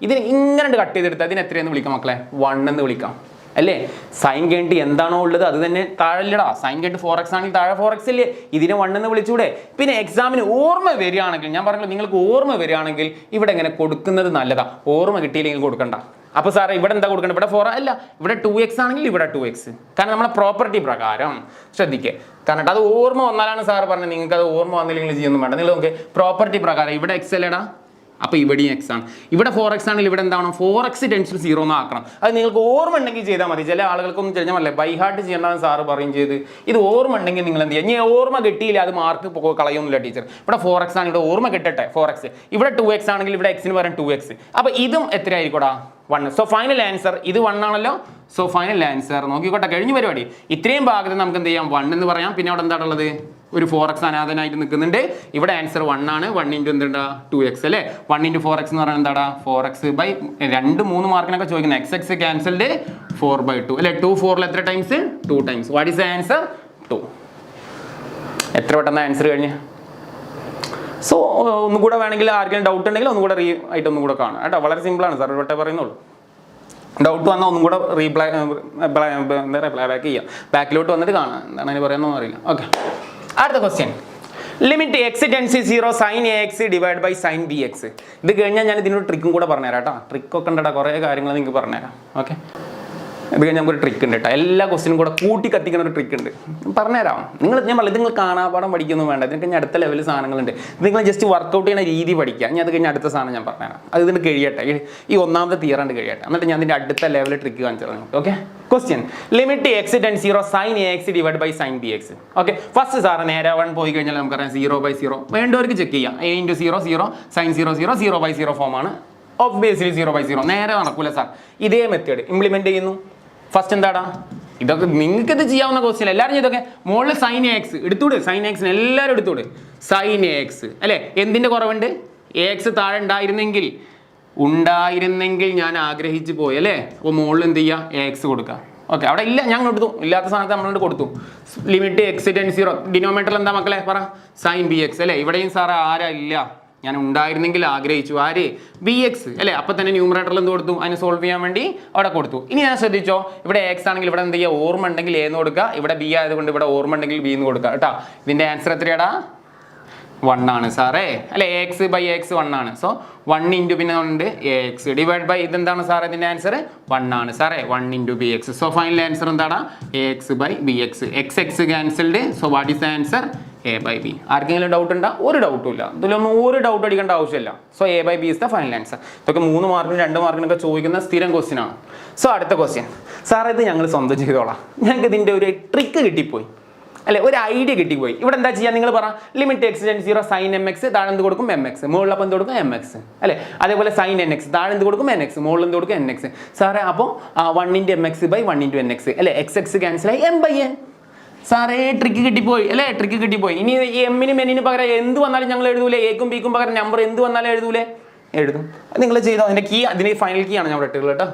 ഇതിന് ഇങ്ങനെ കട്ട് ചെയ്തെടുത്താൽ ഇതിന് എത്രയെന്ന് വിളിക്കാം മക്കളെ? 1 എന്ന് വിളിക്കാം അല്ലേ? സൈൻ കഴിഞ്ഞിട്ട് എന്താണോ ഉള്ളത് അത് തന്നെ താഴെല്ലടാ. സൈൻ കഴിഞ്ഞിട്ട് 4x ആണെങ്കിൽ താഴെ 4x അല്ലേ? ഇതിനെ 1 എന്ന് വിളിച്ചൂടെ? പിന്നെ എക്സാമിന് ഓർമ്മ വരികയാണെങ്കിൽ, ഞാൻ പറഞ്ഞല്ലോ നിങ്ങൾക്ക് ഓർമ്മ വരികയാണെങ്കിൽ ഇവിടെ ഇങ്ങനെ കൊടുക്കുന്നത് നല്ലതാ. ഓർമ്മ കിട്ടിയില്ലെങ്കിൽ കൊടുക്കണ്ട. അപ്പൊ സാറേ ഇവിടെ എന്താ കൊടുക്കേണ്ടത്? ഇവിടെ 4 അല്ല, ഇവിടെ 2x ആണെങ്കിൽ ഇവിടെ 2x. കാരണം നമ്മളെ പ്രോപ്പർട്ടി പ്രകാരം ശ്രദ്ധിക്കുക. കാരണം അത് ഓർമ്മ വന്നാലാണ് സാറ് പറഞ്ഞത്. നിങ്ങൾക്ക് അത് ഓർമ്മ വന്നില്ലെങ്കിൽ ചെയ്യൊന്നും വേണ്ട. നിങ്ങൾ നോക്കിയേ, പ്രോപ്പർട്ടി പ്രകാരം ഇവിടെ x അല്ലേടാ, അപ്പൊ ഇവിടെയും x ആണ്. ഇവിടെ 4x ആണെങ്കിൽ ഇവിടെ എന്താണ്? 4x ടെൻസ് 0 എന്ന് ആക്കണം. അത് നിങ്ങൾക്ക് ഓർമ്മ ഉണ്ടെങ്കിൽ ചെയ്താൽ മതി. ചില ആളുകൾക്കൊന്നും കഴിഞ്ഞാൽ അല്ലേ ബൈ ഹാർട്ട് ചെയ്യേണ്ടതെന്ന് സാറ് പറയും ചെയ്ത്. ഇത് ഓർമ്മ ഉണ്ടെങ്കിൽ നിങ്ങൾ എന്ത് ചെയ്യുക? ഇനി ഓർമ്മ കിട്ടിയില്ല, അത് മാർക്ക് കളയൊന്നുമില്ല ടീച്ചർ. ഇവിടെ 4x ആണ്, ഇവിടെ ഓർമ്മ കിട്ടട്ടെ 4x. ഇവിടെ 2x ആണെങ്കിൽ ഇവിടെ x ന് പകരം 2x. അപ്പൊ ഇതും എത്ര ആയിരിക്കോടാ? 1. സോ ഫൈനൽ ആൻസർ ഇത് 1 ആണല്ലോ. സോ ഫൈനൽ ആൻസർ നോക്കിക്കോട്ടെ, കഴിഞ്ഞ പരിപാടി. ഇത്രയും ഭാഗത്ത് നമുക്ക് എന്ത് ചെയ്യാം? 1 എന്ന് പറയാം. പിന്നെ അവിടെ എന്താണുള്ളത്? ഒരു 4x അനാഥനായിട്ട് നിൽക്കുന്നുണ്ട്. ഇവിടെ ആൻസർ 1 ആണ്. 1 ഇൻറ്റു എന്താ? 2x അല്ലേ? 1 ഇൻറ്റു 4x എന്ന് പറയുന്നത് എന്താടാ? 4x ബൈ 2 3 മാർക്കിനൊക്കെ ചോദിക്കുന്നത്. x ക്യാൻസൽഡ് 4/2 അല്ലെ? 2 4 എത്ര times? 2 times. What is the answer? 2. എത്ര പെട്ടെന്ന് ആൻസർ കഴിഞ്ഞ്. സോ ഒന്നുകൂടെ വേണമെങ്കിൽ ആർക്കെങ്കിലും ഡൗട്ട് ഉണ്ടെങ്കിൽ ഒന്നുകൂടെ ആയിട്ട് ഒന്നുകൂടെ കാണാം കേട്ടോ. വളരെ സിമ്പിളാണ് സാർ, ഒരു വട്ടേ പറയുന്നുള്ളൂ. ഡൗട്ട് വന്നാൽ ഒന്നും കൂടെ റീപ്ലൈ ബാക്ക് ചെയ്യാം. ബാക്കിലോട്ട് വന്നിട്ട് കാണാം, എന്താണ് അതിന് പറയുന്നതെന്ന് അറിയില്ല. ഓക്കെ, അടുത്ത question. Limit X tends 0 sin ax divide by sin bx. ഇത് കഴിഞ്ഞാൽ ഞാൻ ഇതിനൊരു ട്രിക്കും കൂടെ പറഞ്ഞുതരാം കേട്ടോ. ട്രിക്കൊക്കെ ഉണ്ടോ? കുറേ കാര്യങ്ങൾ നിങ്ങൾക്ക് പറഞ്ഞുതരാം. ഓക്കെ, ഇത് കഴിഞ്ഞാൽ നമുക്കൊരു ട്രിക്ക് ഉണ്ട് കേട്ടോ. എല്ലാ ക്വസ്റ്റിനും കൂടെ കൂട്ടി കത്തിക്കുന്ന ഒരു ട്രിക്ക് ഉണ്ട്, പറഞ്ഞുതരാം. ഞാൻ പറഞ്ഞു, നിങ്ങൾ കാണാപാഠം പഠിക്കൊന്നും വേണ്ട. ഇതിന് കഴിഞ്ഞാൽ അടുത്ത ലെവൽ സാധനങ്ങളുണ്ട്. നിങ്ങൾ ജസ്റ്റ് വർക്കൗട്ട് ചെയ്യുന്ന രീതി പഠിക്കുക. ഞാൻ അത് കഴിഞ്ഞാൽ അടുത്ത സാധനം ഞാൻ പറഞ്ഞുതരാം. അത് ഇതിന് കഴിയട്ടെ, ഈ ഒന്നാമത്തെ തിയറാണ്ട് കഴിയട്ടെ. എന്നിട്ട് ഞാൻ ഇതിൻ്റെ അടുത്ത ലെവൽ ട്രിക്ക് കാണിച്ചു തരാം. Okay, question. Limit X tends 0 sin ax divide by sin bx. Okay, first sir നേരെ 1 പോയി കഴിഞ്ഞാൽ നമുക്കറിയാം 0/0. വേണ്ടവർക്ക് ചെക്ക് ചെയ്യാം. a × 0 0 sin 0 0 0/0 ഫോമാണ്. ഒബ്വിയസ്ലി 0/0 നേരെ നടക്കൂല സാർ. ഇതേ മെത്തേഡ് ഇംപ്ലിമെന്റ് ചെയ്യുന്നു. ഫസ്റ്റ് എന്താടാ? ഇതൊക്കെ നിങ്ങൾക്ക് ഇത് ചെയ്യാവുന്ന ക്വസ്റ്റ്യൻ. എല്ലാവരും ഇതൊക്കെ മുകളിൽ sin ax എടുത്തൂടെ? sin ax എല്ലാവരും എടുത്തൂടെ? sin ax അല്ലേ? എന്തിൻ്റെ കുറവുണ്ട്? ax താഴെ ഉണ്ടായിരുന്നെങ്കിൽ ഞാൻ ആഗ്രഹിച്ചു പോയി അല്ലേ? അപ്പോൾ മുകളിൽ എന്ത് ചെയ്യുക? ax കൊടുക്കുക. ഓക്കെ, അവിടെ ഇല്ല, ഞാൻ കൊടുത്തു. ഇല്ലാത്ത സാധനത്ത് നമ്മളോട് കൊടുത്തു. ലിമിറ്റ് എക്സ് ടെൻസ് 0 ഡിനോമിനേറ്ററിൽ എന്താ മക്കളെ പറ? sin bx അല്ലേ? ഇവിടെയും സാറ് ആരാ? ഇല്ല, ഞാൻ ഉണ്ടായിരുന്നെങ്കിൽ ആഗ്രഹിച്ചു. ആര്? bx അല്ലേ? അപ്പം തന്നെ ന്യൂമറേറ്ററിൽ എന്ത് കൊടുത്തു? അതിന് സോൾവ് ചെയ്യാൻ വേണ്ടി അവിടെ കൊടുത്തു. ഇനി ഞാൻ ശ്രദ്ധിച്ചോ, ഇവിടെ x ആണെങ്കിൽ ഇവിടെ എന്ത് ചെയ്യുക? ഓർമ്മ ഉണ്ടെങ്കിൽ a എന്ന് കൊടുക്കുക. ഇവിടെ b ആയതുകൊണ്ട് ഇവിടെ ഓർമ്മ ഉണ്ടെങ്കിൽ b എന്ന് കൊടുക്കുക കേട്ടോ. ഇതിൻ്റെ ആൻസർ എത്രയാടാ? 1 ആണ് സാറേ അല്ലെ? ax/x 1 ആണ്. സോ 1 ഇൻറ്റു പിന്നെ ഉണ്ട് ax ഡിവൈഡ് ബൈ ഇതെന്താണ് സാറേ? ഇതിൻ്റെ ആൻസർ 1 ആണ് സാറേ. 1 into bx. So final answer എന്താണ്? ax/bx. x cancelled. So what is the answer? a/b. ആർക്കെങ്കിലും ഡൗട്ട് ഉണ്ടോ? ഒരു ഡൗട്ടും ഇല്ല. ഇതിലൊന്നും ഒരു ഡൗട്ട് അടിക്കേണ്ട ആവശ്യമില്ല. So a/b is the final answer. ഇതൊക്കെ 3 മാർക്കിനും 2 മാർക്കിനൊക്കെ ചോദിക്കുന്ന സ്ഥിരം ക്വസ്റ്റ്യൻ ആണ്. സോ അടുത്ത ക്വസ്റ്റ്യൻ. സാറേ ഇത് ഞങ്ങൾ സ്വന്തം ചെയ്തോളാം. ഞങ്ങൾക്ക് ഇതിൻ്റെ ഒരു ട്രിക്ക് കിട്ടിപ്പോയി അല്ലെ? ഒരു ഐഡിയ കിട്ടിപ്പോയി. ഇവിടെ എന്താ ചെയ്യുക? നിങ്ങൾ പറ. Limit X tends 0 sin mx താഴെ എന്ത് കൊടുക്കും? mx. മുകളിലപ്പോൾ എന്ത് കൊടുക്കും? mx അല്ലെ? അതേപോലെ sin nx താഴെ എന്ത് കൊടുക്കും? nx. മുകളിൽ എന്ത് കൊടുക്കും? nx. സാറേ അപ്പോൾ 1 × mx ബൈ 1 × nx അല്ലെ? x ക്യാൻസലായി m/n. സാറേ ട്രിക്ക് കിട്ടിപ്പോയി അല്ലേ? ട്രിക്ക് കിട്ടിപ്പോയി. ഇനി ഈ എമ്മിനും എന്നിനും പകരം എന്ത് വന്നാലും ഞങ്ങൾ എഴുതൂലേ? എക്കും ബിക്കും പകരം നമ്പർ എന്ത് വന്നാലും എഴുതൂലേ? എഴുതും. നിങ്ങൾ ചെയ്തോ. അതിൻ്റെ കീ, അതിൻ്റെ ഫൈനൽ കീ ആണ് ഞാൻ ഇവിടെ ഇട്ടുള്ളത് കേട്ടോ.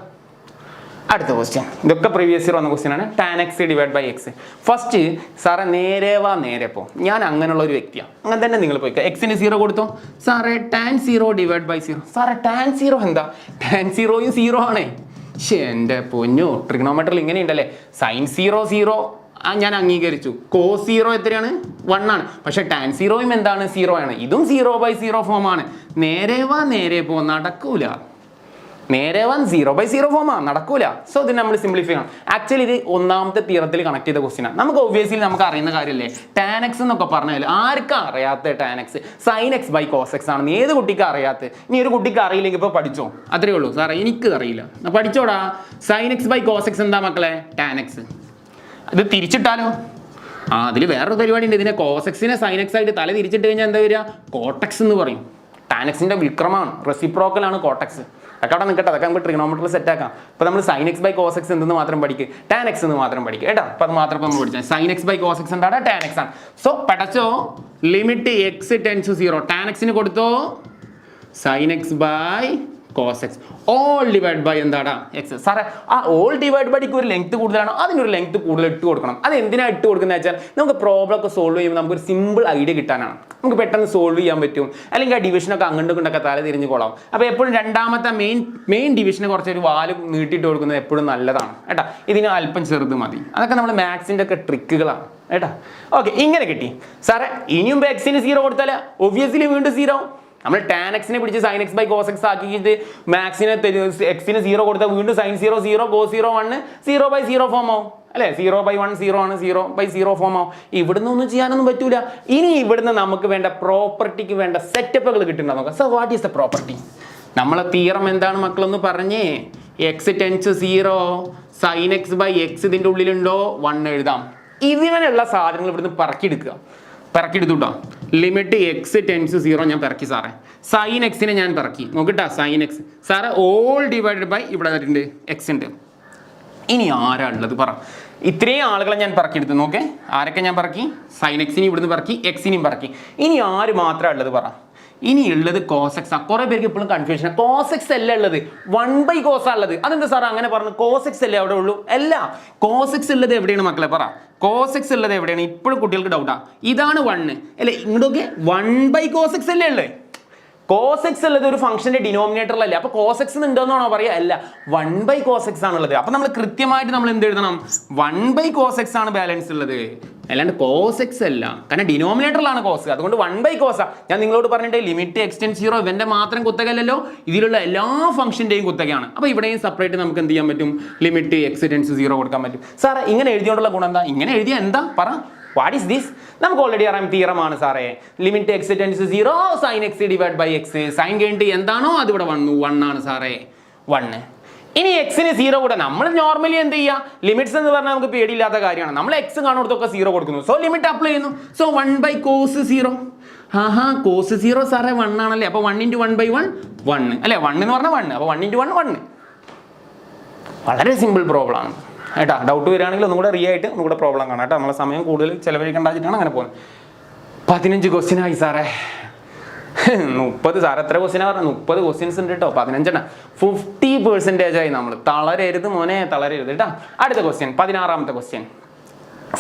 അടുത്ത ക്വസ്റ്റ്യൻ, ഇതൊക്കെ പ്രീവിയസ് ഇയർ വന്ന ക്വസ്റ്റ്യൻ ആണ്. Tan X divide by X. First സാറേ നേരെ വാ നേരെ പോ, ഞാൻ അങ്ങനെയുള്ള ഒരു വ്യക്തിയാണ്, അങ്ങനെ തന്നെ നിങ്ങൾ പോയിക്കോ. എക്സിന് 0 കൊടുത്തോ സാറേ, ടാൻ 0 ഡിവൈഡ് ബൈ 0. സാറേ ടാൻ 0 എന്താ? ടാൻ 0യും 0 ആണേ. പക്ഷേ എൻ്റെ പൊന്നു, ട്രിഗണോമെട്രിയിൽ ഇങ്ങനെ ഉണ്ടല്ലേ, സൈൻ 0 0 ഞാൻ അംഗീകരിച്ചു. കോസ് 0 എത്രയാണ്? 1 ആണ്. പക്ഷെ ടാൻ 0യും എന്താണ്? 0 ആണ്. ഇതും 0/0 ഫോമാണ്. നേരെ വാ നേരെ പോ, നടക്കൂല. നേരെ 0/0 ഫോമാണ്, നടക്കൂല. സോ ഇത് നമ്മൾ സിംപ്ലിഫൈ ചെയ്യണം. ആക്ച്വലി ഇത് ഒന്നാമത്തെ തിയറത്തിൽ കണക്ട് ചെയ്ത ക്വസ്റ്റ്യൻ ആണ്. നമുക്ക് ഒബ്വിയസ്ലി നമുക്ക് അറിയുന്ന കാര്യമല്ലേ, ടാൻ എക്സ് എന്നൊക്കെ പറഞ്ഞാൽ ആർക്കാ അറിയാത്ത tan X sine X by cos X ആണെന്ന് ഏത് കുട്ടിക്ക് അറിയാത്ത? ഇനി ഒരു കുട്ടിക്ക് അറിയില്ലെങ്കിൽ ഇപ്പോൾ പഠിച്ചോ, അത്രേ ഉള്ളൂ. സാറേ എനിക്ക് അറിയില്ല, പഠിച്ചോടാ. Sine X by cos x എന്താ മക്കളെ? Tan x. ഇത് തിരിച്ചിട്ടാലോ? അതിൽ വേറൊരു പരിപാടി ഉണ്ട്. ഇതിനെ കോസ് എക്സിനെ സൈൻ എക്സ് ആയിട്ട് തല തിരിച്ചിട്ട് കഴിഞ്ഞാൽ എന്താ വരിക? കോട്ടക്സ് എന്ന് പറയും. ടാൻ എക്സിന്റെ വിക്രമാണ്, റെസിപ്രോക്കലാണ് കോട്ടക്സ്. അതൊക്കെ അവിടെ നിൽക്കട്ടെ, അതൊക്കെ നമുക്ക് ട്രിഗണോമെട്രിയിൽ സെറ്റ് ആക്കാം. അപ്പോൾ നമ്മൾ sine X by cos X എന്തെന്ന് മാത്രം പഠിക്കുക, ടാൻ എക്സ് എന്ന് മാത്രം പഠിക്കുക കേട്ടോ. അപ്പോൾ അത് മാത്രം നമ്മൾ പഠിച്ചാൽ sine X by cos X എന്താണ്? ടാൻ എക്സ് ആണ്. സോ പഠിച്ചോ, limit X tends to 0. Tan എക്സിന് കൊടുത്തോ sine X by cos X all divide by എന്താടാ? എക്സ്. സാറേ ആ ഓൾ ഡിവൈഡ് ബൈക്ക് ഒരു ലെങ്ത് കൂടുതലാണ്, അതിനൊരു ലെങ്ത് കൂടുതൽ ഇട്ട് കൊടുക്കണം. അത് എന്തിനാണ് ഇട്ട് കൊടുക്കുന്നത് വെച്ചാൽ നമുക്ക് പ്രോബ്ലം ഒക്കെ സോൾവ് ചെയ്യുമ്പോൾ നമുക്കൊരു സിമ്പിൾ ഐഡിയ കിട്ടാനാണ്. നമുക്ക് പെട്ടെന്ന് സോൾവ് ചെയ്യാൻ പറ്റും. അല്ലെങ്കിൽ ആ ഡിവിഷനൊക്കെ അങ്ങോട്ടും കൊണ്ടൊക്കെ തല തിരിഞ്ഞ് കൊള്ളാം. അപ്പോൾ എപ്പോഴും രണ്ടാമത്തെ മെയിൻ ഡിവിഷനെ കുറച്ചൊരു വാല് നീട്ടിയിട്ട് കൊടുക്കുന്നത് എപ്പോഴും നല്ലതാണ് കേട്ടോ. ഇതിന് അല്പം ചെറുത് മതി. അതൊക്കെ നമ്മൾ മാത്സിൻ്റെ ഒക്കെ ട്രിക്കുകളാണ് കേട്ടോ. ഓക്കെ, ഇങ്ങനെ കിട്ടി. സാറേ ഇനിയും എക്സിന് 0 കൊടുത്താൽ ഒബ്വിയസ്ലി വീണ്ടും 0. നമ്മൾ ടാൻ എക്സിനെ പിടിച്ച് sine X by cos X ആക്കിയിട്ട് മാക്സിനെ എക്സിന് 0 കൊടുത്താൽ വീണ്ടും സൈൻ 0 0 കോസ് 0 1 0/0 ഫോം ആവും അല്ലേ? 0/1 0 ആണ്, 0/0 ഫോം ആവും. ഇവിടുന്ന് ഒന്നും ചെയ്യാനൊന്നും പറ്റൂല. ഇനി ഇവിടുന്ന് നമുക്ക് വേണ്ട പ്രോപ്പർട്ടിക്ക് വേണ്ട സെറ്റപ്പുകൾ കിട്ടുന്നുണ്ടോ നോക്കാം. So what is the property? നമ്മളെ തിയറം എന്താണ് മക്കളൊന്ന് പറഞ്ഞേ? X tends 0 sine X by X ഇതിൻ്റെ ഉള്ളിലുണ്ടോ? 1 എഴുതാം. ഇതിനുള്ള സാധനങ്ങൾ ഇവിടുന്ന് പറക്കിയെടുത്തുട്ടോ. ലിമിറ്റ് എക്സ് ടെൻസ് 0 ഞാൻ പിറക്കി സാറേ. സൈൻ എക്സിനെ ഞാൻ പിറക്കി നോക്കിട്ടാ. സൈൻ എക്സ് സാറേ ഓൾ ഡിവൈഡഡ് ബൈ ഇവിടെ ഉണ്ട് എക്സ് ഉണ്ട്. ഇനി ആരാ ഉള്ളത് പറ? ഇത്രയും ആളുകളെ ഞാൻ പറക്കിയെടുത്തു. നോക്കേ ആരൊക്കെ ഞാൻ പറക്കി? സൈൻ എക്സിനെ ഇവിടുന്ന് പറക്കി, എക്സിനെയും പറക്കി. ഇനി ആര് മാത്രമാണ് ഉള്ളത് പറ? ഇനി ഉള്ളത് കോസ് എക്സ് ആ. കുറെ പേർക്ക് ഇപ്പോഴും കൺഫ്യൂഷൻ. കോസ് എക്സ് അല്ല ഉള്ളത്, 1/cos ആ ഉള്ളത്. അതെന്താ സാർ അങ്ങനെ പറഞ്ഞു? കോസ് എക്സ് അല്ലേ അവിടെ ഉള്ളൂ? അല്ല, കോസ് എക്സ് ഉള്ളത് എവിടെയാണ് മക്കളെ പറ? കോസ് എക്സ് ഉള്ളത് എവിടെയാണ്? ഇപ്പോഴും കുട്ടികൾക്ക് ഡൗട്ടാ. ഇതാണ് 1 അല്ലേ? ഇങ്ങോട്ടൊക്കെ 1/cos എക്സ് അല്ലേ ഉള്ളത്? കോസ് എക്സ് ഉള്ളത് ഒരു ഫംഗ്ഷന്റെ ഡിനോമിനേറ്ററിലല്ലേ? അപ്പൊ കോസ് എക്സ് ഉണ്ടോന്നാണോ പറയാ? അല്ല, 1/cos എക്സ് ആണുള്ളത്. അപ്പൊ നമ്മൾ കൃത്യമായിട്ട് നമ്മൾ എന്ത് എഴുതണം? 1/cos എക്സ് ആണ് ബാലൻസ് ഉള്ളത്, അല്ലാണ്ട് കോസ് എക്സ് അല്ല. കാരണം ഡിനോമിനേറ്ററിലാണ് കോസ്, അതുകൊണ്ട് 1/cos ആ. ഞാൻ നിങ്ങളോട് പറഞ്ഞിട്ട് ലിമിറ്റ് എക്സ് ടെൻസ് 0 ഇവന്റെ മാത്രം കുത്തകയല്ലല്ലോ, ഇതിലുള്ള എല്ലാ ഫംഗ്ഷന്റെയും കുത്തകയാണ്. അപ്പൊ ഇവിടെയും സെപ്പറേറ്റ് നമുക്ക് എന്ത് ചെയ്യാൻ പറ്റും? ലിമിറ്റ് എക്സ് ടെൻസ് 0 കൊടുക്കാൻ പറ്റും. സാറേ ഇങ്ങനെ എഴുതിയോണ്ടുള്ള ഗുണം എന്താ? ഇങ്ങനെ എഴുതിയ എന്താ പറ? What is this? നമുക്ക് ഓൾറെഡി അറിയാം, തിയറമാണ് സാറേ. Limit X tends 0 sine X divide by X. Sine കഴിഞ്ഞിട്ട് എന്താണോ അത് ഇവിടെ വന്നു, 1 ആണ് സാറേ, 1. ഇനി എക്സിന് 0 കൂടെ നമ്മൾ നോർമലി എന്ത് ചെയ്യുക? ലിമിറ്റ്സ് എന്ന് പറഞ്ഞാൽ നമുക്ക് പേടിയില്ലാത്ത കാര്യമാണ്. നമ്മൾ എക്സ് കാണുന്നതൊക്കെ 0 കൊടുക്കുന്നു. സോ ലിമിറ്റ് അപ്ലൈ ചെയ്യുന്നു. So 1/cos 0. കോസ് 0 സാറേ 1 ആണല്ലേ? അപ്പൊ 1 × 1/1 1 അല്ലെ? 1 എന്ന് പറഞ്ഞാൽ 1. അപ്പൊ 1 × 1 1. വളരെ സിമ്പിൾ പ്രോബ്ലം ആണ് കേട്ടോ. ഡൗട്ട് വരികയാണെങ്കിൽ ഒന്നുകൂടെ റീ ആയിട്ട് ഒന്നുകൂടെ പ്രോബ്ലം കാണാം കേട്ടോ. നമ്മളെ സമയം കൂടുതൽ ചിലവഴിക്കേണ്ടതാണ് അങ്ങനെ പോകുന്നത്. 15 ക്വസ്റ്റ്യൻ ആയി സാറേ. 30 സാർ എത്ര ക്വസ്റ്റ്യനാ പറഞ്ഞത്? 30 ക്വസ്റ്റ്യൻസ് ഉണ്ട് കേട്ടോ. 15 50% ആയി. നമ്മൾ തളരരുത് മോനെ, തളരരുത് കേട്ടോ. അടുത്ത ക്വസ്റ്റ്യൻ, 16ാമത്തെ question.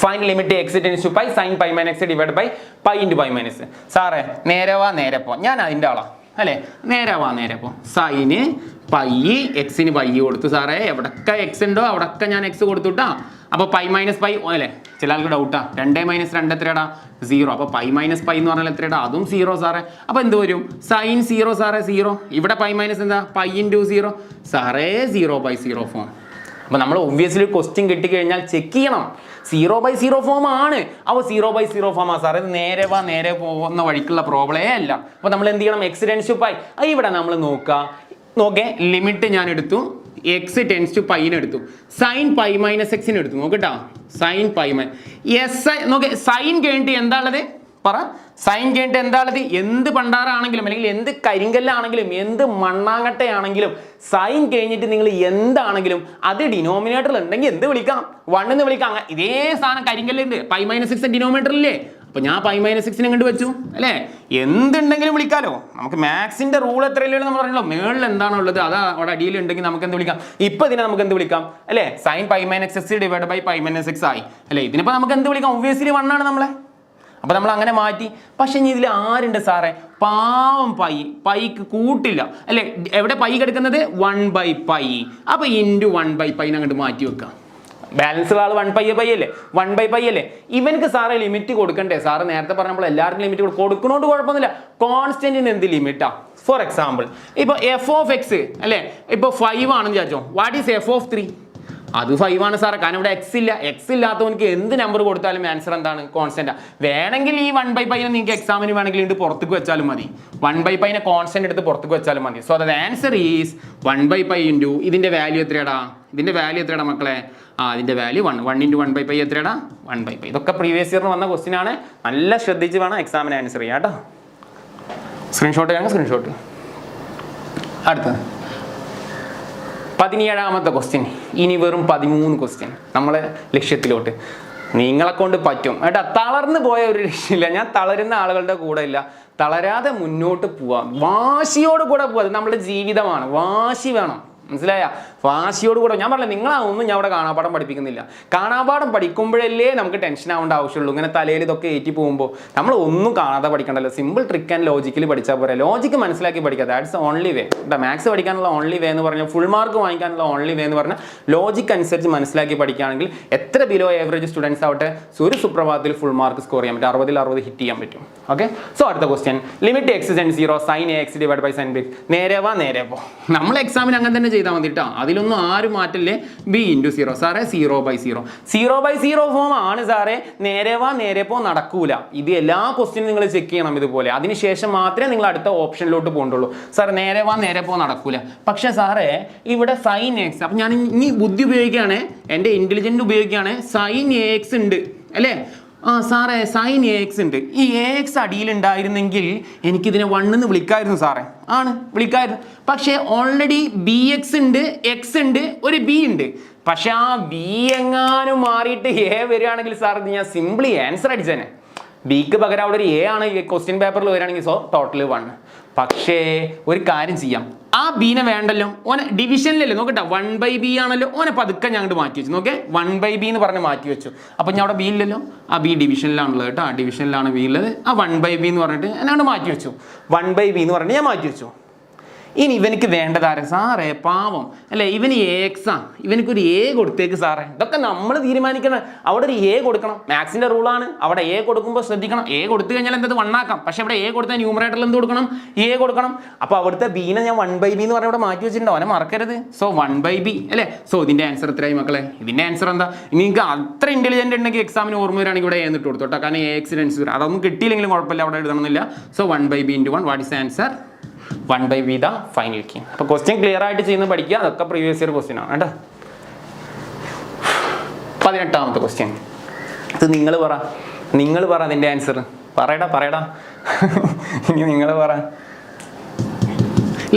Find limit X tends to pi sine pi minus x divide by pi into pi minus. സാറേ നേരെ വാ നേരെ പോ, ഞാൻ അതിൻ്റെ ആളാ അല്ലേ? നേരെ വാ നേരെ പോ. സൈന് പൈ എക്സിന് പൈ കൊടുത്തു സാറേ. എവിടൊക്കെ എക്സ് ഉണ്ടോ അവിടൊക്കെ ഞാൻ എക്സ് കൊടുത്തുട്ടാ. അപ്പോൾ പൈ മൈനസ് പൈ അല്ലേ? ചില ആൾക്ക് ഡൗട്ടാ. 2 - 2 എത്രയാടാ? 0. അപ്പോൾ പൈ മൈനസ് പൈ എന്ന് പറഞ്ഞാൽ എത്രയാടാ? അതും 0 സാറേ. അപ്പോൾ എന്ത് വരും? സൈൻ 0 സാറേ 0. ഇവിടെ പൈ മൈനസ് എന്താ? പൈ ഇൻറ്റു 0 സാറേ, 0/0 ഫോം. അപ്പോൾ നമ്മൾ ഒബ്വിയസ്ലി ക്വസ്റ്റ്യൻ കിട്ടിക്കഴിഞ്ഞാൽ ചെക്ക് ചെയ്യണം. 0/0 ഫോം ആണ്. അപ്പോൾ 0/0 ഫോം ആ സാറേ. ഇത് നേരെ വാ നേരെ പോകുന്ന വഴിക്കുള്ള പ്രോബ്ലമേ അല്ല. അപ്പോൾ നമ്മൾ എന്ത് ചെയ്യണം? X tends to pi. ഇവിടെ നമ്മൾ നോക്കേ ലിമിറ്റ് ഞാൻ എടുത്തു, എക്സ് ടെൻസ് ടു പൈനെ എടുത്തു, സൈൻ പൈ മൈനസ് എക്സിന് എടുത്തു. നോക്കട്ടാ, സൈൻ പൈ എസ് നോക്കേ. സൈൻ കഴിഞ്ഞിട്ട് എന്താ ഉള്ളത് പറ? സൈൻ കഴിഞ്ഞിട്ട് എന്താ ഉള്ളത്? എന്ത് പണ്ടാറാണെങ്കിലും അല്ലെങ്കിൽ എന്ത് കരിങ്കല്ലാണെങ്കിലും എന്ത് മണ്ണാങ്കട്ടയാണെങ്കിലും സൈൻ കഴിഞ്ഞിട്ട് നിങ്ങൾ എന്താണെങ്കിലും അത് ഡിനോമിനേറ്ററിൽ ഉണ്ടെങ്കിൽ എന്ത് വിളിക്കാം? 1 എന്ന് വിളിക്കാം. ഇതേ സാധനം കരിങ്കല്ലുണ്ട്, പൈ മൈനസ് എക്സ് ഡിനോമിനേറ്ററില്ലേ? അപ്പോൾ ഞാൻ π-6 കണ്ടു വെച്ചു അല്ലേ. എന്തുണ്ടെങ്കിലും വിളിക്കാലോ. നമുക്ക് മാത്സിന്റെ റൂൾ എത്രയല്ലോ നമ്മൾ പറഞ്ഞല്ലോ. മേളിൽ എന്താണുള്ളത് അത് അവിടെ അടിയിലുണ്ടെങ്കിൽ നമുക്ക് എന്ത് വിളിക്കാം. ഇപ്പൊ ഇതിനെ നമുക്ക് എന്ത് വിളിക്കാം അല്ലേ. sin π-6 ഡിവൈഡ് ബൈ π-6 ആയി അല്ലേ. ഇതിനിപ്പോൾ നമുക്ക് എന്ത് വിളിക്കാം. ഒബ്വിയസ്ലി 1 ആണ് നമ്മളെ. അപ്പോൾ നമ്മൾ അങ്ങനെ മാറ്റി. പക്ഷെ ഇനി ഇതിൽ ആരുണ്ട് സാറേ. പാവം പൈക്ക് കൂട്ടില്ല അല്ലേ. എവിടെ പൈ കിടക്കുന്നത് 1/π. അപ്പോൾ ഇൻറ്റു 1/π അങ്ങോട്ട് മാറ്റി വെക്കാം. ബാലൻസ് ആൾ 1/π അല്ലേ. 1/π അല്ലേ. ഇവനക്ക് സാറേ ലിമിറ്റ് കൊടുക്കണ്ടേ. സാറ് നേരത്തെ പറഞ്ഞപ്പോൾ എല്ലാവർക്കും ലിമിറ്റ് കൊടുക്കണോണ്ട് കുഴപ്പമൊന്നുമില്ല. കോൺസ്റ്റന്റിന് എന്ത് ലിമിറ്റാ. ഫോർ എക്സാമ്പിൾ ഇപ്പോൾ f(x) അല്ലേ. ഇപ്പോൾ 5 ആണെന്ന് വിചാരിച്ചോ. What is f(3)? അത് 5 ആണ് സാറേ. കാരണം ഇവിടെ എക്സ് ഇല്ല. എക്സ് ഇല്ലാത്തവർക്ക് എന്ത് നമ്പർ കൊടുത്താലും ആൻസർ എന്താണ്. കോൺസ്റ്റന്റ്. വേണമെങ്കിൽ ഈ 1/π നിങ്ങൾക്ക് എക്സാമിന് വേണമെങ്കിൽ ഇത് പുറത്തേക്ക് വെച്ചാലും മതി. 1/π കോൺസ്റ്റന്റ് എടുത്ത് പുറത്തേക്ക് വെച്ചാലും മതി. So the answer is 1/π into ഇതിന്റെ വാല്യൂ എത്രയാടാ. ഇതിന്റെ വാല്യൂ എത്രയാടാ മക്കളെ. ഇതിന്റെ വാല്യൂ 1 ഇൻറ്റു 1/π എത്രയാടാ 1/π. ഇതൊക്കെ പ്രീവിയസ് ഇയറിന് വന്ന ക്വസ്റ്റ്യൻ ആണ്. നല്ല ശ്രദ്ധിച്ച് വേണം എക്സാമിന് ആൻസർ ചെയ്യാം കേട്ടോ. സ്ക്രീൻഷോട്ട് ഞങ്ങൾ സ്ക്രീൻഷോട്ട്. അടുത്തത് 17ാമത്തെ ക്വസ്റ്റ്യൻ. ഇനി വെറും 13 ക്വസ്റ്റ്യൻ നമ്മളെ ലക്ഷ്യത്തിലോട്ട്. നിങ്ങളെ കൊണ്ട് പറ്റും കേട്ടോ. തളർന്നു പോയ ഒരു രക്ഷയില്ല. ഞാൻ തളരുന്ന ആളുകളുടെ കൂടെ ഇല്ല. തളരാതെ മുന്നോട്ട് പോവാം. വാശിയോട് കൂടെ പോവാ. അത് നമ്മുടെ ജീവിതമാണ്. വാശി വേണം. മനസ്സിലായ. വാശിയോട് കൂടെ. ഞാൻ പറഞ്ഞില്ല നിങ്ങളൊന്നും ഞാൻ അവിടെ കാണാപാഠം പഠിപ്പിക്കുന്നില്ല. കാണാപാഠം പഠിക്കുമ്പോഴല്ലേ നമുക്ക് ടെൻഷൻ ആവേണ്ട ആവശ്യമുള്ളൂ. ഇങ്ങനെ തലയിൽ ഇതൊക്കെ ഏറ്റി പോകുമ്പോൾ നമ്മൾ ഒന്നും കാണാതെ പഠിക്കണ്ടല്ലോ. സിമ്പിൾ ട്രിക്ക് ആൻഡ് ലോജിക്കലി പഠിച്ചാൽ പോരെ. ലോജിക്ക് മനസ്സിലാക്കി പഠിക്കുക. That's only way. മാത്സ് പഠിക്കാനുള്ള ഓൺലി വേ എന്ന് പറഞ്ഞാൽ, ഫുൾ മാർക്ക് വാങ്ങിക്കാനുള്ള ഓൺലി വേ എന്ന് പറഞ്ഞാൽ ലോജിക്ക് അനുസരിച്ച് മനസ്സിലാക്കി പഠിക്കുകയാണെങ്കിൽ എത്ര ബിലോ ആവറേജ് സ്റ്റുഡൻസ് ആവട്ടെ ഒരു സുപ്രഭാതത്തിൽ ഫുൾ മാർക്ക് സ്കോർ ചെയ്യാൻ പറ്റും. 60 ഹിറ്റ് ചെയ്യാൻ പറ്റും. ഓക്കെ. സോ അടുത്ത question. Limit x → 0 sin ax divide by sin b. നേരെ പോ. നമ്മൾ എക്സാമിന് അങ്ങനെ തന്നെ ചെയ്താൽ മതി കേട്ടോ. അതിലൊന്നും ആരും മാറ്റില്ലേ. b × 0 സാറേ 0/0. 0/0 ഫോം ആണ് സാറേ. നേരെ പോ നടക്കൂല. ഇത് എല്ലാ ക്വസ്റ്റ്യനും നിങ്ങൾ ചെക്ക് ചെയ്യണം ഇതുപോലെ. അതിനുശേഷം മാത്രമേ നിങ്ങൾ അടുത്ത ഓപ്ഷനിലോട്ട് പോകണ്ടുള്ളൂ. സാർ നേരെ പോ നടക്കൂല. പക്ഷെ സാറേ ഇവിടെ sin x. അപ്പം ഞാൻ ഇനി ബുദ്ധി ഉപയോഗിക്കുകയാണ്, എൻ്റെ ഇൻ്റലിജൻറ്റ് ഉപയോഗിക്കുകയാണ്. sin ax ഉണ്ട് അല്ലേ. സാറേ sin ax ഉണ്ട്. ഈ ax അടിയിലുണ്ടായിരുന്നെങ്കിൽ എനിക്കിതിനെ 1 എന്ന് വിളിക്കായിരുന്നു സാറേ. വിളിക്കായിരുന്നു. പക്ഷേ ഓൾറെഡി bx ഉണ്ട്, x ഉണ്ട്, ഒരു b ഉണ്ട്. പക്ഷെ ആ b എങ്ങാനും മാറിയിട്ട് a വരികയാണെങ്കിൽ സാർ ഇത് ഞാൻ സിംപ്ലി ആൻസർ അടിച്ചേനെ. ബിക്ക് പകരം അവിടെ ഒരു എ ആണ് ക്വസ്റ്റ്യൻ പേപ്പറിൽ വരികയാണെങ്കിൽ സോ ടോട്ടൽ 1. പക്ഷേ ഒരു കാര്യം ചെയ്യാം. ആ ബീനെ വേണ്ടല്ലോ. ഓനെ ഡിവിഷനിലല്ലേ നോക്കട്ടെ. 1/b ആണല്ലോ. ഓനെ പതുക്കെ ഞാൻ അങ്ങോട്ട് മാറ്റി വെച്ചു. നോക്കേ 1/b എന്ന് പറഞ്ഞ് മാറ്റി വെച്ചു. അപ്പം ഞാൻ അവിടെ ബി ഇല്ലല്ലോ. ആ ബി ഡിവിഷനിലാണുള്ളത് കേട്ടോ. ആ ഡിവിഷനിലാണ് ബി ഉള്ളത്. ആ 1/b എന്ന് പറഞ്ഞിട്ട് ഞാൻ അങ്ങോട്ട് മാറ്റി വെച്ചു. 1/b എന്ന് പറഞ്ഞിട്ട് ഞാൻ മാറ്റി വെച്ചു. ഇനി ഇവനക്ക് വേണ്ടതാരെ സാറേ. പാവം അല്ലേ. ഇവന് ax ആ. ഇവനക്കൊരു a കൊടുത്തേക്ക് സാറേ. ഇതൊക്കെ നമ്മൾ തീരുമാനിക്കണം. അവിടെ ഒരു a കൊടുക്കണം. മാത്സിന്റെ റൂളാണ്. അവിടെ a കൊടുക്കുമ്പോൾ ശ്രദ്ധിക്കണം. a കൊടുത്തു കഴിഞ്ഞാൽ എന്തത് 1 ആക്കാം. പക്ഷെ ഇവിടെ a കൊടുത്താൽ ന്യൂമറേറ്ററിൽ എന്ത് കൊടുക്കണം. a കൊടുക്കണം. അപ്പോൾ അവിടുത്തെ ബീനെ ഞാൻ 1/b എന്ന് പറഞ്ഞ് ഇവിടെ മാറ്റി വെച്ചിട്ടുണ്ടോ. അവനെ മറക്കരുത്. സോ 1/b അല്ലേ. സോ ഇതിന്റെ ആൻസർ എത്രയായി മക്കളെ. ഇതിന്റെ ആൻസർ എന്താ. നിങ്ങൾക്ക് അത്ര ഇന്റലിജന്റ് ഉണ്ടെങ്കിൽ എക്സാമിന് ഓർമ്മ വരികയാണെങ്കിൽ ഇവിടെ എന്നിട്ട് കൊടുത്തോട്ടോ. കാരണം ax അതൊന്നും കിട്ടിയില്ലെങ്കിലും കുഴപ്പമില്ല. അവിടെ എഴുതണമെന്നില്ല. So 1/b × 1. What is answer. 1/b the final key. അപ്പോൾ ക്വസ്റ്റ്യൻ ക്ലിയർ ആയിട്ട് ചെയ്യുന്ന പഠിക്കുക. അതൊക്കെ പ്രീവിയസ് ഇയർ ക്വസ്റ്റ്യൻ ആണ് കേട്ടോ. 18ാമത്തെ ക്വസ്റ്റ്യൻ. ഇത് നിങ്ങൾ പറ അതിൻ്റെ ആൻസർ. പറയടാ ഇനി നിങ്ങൾ പറ.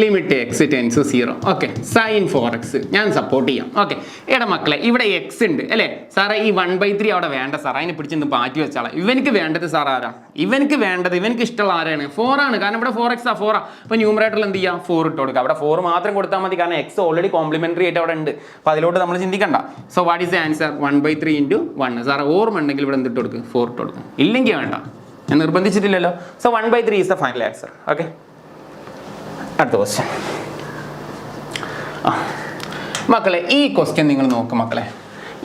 Limit x → 0. Okay. sin 4x ഞാൻ സപ്പോർട്ട് ചെയ്യാം. ഓക്കെ. എടാ മക്കളെ ഇവിടെ x ഉണ്ട് അല്ലേ സാറേ. ഈ 1/3 അവിടെ വേണ്ട സാർ. അതിനെ പിടിച്ചെന്ന് മാറ്റി വെച്ചാളാം. ഇവനക്ക് വേണ്ടത് സാർ ആരാ. ഇവനക്ക് ഇഷ്ടമുള്ള ആരാണ്. 4 ആണ്. കാരണം ഇവിടെ 4x 4 ആ. അപ്പോൾ ന്യൂമറേറ്ററിൽ എന്ത് ചെയ്യാം 4 ഇട്ട് കൊടുക്കുക. അവിടെ 4 മാത്രം കൊടുത്താൽ മതി. കാരണം x ഓൾറെഡി കോംപ്ലിമെന്ററി ആയിട്ട് അവിടെ ഉണ്ട്. അപ്പോൾ അതിലോട്ട് നമ്മൾ ചിന്തിക്കണ്ട. So what is the answer. 1/3 × 1. സാറേ ഓർമ്മ ഉണ്ടെങ്കിൽ ഇവിടെ എന്തിട്ട് കൊടുക്കും 4 ഇട്ട് കൊടുക്കും. ഇല്ലെങ്കിൽ വേണ്ട. ഞാൻ നിർബന്ധിച്ചിട്ടില്ലല്ലോ. So 1/3 is the final answer. Okay. അടുത്ത ക്വസ്റ്റ്യൻ. മക്കളെ ഈ ക്വസ്റ്റ്യൻ നിങ്ങൾ നോക്കും മക്കളെ.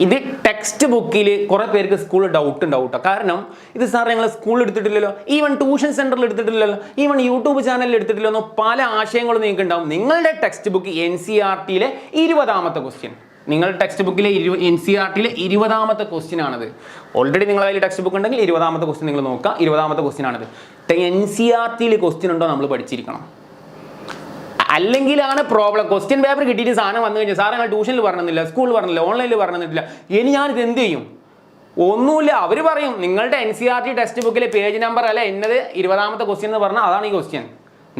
ഇത് ടെക്സ്റ്റ് ബുക്കിൽ കുറേ പേർക്ക് സ്കൂളിൽ ഡൗട്ട് ഉണ്ടാവും. കാരണം ഇത് സാർ ഞങ്ങൾ സ്കൂളിൽ എടുത്തിട്ടില്ലല്ലോ, ഈവൻ ട്യൂഷൻ സെൻറ്ററിൽ എടുത്തിട്ടില്ലല്ലോ, ഈവൻ യൂട്യൂബ് ചാനലിൽ എടുത്തിട്ടില്ലല്ലോ, പല ആശയങ്ങളും നിങ്ങൾക്ക് ഉണ്ടാവും. നിങ്ങളുടെ ടെക്സ്റ്റ് ബുക്ക് NCERT-ലെ 20ാമത്തെ ക്വസ്റ്റ്യൻ. നിങ്ങളുടെ ടെക്സ്റ്റ് ബുക്കിലെ NCERT-ലെ 20ാമത്തെ ക്വസ്റ്റ്യൻ ആണത്. ഓൾറെഡി നിങ്ങളുടെ കയ്യിൽ ടെക്സ്റ്റ് ബുക്ക് ഉണ്ടെങ്കിൽ 20ാമത്തെ ക്വസ്റ്റ്യൻ നിങ്ങൾ നോക്കുക. 20ാമത്തെ ക്വസ്റ്റ്യൻ ആണത്. NCERT-ൽ ക്വസ്റ്റ്യൻ ഉണ്ടോ നമ്മൾ പഠിച്ചിരിക്കണം. അല്ലെങ്കിലാണ് പ്രോബ്ലം. ക്വസ്റ്റ്യൻ പേപ്പർ കിട്ടിയിട്ട് സാധനം വന്നു കഴിഞ്ഞാൽ സാറ് ഞങ്ങൾ ട്യൂഷനിൽ പറഞ്ഞില്ല, സ്കൂളിൽ പറഞ്ഞില്ല, ഓൺലൈനിൽ പറഞ്ഞിട്ടില്ല, ഇനി ഞാനിത് എന്ത് ചെയ്യും. ഒന്നുമില്ല. അവർ പറയും നിങ്ങളുടെ NCERT ടെക്സ്റ്റ് ബുക്കിലെ പേജ് നമ്പർ അല്ല എന്നത് 20ാമത്തെ ക്വസ്റ്റ്യൻ എന്ന് പറഞ്ഞാൽ അതാണ് ഈ ക്വസ്റ്റ്യൻ.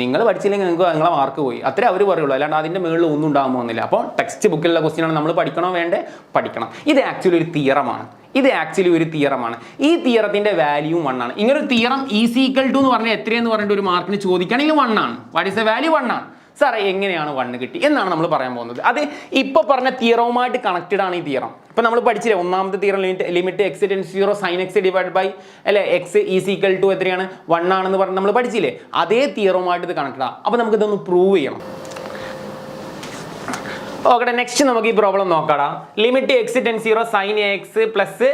നിങ്ങൾ പഠിച്ചില്ലെങ്കിൽ നിങ്ങൾക്ക് നിങ്ങളെ മാർക്ക് പോയി. അത്രേ അവർ പറയുള്ളൂ. അല്ലാണ്ട് അതിൻ്റെ മുകളിൽ ഒന്നും ഉണ്ടാകുമോന്നില്ല. അപ്പോൾ ടെക്സ്റ്റ് ബുക്കിലുള്ള ക്വസ്റ്റ്യനാണ് നമ്മൾ പഠിക്കണോ വേണ്ടേ. പഠിക്കണം. ഇത് ആക്ച്വലി ഒരു തിയറമാണ്. ഇത് ആക്ച്വലി ഒരു തിയറമാണ്. ഈ തിയറത്തിന്റെ വാല്യൂ 1 ആണ്. ഇങ്ങനെ ഒരു തിയറം ഈസ് ഈക്വൽ ടു എന്ന് പറഞ്ഞാൽ എത്രയെന്ന് പറഞ്ഞിട്ട് ഒരു മാർക്കിന് ചോദിക്കുകയാണെങ്കിൽ 1 ആണ്. What is the value? 1 ആണ്. സാറേ എങ്ങനെയാണ് 1 കിട്ടി എന്നാണ് നമ്മൾ പറയാൻ പോകുന്നത്. അത് ഇപ്പോൾ പറഞ്ഞ തിയറവുമായിട്ട് കണക്റ്റഡ് ആണ് ഈ തിയറം. ഇപ്പം നമ്മൾ പഠിച്ചില്ലേ, ഒന്നാമത്തെ theorem limit X tends 0 sine X divide by അല്ലെ എക്സ് ഈസ് ഈക്വൽ ടു എത്രയാണ് 1 ആണെന്ന് പറഞ്ഞ് നമ്മൾ പഠിച്ചില്ലേ, അതേ തിയറവുമായിട്ട് ഇത് കണക്റ്റഡ് ആണ്. അപ്പോൾ നമുക്ക് ഇതൊന്ന് പ്രൂവ് ചെയ്യണം. ഓക്കെ, നെക്സ്റ്റ് നമുക്ക് ഈ പ്രോബ്ലം നോക്കാം. Limit X tends 0 sine A X plus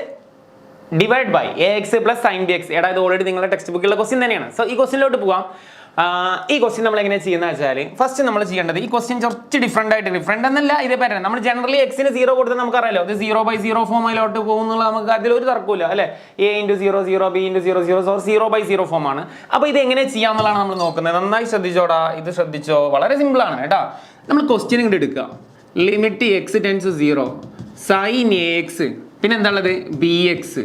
divide by A X plus sine B X. ഇത് ഓൾറെഡി നിങ്ങളുടെ ടെക്സ്റ്റ് ബുക്കിലുള്ള ക്വസ്റ്റ്യൻ തന്നെയാണ്. സോ ഈ ക്വസ്റ്റ്യനിലോട്ട് പോകാം. ഈ ക്വസ്റ്റ്യൻ നമ്മൾ എങ്ങനെ ചെയ്യുന്നത് വെച്ചാൽ, ഫസ്റ്റ് നമ്മൾ ചെയ്യേണ്ടത് ഈ ക്വസ്റ്റ്യൻ കുറച്ച് ഡിഫറെന്റ് എന്നല്ല, ഇതേ പാറ്റേൺ. നമ്മൾ ജനറലി എക്സിന് 0 കൊടുത്ത് നമുക്കറിയാലോ, അത് 0/0 ഫോമിലോട്ട് പോകുന്നുള്ള നമുക്ക് അതിലൊരു തർക്കമില്ല അല്ലെ. a × 0 0 b × 0 0 0/0 ഫോം ആണ്. അപ്പോൾ ഇത് എങ്ങനെ ചെയ്യാന്നുള്ളതാണ് നമ്മൾ നോക്കുന്നത്. നന്നായി ശ്രദ്ധിച്ചോടാ, ഇത് ശ്രദ്ധിച്ചോ, വളരെ സിമ്പിൾ ആണ് കേട്ടോ. നമ്മൾ ക്വസ്റ്റ്യൻ ഇങ്ങോട്ട് എടുക്കുക. Limit X tends 0 sine A X പിന്നെ എന്താ ഉള്ളത് ബി എക്സ്.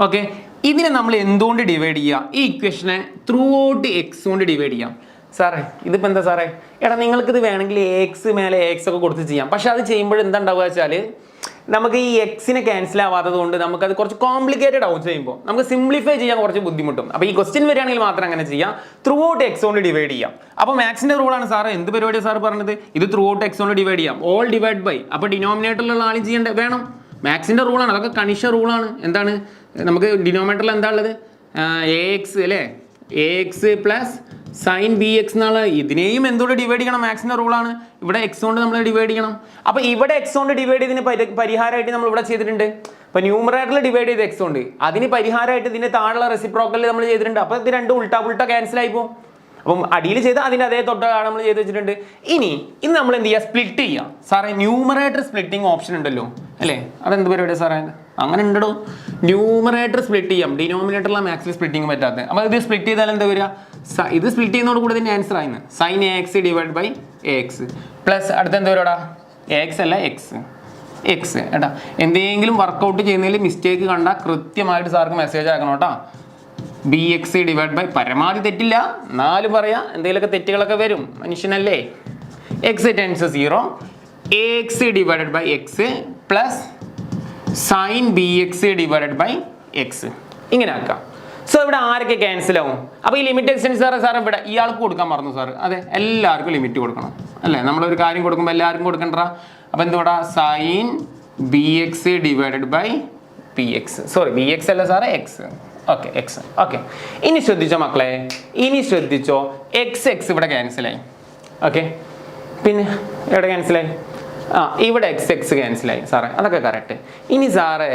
ഓക്കെ, ഇതിനെ നമ്മൾ എന്തുകൊണ്ട് ഡിവൈഡ് ചെയ്യുക? ഈ ഇക്വേഷനെ ത്രൂ ഔട്ട് എക്സ് കൊണ്ട് ഡിവൈഡ് ചെയ്യാം. സാറേ ഇതിപ്പോൾ എന്താ സാറേ, നിങ്ങൾക്കിത് വേണമെങ്കിൽ എക്സ് മേലെ എക്സ് ഒക്കെ കൊടുത്ത് ചെയ്യാം. പക്ഷെ അത് ചെയ്യുമ്പോൾ എന്താ ഉണ്ടാവുക വെച്ചാൽ, നമുക്ക് ഈ എക്സിനെ ക്യാൻസൽ ആവാത്തത് കൊണ്ട് നമുക്കത് കുറച്ച് കോംപ്ലിക്കേറ്റഡ് ആവും. ചെയ്യുമ്പോൾ നമുക്ക് സിംപ്ലിഫൈ ചെയ്യാൻ കുറച്ച് ബുദ്ധിമുട്ടും. അപ്പോൾ ഈ ക്വസ്റ്റ്യൻ വരികയാണെങ്കിൽ മാത്രം അങ്ങനെ ചെയ്യാം, ത്രൂ ഔട്ട് എക്സ് കൊണ്ട് ഡിവൈഡ് ചെയ്യാം. അപ്പോൾ മാത്സിന്റെ റൂളാണ് സാർ. എന്ത് പരിപാടിയാണ് സാർ പറഞ്ഞത്? ഇത് ത്രൂ ഔട്ട് എക്സ് കൊണ്ട് ഡിവൈഡ് ചെയ്യാം. ഓൾ ഡിവൈഡ് ബൈ, അപ്പോൾ ഡിനോമിനേറ്ററിലുള്ള ആളും ചെയ്യേണ്ട വേണം. മാത്സിന്റെ റൂളാണ്, അതൊക്കെ കണിഷ റൂളാണ്. എന്താണ് നമുക്ക് ഡിനോമിനേറ്ററിൽ എന്താ ഉള്ളത്? എ എക്സ് അല്ലേ, A X plus sine B X എന്നുള്ള. ഇതിനെയും എന്തുകൊണ്ട് ഡിവൈഡ് ചെയ്യണം? മാത്സിന്റെ റൂളാണ്. ഇവിടെ എക്സ് കൊണ്ട് നമ്മൾ ഡിവൈഡ് ചെയ്യണം. അപ്പോൾ ഇവിടെ എക്സ് കൊണ്ട് ഡിവൈഡ് ചെയ്തതിന് പരിഹാരമായിട്ട് നമ്മൾ ഇവിടെ ചെയ്തിട്ടുണ്ട്. അപ്പോൾ ന്യൂമറേറ്ററിൽ ഡിവൈഡ് ചെയ്ത് എക്സ് കൊണ്ട്, അതിന് പരിഹാരമായിട്ട് ഇതിന്റെ താഴെയുള്ള റെസിപ്രോക്കലിൽ നമ്മൾ ചെയ്തിട്ടുണ്ട്. അപ്പോൾ ഇത് രണ്ടും ഉൾട്ട ക്യാൻസൽ ആയി പോകും. അപ്പം അടിയിൽ ചെയ്ത് അതിൻ്റെ അതേ തൊട്ടാണ് നമ്മൾ ചെയ്ത് വെച്ചിട്ടുണ്ട്. ഇനി നമ്മൾ എന്ത് ചെയ്യുക? സ്പ്ലിറ്റ് ചെയ്യുക. സാറേ ന്യൂമറേറ്റർ സ്പ്ലിറ്റിംഗ് ഓപ്ഷൻ ഉണ്ടല്ലോ അല്ലേ, അതെന്ത് പരിപാടിയാണ് സാറേ? അങ്ങനെ ഉണ്ടോ? ന്യൂമറേറ്റർ സ്പ്ലിറ്റ് ചെയ്യാം, ഡിനോമിനേറ്ററിലെ മാക്സിൽ സ്പ്ലിറ്റിംഗ് പറ്റാത്തത്. അപ്പോൾ ഇത് സ്പ്ലിറ്റ് ചെയ്താൽ എന്താ വരിക? ഇത് സ്പ്ലിറ്റ് ചെയ്യുന്നതോട് കൂടെ ഇതിൻ്റെ ആൻസർ ആയിരുന്നു sine A X divide by A X plus അടുത്ത എന്താ വരുവാടാ? എ എക്സ് അല്ല എക്സ് ഏട്ടാ. എന്തെങ്കിലും വർക്കൗട്ട് ചെയ്യുന്നതിൽ മിസ്റ്റേക്ക് കണ്ടാൽ കൃത്യമായിട്ട് സാർക്ക് മെസ്സേജ് ആക്കണം കേട്ടോ. ബി എക്സ് ഡിവൈഡ് ബൈ, പരമാവധി തെറ്റില്ല എന്നാലും പറയാം, എന്തെങ്കിലുമൊക്കെ തെറ്റുകളൊക്കെ വരും, മനുഷ്യനല്ലേ. X tends 0 a x divided by x plus sine B X divided by x. ഇങ്ങനെ ആക്കാം. സോ ഇവിടെ ആരൊക്കെ ക്യാൻസൽ ആവും? അപ്പോൾ ഈ ലിമിറ്റ് എക്സ്റ്റൻസ് സാർ ഇവിടെ ഇയാൾക്ക് കൊടുക്കാൻ മറന്നു സാർ. അതെ, എല്ലാവർക്കും ലിമിറ്റ് കൊടുക്കണം അല്ലേ. നമ്മളൊരു കാര്യം കൊടുക്കുമ്പോൾ എല്ലാവർക്കും കൊടുക്കണ്ട. അപ്പോൾ എന്തുകൊണ്ടാ? Sine B X divided by P X. Sorry, B X അല്ല സാറേ, എക്സ്. Okay, X. ഓക്കെ, ഇനി ശ്രദ്ധിച്ചോ മക്കളെ, എക്സ് ഇവിടെ ക്യാൻസലായി. ഓക്കെ, പിന്നെ എവിടെ ക്യാൻസലായി? ഇവിടെ എക്സ് ക്യാൻസലായി സാറേ, അതൊക്കെ കറക്റ്റ്. ഇനി സാറേ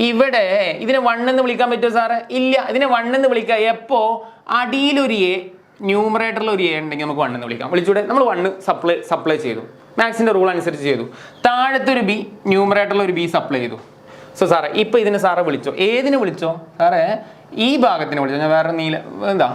ഇവിടെ ഇതിനെ 1 എന്ന് വിളിക്കാൻ പറ്റുമോ സാറേ? ഇല്ല, ഇതിനെ 1 എന്ന് വിളിക്കാം എപ്പോൾ? അടിയിലൊരു എ, ന്യൂമറേറ്ററിൽ ഒരു എ ഉണ്ടെങ്കിൽ നമുക്ക് 1 എന്ന് വിളിക്കാം. വിളിച്ചൂടെ? നമ്മൾ 1 സപ്ലൈ ചെയ്തു, മാത്സിന്റെ റൂൾ അനുസരിച്ച് ചെയ്തു. താഴത്തൊരു ബി, ന്യൂമറേറ്ററിൽ ഒരു ബി സപ്ലൈ ചെയ്തു. സോ സാറേ ഇപ്പോൾ ഇതിനെ സാറെ വിളിച്ചോ? ഏതിനെ വിളിച്ചോ സാറേ? ഈ ഭാഗത്തിന് വിളിച്ചോ? ഞാൻ വേറെ എന്താ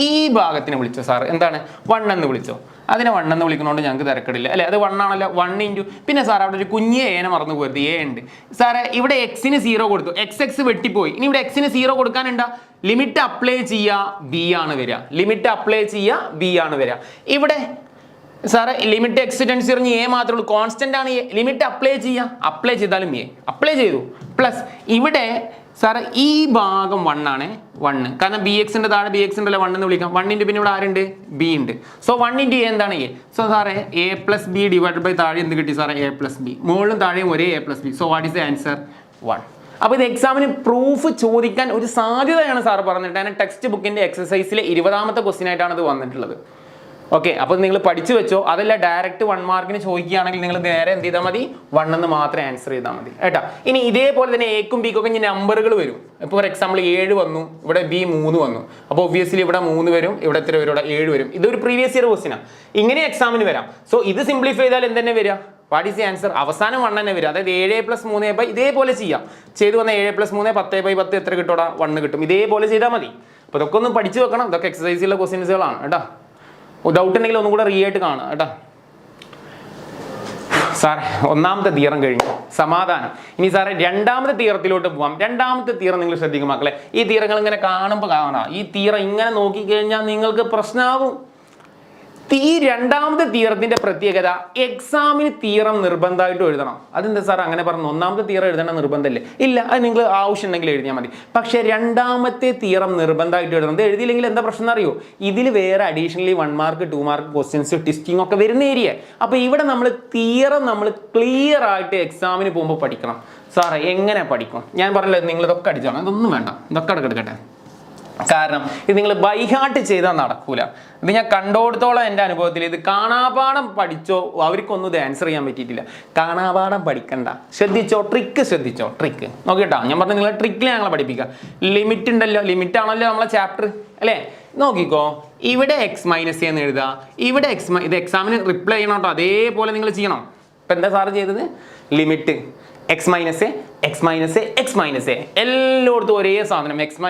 ഈ ഭാഗത്തിന് വിളിച്ചോ സാറ്? എന്താണ് 1 എന്ന് വിളിച്ചോ? അതിനെ 1 എന്ന് വിളിക്കുന്നതുകൊണ്ട് ഞങ്ങൾക്ക് തിരക്കിടില്ല അല്ലേ, അത് 1 ആണല്ലോ. 1 ഇൻറ്റു പിന്നെ സാർ അവിടെ ഒരു കുഞ്ഞ് ഏനെ മറന്നു പോയത്, എ ഉണ്ട് സാറേ. ഇവിടെ എക്സിന് 0 കൊടുത്തു, എക്സ് വെട്ടിപ്പോയി. ഇനി ഇവിടെ എക്സിന് 0 കൊടുക്കാനുണ്ടാ? ലിമിറ്റ് അപ്ലൈ ചെയ്യുക, ബി ആണ് വരിക. ലിമിറ്റ് അപ്ലൈ ചെയ്യുക, ബി ആണ് വരിക. ഇവിടെ സാറേ ലിമിറ്റ് എക്സ് ടെൻസ് 0 എ മാത്രമേ ഉള്ളൂ, കോൺസ്റ്റന്റ് ആണ് എ. ലിമിറ്റ് അപ്ലൈ ചെയ്യുക, അപ്ലൈ ചെയ്താലും എ അപ്ലൈ ചെയ്തു. പ്ലസ് ഇവിടെ സാറേ ഈ ഭാഗം 1 ആണ്, 1 കാരണം ബി എക്സിന്റെ താഴെ ബി എക്സ് ഉണ്ടല്ലോ, 1 എന്ന് വിളിക്കാം. 1 ഇൻറ്റു പിന്നെ ഇവിടെ ആരുണ്ട്? ബി ഉണ്ട്. സോ 1 ഇൻറ്റു എ എന്താണ്? എ. സോ സാറേ A plus B divide by താഴെ എന്ത് കിട്ടി സാറേ? A plus B. മുകളിലും താഴെയും ഒരേ A plus B. So what is the answer? 1. അപ്പോൾ ഇത് എക്സാമിന് പ്രൂഫ് ചോദിക്കാൻ ഒരു സാധ്യതയാണ് സാർ പറഞ്ഞിട്ട്. അതിന് ടെക്സ്റ്റ് ബുക്കിന്റെ എക്സസൈസിലെ 20ാമത്തെ ക്വസ്റ്റ്യൻ ആയിട്ടാണ് ഇത് വന്നിട്ടുള്ളത്. ഓക്കെ, അപ്പോൾ നിങ്ങൾ പഠിച്ചു വെച്ചോ. അതല്ല ഡയറക്റ്റ് 1 മാർക്കിന് ചോദിക്കുകയാണെങ്കിൽ നിങ്ങൾ നേരെ എന്ത് ചെയ്താൽ മതി? 1 എന്ന് മാത്രം ആൻസർ ചെയ്താൽ മതി കേട്ടോ. ഇനി ഇതേപോലെ തന്നെ എക്കും ബിക്കും ഒക്കെ ഇനി നമ്പറുകൾ വരും. ഇപ്പോൾ ഫോർ എക്സാമ്പിൾ 7 വന്നു, ഇവിടെ ബി 3 വന്നു. അപ്പോൾ ഒബ്വിയസ്ലി ഇവിടെ 3 വരും, ഇവിടെ എത്ര വരും? ഇവിടെ 7 വരും. ഇതൊരു പ്രീവിയസ് ഇയർ ക്വസ്റ്റ്യനാണ്, ഇങ്ങനെ എക്സാമിന് വരാം. സോ ഇത് സിംപ്ലിഫൈ ചെയ്താൽ എന്ത് തന്നെ വരിക? What is the answer? അവസാനം 1 തന്നെ വരും. അതായത് 7 + 3 ഇതേപോലെ ചെയ്യാം. ചെയ്തു വന്ന 7 + 3 10/10 എത്ര കിട്ടോടാ? 1 കിട്ടും. ഇതേപോലെ ചെയ്താൽ മതി. അപ്പോൾ ഇതൊക്കെ ഒന്ന് പഠിച്ചു വെക്കണം. ഇതൊക്കെ എക്സസൈസിലുള്ള ക്വസ്റ്റ്യൻസുകളാണ് കേട്ടോ. ഡൗട്ട് ഉണ്ടെങ്കിൽ ഒന്നും കൂടെ ആയിട്ട് കാണാം കേട്ടോ. സാറേ 1ാമത്തെ തിയറം കഴിഞ്ഞു, സമാധാനം. ഇനി സാറേ 2ാമത്തെ തിയറത്തിലോട്ട് പോവാം. 2ാമത്തെ തിയറം നിങ്ങൾ ശ്രദ്ധിക്കും മക്കളെ. ഈ തിയറങ്ങൾ ഇങ്ങനെ കാണുമ്പോൾ കാണാം. ഈ തിയറം ഇങ്ങനെ നോക്കിക്കഴിഞ്ഞാൽ നിങ്ങൾക്ക് പ്രശ്നമാവും. ഈ രണ്ടാമത്തെ തിയറത്തിന്റെ പ്രത്യേകത എക്സാമിന് തിയറം നിർബന്ധമായിട്ട് എഴുതണം. അതെന്താ സാർ അങ്ങനെ പറഞ്ഞു? ഒന്നാമത്തെ തിയറം എഴുതേണ്ട നിർബന്ധമല്ലേ? ഇല്ല, അത് നിങ്ങൾ ആവശ്യമുണ്ടെങ്കിൽ എഴുതിയാൽ മതി. പക്ഷേ രണ്ടാമത്തെ തിയറം നിർബന്ധമായിട്ട് എഴുതണം. ഇത് എഴുതിയില്ലെങ്കിൽ എന്താ പ്രശ്നം അറിയോ? ഇതിൽ വേറെ additionally 1 mark 2 mark questions testing ഒക്കെ വരുന്ന ഏരിയ. അപ്പോൾ ഇവിടെ നമ്മൾ തിയറം നമ്മൾ ക്ലിയർ ആയിട്ട് എക്സാമിന് പോകുമ്പോൾ പഠിക്കണം. സാറേ എങ്ങനെ പഠിക്കും? ഞാൻ പറഞ്ഞില്ല നിങ്ങൾ ഇതൊക്കെ അടിച്ചോണം, ഇതൊന്നും വേണ്ട, ഇതൊക്കെ എടുക്കട്ടെ. കാരണം ഇത് നിങ്ങൾ ബൈഹാർട്ട് ചെയ്താൽ നടക്കൂല. ഇത് ഞാൻ കണ്ടോടത്തോളം എൻ്റെ അനുഭവത്തിൽ ഇത് കാണാപാഠം പഠിച്ചോ അവർക്കൊന്നും ഇത് ആൻസർ ചെയ്യാൻ പറ്റിയിട്ടില്ല. കാണാപാഠം പഠിക്കണ്ട, ശ്രദ്ധിച്ചോ, ശ്രദ്ധിച്ചോ, ട്രിക്ക് നോക്കിട്ടോ. ഞാൻ പറഞ്ഞു നിങ്ങളെ ട്രിക്കിൽ ഞങ്ങളെ പഠിപ്പിക്കാം. ലിമിറ്റ് ഉണ്ടല്ലോ, ലിമിറ്റ് ആണല്ലോ നമ്മളെ ചാപ്റ്റർ അല്ലേ? നോക്കിക്കോ, ഇവിടെ എക്സ് മൈനസ് എന്ന് എഴുതുക, ഇവിടെ ഇത് എക്സാമിന് റിപ്ലൈ ചെയ്യണം കേട്ടോ, അതേപോലെ നിങ്ങൾ ചെയ്യണം. ഇപ്പം എന്താ സാറ് ചെയ്തത്? ലിമിറ്റ് എക്സ് മൈനസ് എല്ലായിടത്തും ഒരേ സാധനം എക്സ്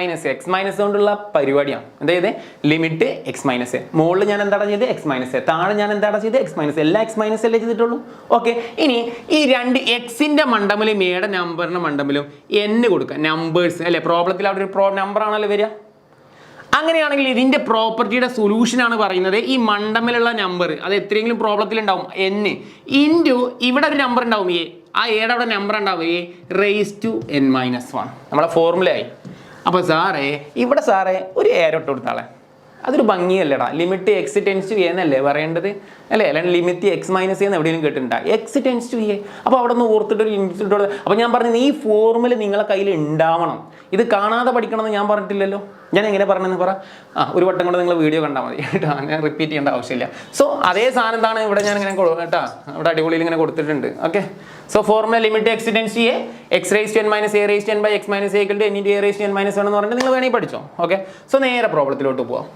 മൈനസ് കൊണ്ടുള്ള പരിപാടിയാണ്. അതായത് ലിമിറ്റ് എക്സ് മൈനസ്, മുകളിൽ ഞാൻ എന്താണ് ചെയ്തത്? എക്സ് മൈനസ്, താഴെ ഞാൻ എന്താണ് ചെയ്തത്? X minus. എല്ലാ എക്സ് മൈനസ് അല്ലേ ചെയ്തിട്ടുള്ളൂ. ഓക്കെ, ഇനി ഈ രണ്ട് എക്സിന്റെ മണ്ടമിലും എയുടെ നമ്പറിന്റെ മണ്ടമിലും എന്ന് കൊടുക്കുക. നമ്പേഴ്സ് അല്ലെ, പ്രോബ്ലത്തിൽ അവിടെ ഒരു നമ്പർ ആണല്ലോ വരിക. അങ്ങനെയാണെങ്കിൽ ഇതിന്റെ പ്രോപ്പർട്ടിയുടെ സൊല്യൂഷൻ ആണ് പറയുന്നത് ഈ മണ്ടമിലുള്ള നമ്പർ അത് എത്രയെങ്കിലും പ്രോബ്ലത്തിൽ ഉണ്ടാവും n ഇൻറ്റു ഇവിടെ ഒരു നമ്പർ ഉണ്ടാവും a, ആ എയുടെ അവിടെ നമ്പർ ഉണ്ടാവും a റേസ് ടു n-1. നമ്മളെ ഫോർമുലയായി. അപ്പോൾ സാറേ ഇവിടെ സാറേ ഒരു ഏരോ ഇട്ട് കൊടുത്താളെ, അതൊരു ഭംഗിയല്ലേടാ. Limit X tends to a എന്നല്ലേ പറയേണ്ടത് അല്ലേ? അല്ലെങ്കിൽ ലിമിറ്റ് എക്സ് മൈനസ് എന്ന് എവിടെയെങ്കിലും കേട്ടിട്ടുണ്ടാ? X tends to a. അപ്പോൾ അവിടെ നിന്ന് ഓർത്തിട്ട് ഒരു ലിമിറ്റ് ഇട്ട് കൊടുത്ത്. അപ്പോൾ ഞാൻ പറഞ്ഞത് ഈ ഫോർമുല നിങ്ങളെ കയ്യിൽ ഉണ്ടാവണം. ഇത് കാണാതെ പഠിക്കണമെന്ന് ഞാൻ പറഞ്ഞിട്ടില്ലല്ലോ. ഞാൻ എങ്ങനെ പറഞ്ഞെന്ന് പറ. ഒരു വട്ടം കൊണ്ട് നിങ്ങൾ വീഡിയോ കണ്ടാൽ മതി കേട്ടോ, ഞാൻ റിപ്പീറ്റ് ചെയ്യേണ്ട ആവശ്യമില്ല. സോ അതേ സാധനം എന്താണ് ഇവിടെ ഞാൻ ഇങ്ങനെ കേട്ടോ, ഇവിടെ അടിപൊളിയിൽ ഇങ്ങനെ കൊടുത്തിട്ടുണ്ട്. Okay, so formula limit X tends to A X raise to n minus A raise to n by X minus A equal to n into A raise to n minus 1 എന്ന് പറഞ്ഞിട്ട് നിങ്ങൾ വേണമെങ്കിൽ പഠിച്ചോ. ഓക്കെ, സോ നേരെ പ്രോബ്ലത്തിലോട്ട് പോവാം.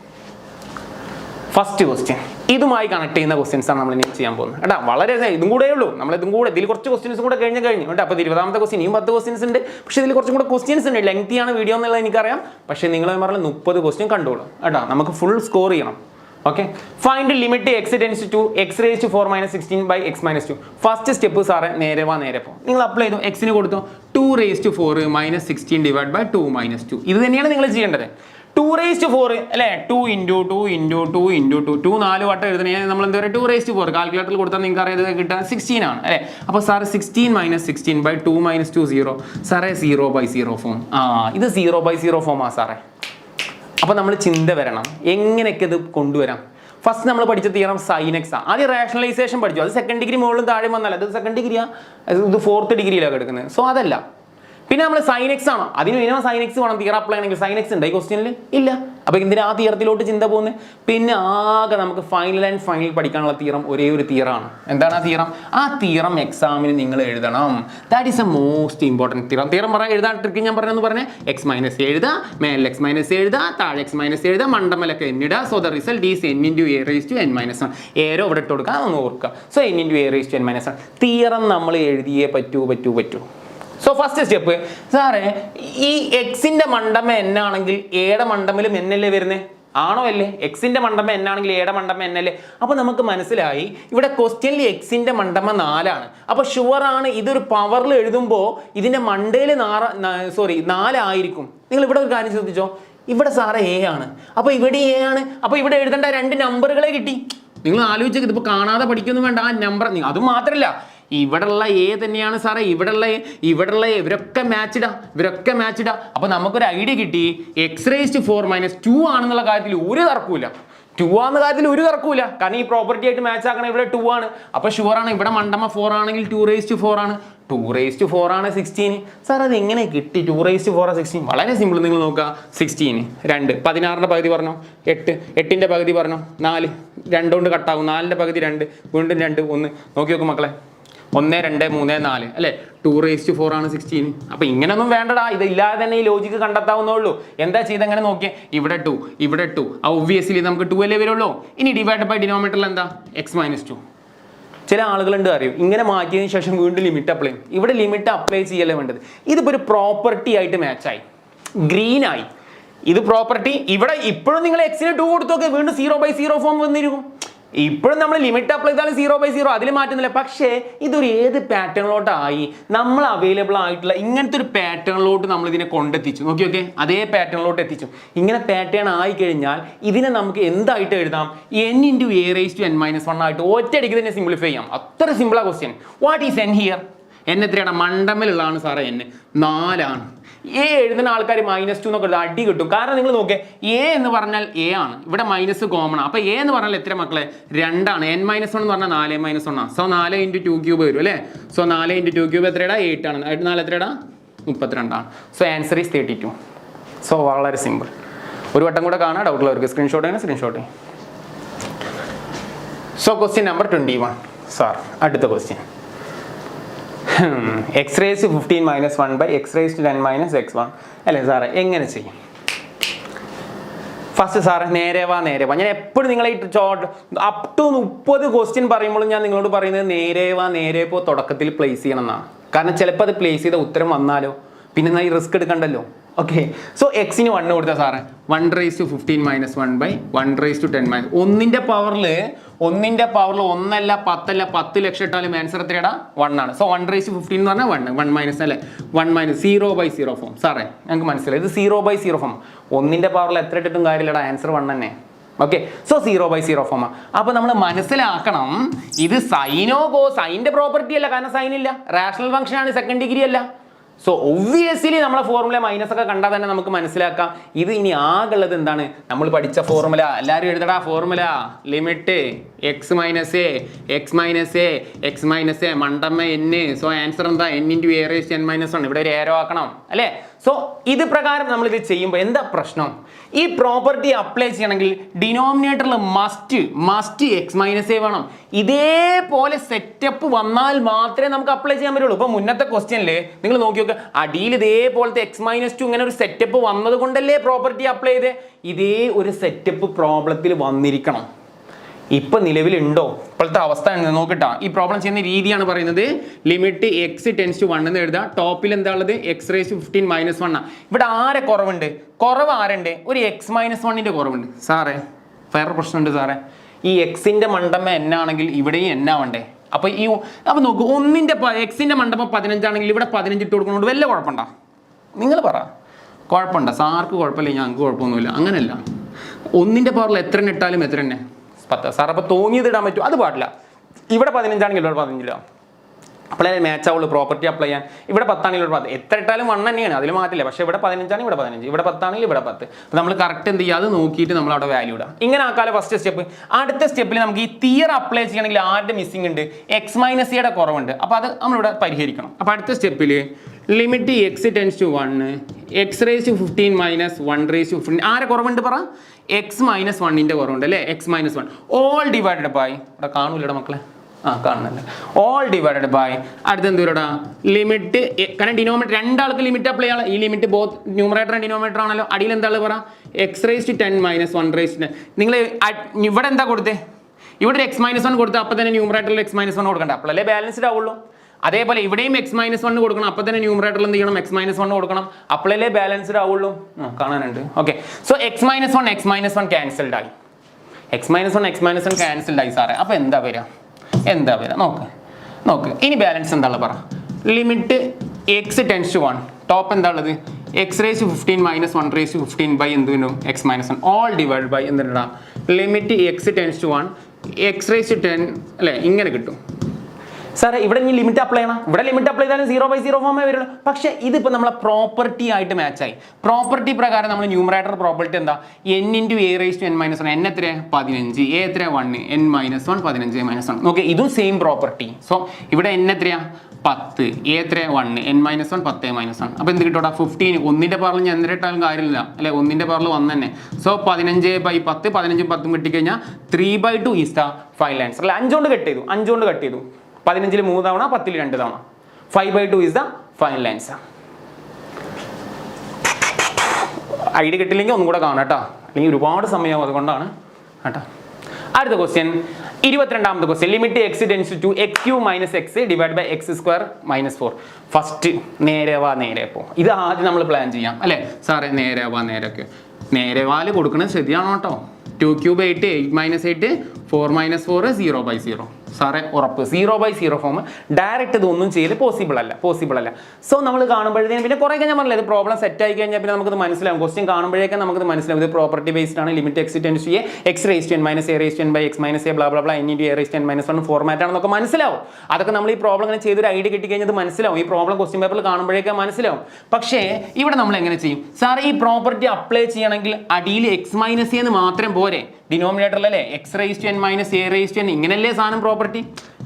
ഫസ്റ്റ് ക്വസ്റ്റ്യൻ ഇതുമായി കണക്ട് ചെയ്യുന്ന ക്വസ്റ്റ്യൻസ് ആണ് നമ്മൾ ഇനി ചെയ്യാൻ പോകുന്നത് കേട്ടോ. വളരെ ഇതും കൂടെ ഉള്ളൂ, നമ്മൾ ഇതും കൂടെ ഇതിൽ കുറച്ച് ക്വസ്റ്റ്യൻസ് കൂടെ കഴിഞ്ഞു കേട്ടോ. അപ്പോൾ 20ാമത്തെ ക്വസ്റ്റ്യൻ ഇനിയും 10 ക്വസ്റ്റ്യൻസ് ഉണ്ട്. പക്ഷേ ഇതിൽ കുറച്ചും കൂടെ ക്വസ്റ്റ്യൻസ് ഉണ്ട്. ലെങ്തിയാണ് വീഡിയോ എന്നുള്ളത് എനിക്കറിയാം. പക്ഷേ നിങ്ങൾ പറഞ്ഞാൽ 30 ക്വസ്റ്റ്യൻ കണ്ടോളൂ കേട്ടോ. നമുക്ക് ഫുൾ സ്കോർ ചെയ്യണം. Okay, find limit X tends to X raise to 4 - 16 by X minus 2. First step സാറേ നേരെ പോ. നിങ്ങൾ അപ്ലൈ ചെയ്തു, എക്സിന് കൊടുത്തു 2 റേസ് ടു 4 - 16 ഡിവൈഡ് ബൈ 2 - 2. ഇത് തന്നെയാണ് നിങ്ങൾ ചെയ്യേണ്ടത്. 2 റേസ് ടു 4 അല്ലേ, 2 ഇൻറ്റു 2 ഇൻറ്റു 2 ഇൻറ്റു 2 2 4 വട്ടം എഴുതണേ. നമ്മൾ എന്താ പറയുക, 2 റേസ് ടു 4 കാൽക്കുലേറ്ററിൽ കൊടുത്താൽ നിങ്ങൾക്ക് അറിയാതെ കിട്ടുക 16 ആണ് അല്ലേ. അപ്പോൾ സാറ് 16 - 16 ബൈ 2 - 2 0. സാറേ 0/0 ഫോം. ഇത് 0/0 ഫോമാ സാറേ. അപ്പോൾ നമ്മൾ ചിന്ത വരണം എങ്ങനെയൊക്കെ ഇത് കൊണ്ടുവരാം. ഫസ്റ്റ് നമ്മൾ പഠിച്ച തിയറം സൈൻ എക്സ് ആണ്. ആദ്യം റേഷണലൈസേഷൻ പഠിച്ചു, അത് സെക്കൻഡ് ഡിഗ്രി മുകളിലും താഴെ വന്നാൽ അത് സെക്കൻഡ് ഡിഗ്രിയാണ്, ഇത് 4th ഡിഗ്രിയിലാണ് എടുക്കുന്നത്. സോ അതല്ല. പിന്നെ നമ്മൾ സൈൻ എക്സ് ആണോ, അതിന് മിനിമം സൈൻ എക്സ് വേണം തിയറ അപ്ലൈ ആണെങ്കിൽ. സൈൻ എക്സ് ഉണ്ട് ഈ ക്വസ്റ്റ്യനിൽ ഇല്ല. അപ്പോൾ എന്തിനാ ആ തിയറത്തിലോട്ട് ചിന്ത പോകുന്നത്? പിന്നെ ആകെ നമുക്ക് ഫൈനൽ പഠിക്കാനുള്ള തിയറം ഒരേ ഒരു തിയറാണ്. എന്താണ് ആ തിയറം? ആ തിയറം എക്സാമിന് നിങ്ങൾ എഴുതണം. That is A most important theorem. Theorem പറയാൻ എഴുതാൻ ട്രിക്ക് ഞാൻ പറഞ്ഞെന്ന് പറഞ്ഞാൽ എക്സ് മൈനസ് എഴുതുക, മേൽ എക്സ് മൈനസ് എഴുതുക, താഴെ എക്സ് മൈനസ് എഴുതുക, മണ്ടമലൊക്കെ എന്നിടുക. So the result is n into A raise to n minus 1. Arrow ഇവിടെ ഇട്ട് കൊടുക്കുക, ഒന്ന് ഓർക്കുക. So n into A raise to n minus 1 theorem നമ്മൾ എഴുതിയേ പറ്റൂ. സോ ഫസ്റ്റ് സ്റ്റെപ്പ് സാറേ, ഈ എക്സിന്റെ മണ്ടമ n ആണെങ്കിൽ എയുടെ മണ്ടമിലും n അല്ലേ വരുന്നത്? ആണോ അല്ലേ? എക്സിന്റെ മണ്ടമ n ആണെങ്കിൽ എയുടെ മണ്ടമ n അല്ലേ? അപ്പോൾ നമുക്ക് മനസ്സിലായി ഇവിടെ ക്വസ്റ്റ്യനിൽ എക്സിന്റെ മണ്ടമ 4 ആണ്. അപ്പോൾ ഷുവർ ആണ് ഇതൊരു പവറിൽ എഴുതുമ്പോൾ ഇതിന്റെ മണ്ടയിൽ 4 ആയിരിക്കും. നിങ്ങൾ ഇവിടെ ഒരു കാര്യം ശ്രദ്ധിച്ചോ, ഇവിടെ സാറേ എ ആണ്, അപ്പോൾ ഇവിടെ എ ആണ്. അപ്പോൾ ഇവിടെ എഴുതേണ്ട 2 നമ്പറുകളെ കിട്ടി. നിങ്ങൾ ആലോചിച്ചത് ഇതിപ്പോൾ കാണാതെ പഠിക്കൊന്നും വേണ്ട. ആ നമ്പർ അതും മാത്രമല്ല, ഇവിടെയുള്ള എ തന്നെയാണ് സാറേ ഇവിടെയുള്ള ഇവരൊക്കെ മാച്ചിടാ. അപ്പോൾ നമുക്കൊരു ഐഡിയ കിട്ടി. എക്സ് റേസ് ടു 4 - 2 ആണെന്നുള്ള കാര്യത്തിൽ ഒരു തർക്കമില്ല. 2 ആണെന്ന കാര്യത്തിൽ ഒരു തർക്കമില്ല. കാരണം ഈ പ്രോപ്പർട്ടി ആയിട്ട് മാച്ച് ആക്കണം. ഇവിടെ 2 ആണ്. അപ്പോൾ ഷുവർ ആണ് ഇവിടെ മണ്ടമ 4 ആണെങ്കിൽ 2 റേസ് ടു 4 ആണ്. 2 റേസ് ടു 4 ആണ് 16. സാർ അത് എങ്ങനെ കിട്ടി? 2 റേസ് ടു 4 16. വളരെ സിമ്പിൾ. നിങ്ങൾ നോക്കുക, 16 2 16ന്റെ പകുതി പറഞ്ഞോ 8, 8ന്റെ പകുതി പറഞ്ഞോ 4, 2 കൊണ്ട് കട്ടാവും. 4ന്റെ പകുതി 2, വീണ്ടും 2, 1. നോക്കി നോക്കും മക്കളെ, 1 2 3 4 അല്ലേ. 2 റേസ് ടു 4 ആണ് 16. അപ്പോൾ ഇങ്ങനെയൊന്നും വേണ്ടടാ, ഇത് ഇല്ലാതെ തന്നെ ഈ ലോജിക്ക് കണ്ടെത്താവുന്നേ ഉള്ളൂ. എന്താ ചെയ്തെങ്ങനെ നോക്കിയേ, ഇവിടെ 2 ഒബ്വിയസ്ലി നമുക്ക് 2 അല്ലേ വരുള്ളൂ. ഇനി ഡിവൈഡ് ബൈ ഡിനോമിനേറ്ററിൽ എന്താ, എക്സ് മൈനസ് 2. ചില ആളുകളുണ്ട് അറിയും ഇങ്ങനെ മാറ്റിയതിന് ശേഷം വീണ്ടും ലിമിറ്റ് അപ്ലൈ ചെയ്യും. ഇവിടെ ലിമിറ്റ് അപ്ലൈ ചെയ്യല്ലേ വേണ്ടത്. ഇതിപ്പോൾ ഒരു പ്രോപ്പർട്ടി ആയിട്ട് മാച്ചായി, ഗ്രീൻ ആയി. ഇത് പ്രോപ്പർട്ടി ഇവിടെ ഇപ്പോഴും നിങ്ങൾ എക്സിന് 2 കൊടുത്തൊക്കെ വീണ്ടും 0/0 ഫോം വന്നിരിക്കും. ഇപ്പോഴും നമ്മൾ ലിമിറ്റ് അപ്ലൈ ചെയ്താലും 0/0 അതിൽ മാറ്റുന്നില്ല. പക്ഷേ ഇതൊരു ഏത് പാറ്റേണിലോട്ടായി നമ്മൾ അവൈലബിൾ ആയിട്ടുള്ള ഇങ്ങനത്തെ ഒരു പാറ്റേണിലോട്ട് നമ്മൾ ഇതിനെ കൊണ്ടെത്തിച്ചു. നോക്കി ഓക്കെ, അതേ പാറ്റേണിലോട്ട് എത്തിച്ചു. ഇങ്ങനെ പാറ്റേൺ ആയി കഴിഞ്ഞാൽ ഇതിനെ നമുക്ക് എന്തായിട്ട് എഴുതാം? n × a⁻n−1 ആയിട്ട് ഒറ്റയടിക്ക് തന്നെ സിംപ്ലിഫൈ ചെയ്യാം. അത്ര സിമ്പിളാ question. What is n here? n എത്രയാണ്? മണ്ടമ്മലുള്ളതാണ് സാറേ n 4 ആണ്. എ എഴുതുന്ന ആൾക്കാർ -2 എന്നൊക്കെ എഴുതാം, അടി കിട്ടും. കാരണം നിങ്ങൾ നോക്കിയേ, എ എന്ന് പറഞ്ഞാൽ എ ആണ്, ഇവിടെ മൈനസ് കോമൺ ആണ്. അപ്പോൾ എ എന്ന് പറഞ്ഞാൽ എത്ര മക്കളെ? 2 ആണ്. n−1 എന്ന് പറഞ്ഞാൽ 4 - 1 ആണ്. സോ 4 × 2³ വരും അല്ലേ? സോ 4 × 2³ എത്രയാടാ? 8 ആണ്. 8 4 എത്രയാടാ? 32 ആണ്. So answer is 32. സോ വളരെ സിമ്പിൾ. ഒരു വട്ടം കൂടെ കാണാം, ഡൗട്ടുള്ളവർക്ക് സ്ക്രീൻഷോട്ട് ചെയ്യണം, സ്ക്രീൻഷോട്ട് ചെയ്യും. സോ ക്വസ്റ്റ്യൻ നമ്പർ 21 സാർ, അടുത്ത ക്വസ്റ്റ്യൻ. x⁻15−1/x⁻10−x1 അല്ലേ സാറേ? എങ്ങനെ ചെയ്യും? ഫസ്റ്റ് സാറേ നേരെ വാ. ഞാൻ എപ്പോഴും നിങ്ങളെ അപ് ടു 30 ക്വസ്റ്റ്യൻ പറയുമ്പോഴും ഞാൻ നിങ്ങളോട് പറയുന്നത് നേരെ വാ നേരെ പോ തുടക്കത്തിൽ പ്ലേസ് ചെയ്യണം എന്നാണ്. കാരണം ചിലപ്പോൾ അത് പ്ലേസ് ചെയ്ത ഉത്തരം വന്നാലോ, പിന്നെ ഈ റിസ്ക് എടുക്കണ്ടല്ലോ. ഓക്കെ, സോ എക്സിന് 1 കൊടുത്താൽ സാറേ 1⁻15−1/1⁻10⁻. ഒന്നിന്റെ പവറിൽ 1 അല്ല 10 അല്ല 10 ലക്ഷം ഇട്ടാലും ആൻസർ എത്രയാടാ? 1 ആണ്. സോ 1⁻15 എന്ന് പറഞ്ഞാൽ 1 മൈനസ് അല്ലേ? 1 - 0/0 ഫോം. സാറേ ഞങ്ങൾക്ക് മനസ്സിലായി, ഇത് 0/0 ഫോം. ഒന്നിന്റെ പവറിൽ എത്ര ഇട്ടിട്ടും കാര്യമില്ലടാ, ആൻസർ 1 തന്നെ. Okay, so 0/0 form. അപ്പൊ നമ്മൾ മനസ്സിലാക്കണം, ഇത് സൈനോ സൈനിന്റെ പ്രോപ്പർട്ടി അല്ല, കാരണം സൈൻ ഇല്ല, റാഷണൽ ഫംഗ്ഷൻ ആണ്, സെക്കൻഡ് ഡിഗ്രി അല്ല. സോ ഒബ്വിയസ്ലി നമ്മളെ ഫോർമുല മൈനസ് ഒക്കെ കണ്ടാൽ തന്നെ നമുക്ക് മനസ്സിലാക്കാം ഇത് ഇനി ആകുള്ളത് എന്താണ്? നമ്മൾ പഠിച്ച ഫോർമുല. എല്ലാവരും എഴുതടാ ഫോർമുല. ലിമിറ്റ് x-a മണ്ടമ്മ n. സോ ആൻസർ എന്താ? n × a⁻n−1. ഇവിടെ ഒരു ഏരോ ആക്കണം അല്ലേ? സോ ഇത് പ്രകാരം നമ്മൾ ഇത് ചെയ്യുമ്പോൾ എന്താ പ്രശ്നം? ഈ പ്രോപ്പർട്ടി അപ്ലൈ ചെയ്യണമെങ്കിൽ ഡിനോമിനേറ്ററിൽ മസ്റ്റ് x-a വേണം. ഇതേപോലെ സെറ്റപ്പ് വന്നാൽ മാത്രമേ നമുക്ക് അപ്ലൈ ചെയ്യാൻ പറ്റുള്ളൂ. ഇപ്പൊ മുന്നത്തെ ക്വസ്റ്റ്യനില് നിങ്ങൾ നോക്കി നോക്കുക, അടിയിൽ ഇതേപോലത്തെ x-2 ഇങ്ങനെ ഒരു സെറ്റപ്പ് വന്നത് കൊണ്ടല്ലേ പ്രോപ്പർട്ടി അപ്ലൈ ചെയ്തേ. ഇതേ ഒരു സെറ്റപ്പ് പ്രോബ്ലത്തിൽ വന്നിരിക്കണം. ഇപ്പൊ നിലവിലുണ്ടോ? ഇപ്പോഴത്തെ അവസ്ഥ നോക്കിട്ടാ ഈ പ്രോബ്ലം ചെയ്യുന്ന രീതിയാണ് പറയുന്നത്. ലിമിറ്റ് x⁻1 എന്ന് എഴുതാം. ടോപ്പിൽ എന്താ ഉള്ളത്? x⁻15−1. ഇവിടെ ആരെ കുറവുണ്ട്? കുറവ് ആരുണ്ട്? ഒരു x-1ന്റെ കുറവുണ്ട്. സാറേ വേറെ പ്രശ്നമുണ്ട് സാറേ, ഈ എക്സിന്റെ മണ്ടമ്മ n ആണെങ്കിൽ ഇവിടെയും n ആവണ്ടേ? അപ്പൊ നോക്കൂ, എക്സിന്റെ മണ്ടമ്മ 15 ആണെങ്കിൽ ഇവിടെ 15 ഇട്ട് കൊടുക്കുന്നതുകൊണ്ട് വല്ല കുഴപ്പമുണ്ടോ? നിങ്ങൾ പറ, കുഴപ്പമുണ്ടോ? സാർക്ക് കുഴപ്പമില്ല, ഞങ്ങൾക്ക് കുഴപ്പമൊന്നുമില്ല. അങ്ങനെയല്ല, ഒന്നിന്റെ പവറിൽ എത്ര ഇട്ടാലും എത്ര തന്നെ 10. സാർ അപ്പോൾ തോന്നിയത് ഇടാൻ പറ്റും, അത് പാടില്ല. ഇവിടെ 15 ആണെങ്കിൽ ഇവിടെ 15 ഇടാം, അപ്പോഴേ മാച്ച് ആവുള്ളൂ പ്രോപ്പർട്ടി അപ്ലൈ ചെയ്യാൻ. ഇവിടെ 10 ആണെങ്കിൽ ഇവിടെ 10, എത്ര ഇട്ടാലും 1 തന്നെയാണ്, അതിൽ മാറ്റില്ല. പക്ഷേ ഇവിടെ 15 ആണെങ്കിൽ ഇവിടെ 15, ഇവിടെ 10 ആണെങ്കിൽ ഇവിടെ 10. അപ്പോൾ നമ്മൾ കറക്റ്റ് എന്ത് ചെയ്യുക, അത് നോക്കിയിട്ട് നമ്മൾ അവിടെ വാല്യൂ ഇടാം. ഇങ്ങനെ ആക്കാലോ ഫസ്റ്റ് സ്റ്റെപ്പ്. അടുത്ത സ്റ്റെപ്പിൽ നമുക്ക് ഈ തിയർ അപ്ലൈ ചെയ്യണമെങ്കിൽ ആരുടെ മിസ്സിംഗ് ഉണ്ട്? x-a കുറവുണ്ട്. അപ്പോൾ അത് നമ്മളിവിടെ പരിഹരിക്കണം. അപ്പോൾ അടുത്ത സ്റ്റെപ്പിൽ ലിമിറ്റ് x⁻1 x⁻15−1⁻15. ആരെ കുറവുണ്ട് പറ? x-1ന്റെ കുറവുണ്ട് അല്ലേ? x-1 ഓൾ ഡിവൈഡഡ് ബൈ, ഇവിടെ കാണൂലടാ മക്കളെ, കാണുന്നുണ്ട്, ഓൾ ഡിവൈഡഡ് ബൈ അടുത്ത എന്തോടാ ലിമിറ്റ്. കാരണം ഡിനോമിനേറ്റർ രണ്ടാൾക്ക് ലിമിറ്റ് അപ്ലൈ ചെയ്യാം. ഈ limit both numerator and denominator ആണല്ലോ. അടിയിൽ എന്താ പറ? x⁻10−1⁻10. നിങ്ങൾ ഇവിടെ എന്താ കൊടുത്തേ? ഇവിടെ ഒരു x-1 കൊടുത്താൽ അപ്പം തന്നെ ന്യൂമറേറ്ററിൽ x-1 കൊടുക്കണ്ട, അപ്പോഴല്ലേ ബാലൻസ്ഡ് ആവുള്ളൂ. അതേപോലെ ഇവിടെയും x-1 കൊടുക്കണം, അപ്പം തന്നെ ന്യൂമറേറ്ററിൽ എന്ത് ചെയ്യണം? x-1 കൊടുക്കണം, അപ്പോഴല്ലേ ബാലൻസ്ഡ് ആവുള്ളൂ. കാണാനുണ്ട്. ഓക്കെ, സോ x-1 ക്യാൻസൽഡ് ആയി. x-1 ക്യാൻസൽഡ് ആയി സാറേ. അപ്പോൾ എന്താ വരിക? നോക്ക് ഇനി ബാലൻസ് എന്താ പറ? ലിമിറ്റ് x⁻1 ടോപ്പ് എന്താ ഉള്ളത്? x⁻15−1⁻15 എന്തിനും x-1 ഓൾ ഡിവൈഡ് ബൈ എന്തിനാ ലിമിറ്റ് x⁻1 x⁻10 അല്ലേ? ഇങ്ങനെ കിട്ടും സാറേ. ഇവിടെ ഇനി ലിമിറ്റ് അപ്ലൈ ചെയ്യണം. ഇവിടെ ലിമിറ്റ് അപ്ലൈ ചെയ്താലും 0/0 ഫോമേ വരുള്ളൂ. പക്ഷേ ഇതിപ്പോൾ നമ്മളെ പ്രോപ്പർട്ടി ആയിട്ട് മാച്ചായി. പ്രോപ്പർട്ടി പ്രകാരം നമ്മൾ ന്യൂമറേറ്റർ പ്രോപ്പർട്ടി എന്താ? n × a⁻n−1. n എത്ര? 15. a എത്ര? 1. n-1 15 - 1. ഓക്കെ, ഇതും സെയിം പ്രോപ്പർട്ടി. സോ ഇവിടെ n എത്രയാ? 10. a എത്ര? 1. n-1 10 - 1. അപ്പോൾ എന്ത് കിട്ടൂടാ? 15. ഒന്നിന്റെ പവറിൽ ഞാൻ എന്തിട്ട് ഇട്ടാലും കാര്യമില്ല അല്ലെ? ഒന്നിന്റെ പവറിൽ 1 തന്നെ. സോ 15/10, 15 10 കിട്ടിക്കഴിഞ്ഞാൽ 3/2 ഈസ് ദ ഫൈനൽ ആൻസർ. അല്ല, 5 കൊണ്ട് കട്ട് ചെയ്തു. 15 3 തവണ, 10 2 തവണ. 5/2 is the final answer. Idea കിട്ടില്ലെങ്കിൽ ഒന്നും കൂടെ കാണാം കേട്ടോ, അല്ലെങ്കിൽ ഒരുപാട് സമയമാവും, അതുകൊണ്ടാണ് കേട്ടോ. അടുത്ത ക്വസ്റ്റ്യൻ 22ാമത്തെ question. Limit x⁻2 x³ - x divide by x² - 4. First നേരെ പോ. ഇത് ആദ്യം നമ്മൾ പ്ലാൻ ചെയ്യാം അല്ലേ സാറേ? നേരെ വാല് കൊടുക്കണത് ശരിയാണോ കേട്ടോ? 2 ക്യൂബ് 8 8 മൈനസ് 8 4 മൈനസ് 4 0/0 സാറേ ഉറപ്പ് 0/0 ഫോം ഡയറക്റ്റ് ഇതൊന്നും ചെയ്ത് പോസിബിൾ അല്ല സോ നമ്മൾ കാണുമ്പോഴത്തേക്കും പിന്നെ കുറേ ഞാൻ പറഞ്ഞില്ല ഇത് പ്രോബ്ലം സെറ്റ് ആയി കഴിഞ്ഞാൽ പിന്നെ നമുക്കത് മനസ്സിലാവും ക്വസ്റ്റ്യൻ കാണുമ്പോഴേക്കും നമുക്കത് മനസ്സിലാവും ഇത് പ്രോപ്പർട്ടി ബേസ്ഡ് ആണ് limit X tends to X raised n minus A raised n by X minus A blah blah blah n into A raised n minus 1 format ആണെന്നൊക്കെ മനസ്സിലാവും അതൊക്കെ നമ്മൾ ഈ പ്രോബ്ലം ഇങ്ങനെ ചെയ്തൊരു ഐഡിയ കിട്ടിക്കഴിഞ്ഞാൽ മനസ്സിലാവും ഈ പ്രോബ്ലം ക്വസ്റ്റ്യൻ പേപ്പറിൽ കാണുമ്പോഴേക്കും മനസ്സിലാവും പക്ഷേ ഇവിടെ നമ്മൾ എങ്ങനെ ചെയ്യും സാർ ഈ പ്രോപ്പർട്ടി അപ്ലൈ ചെയ്യണമെങ്കിൽ അടിയിൽ എക്സ് മൈനസ് എന്ന് മാത്രം പോരെ ഡിനോമിനേറ്ററിലല്ലേ x raised n minus A raised n ഇങ്ങനല്ലേ സാധനം property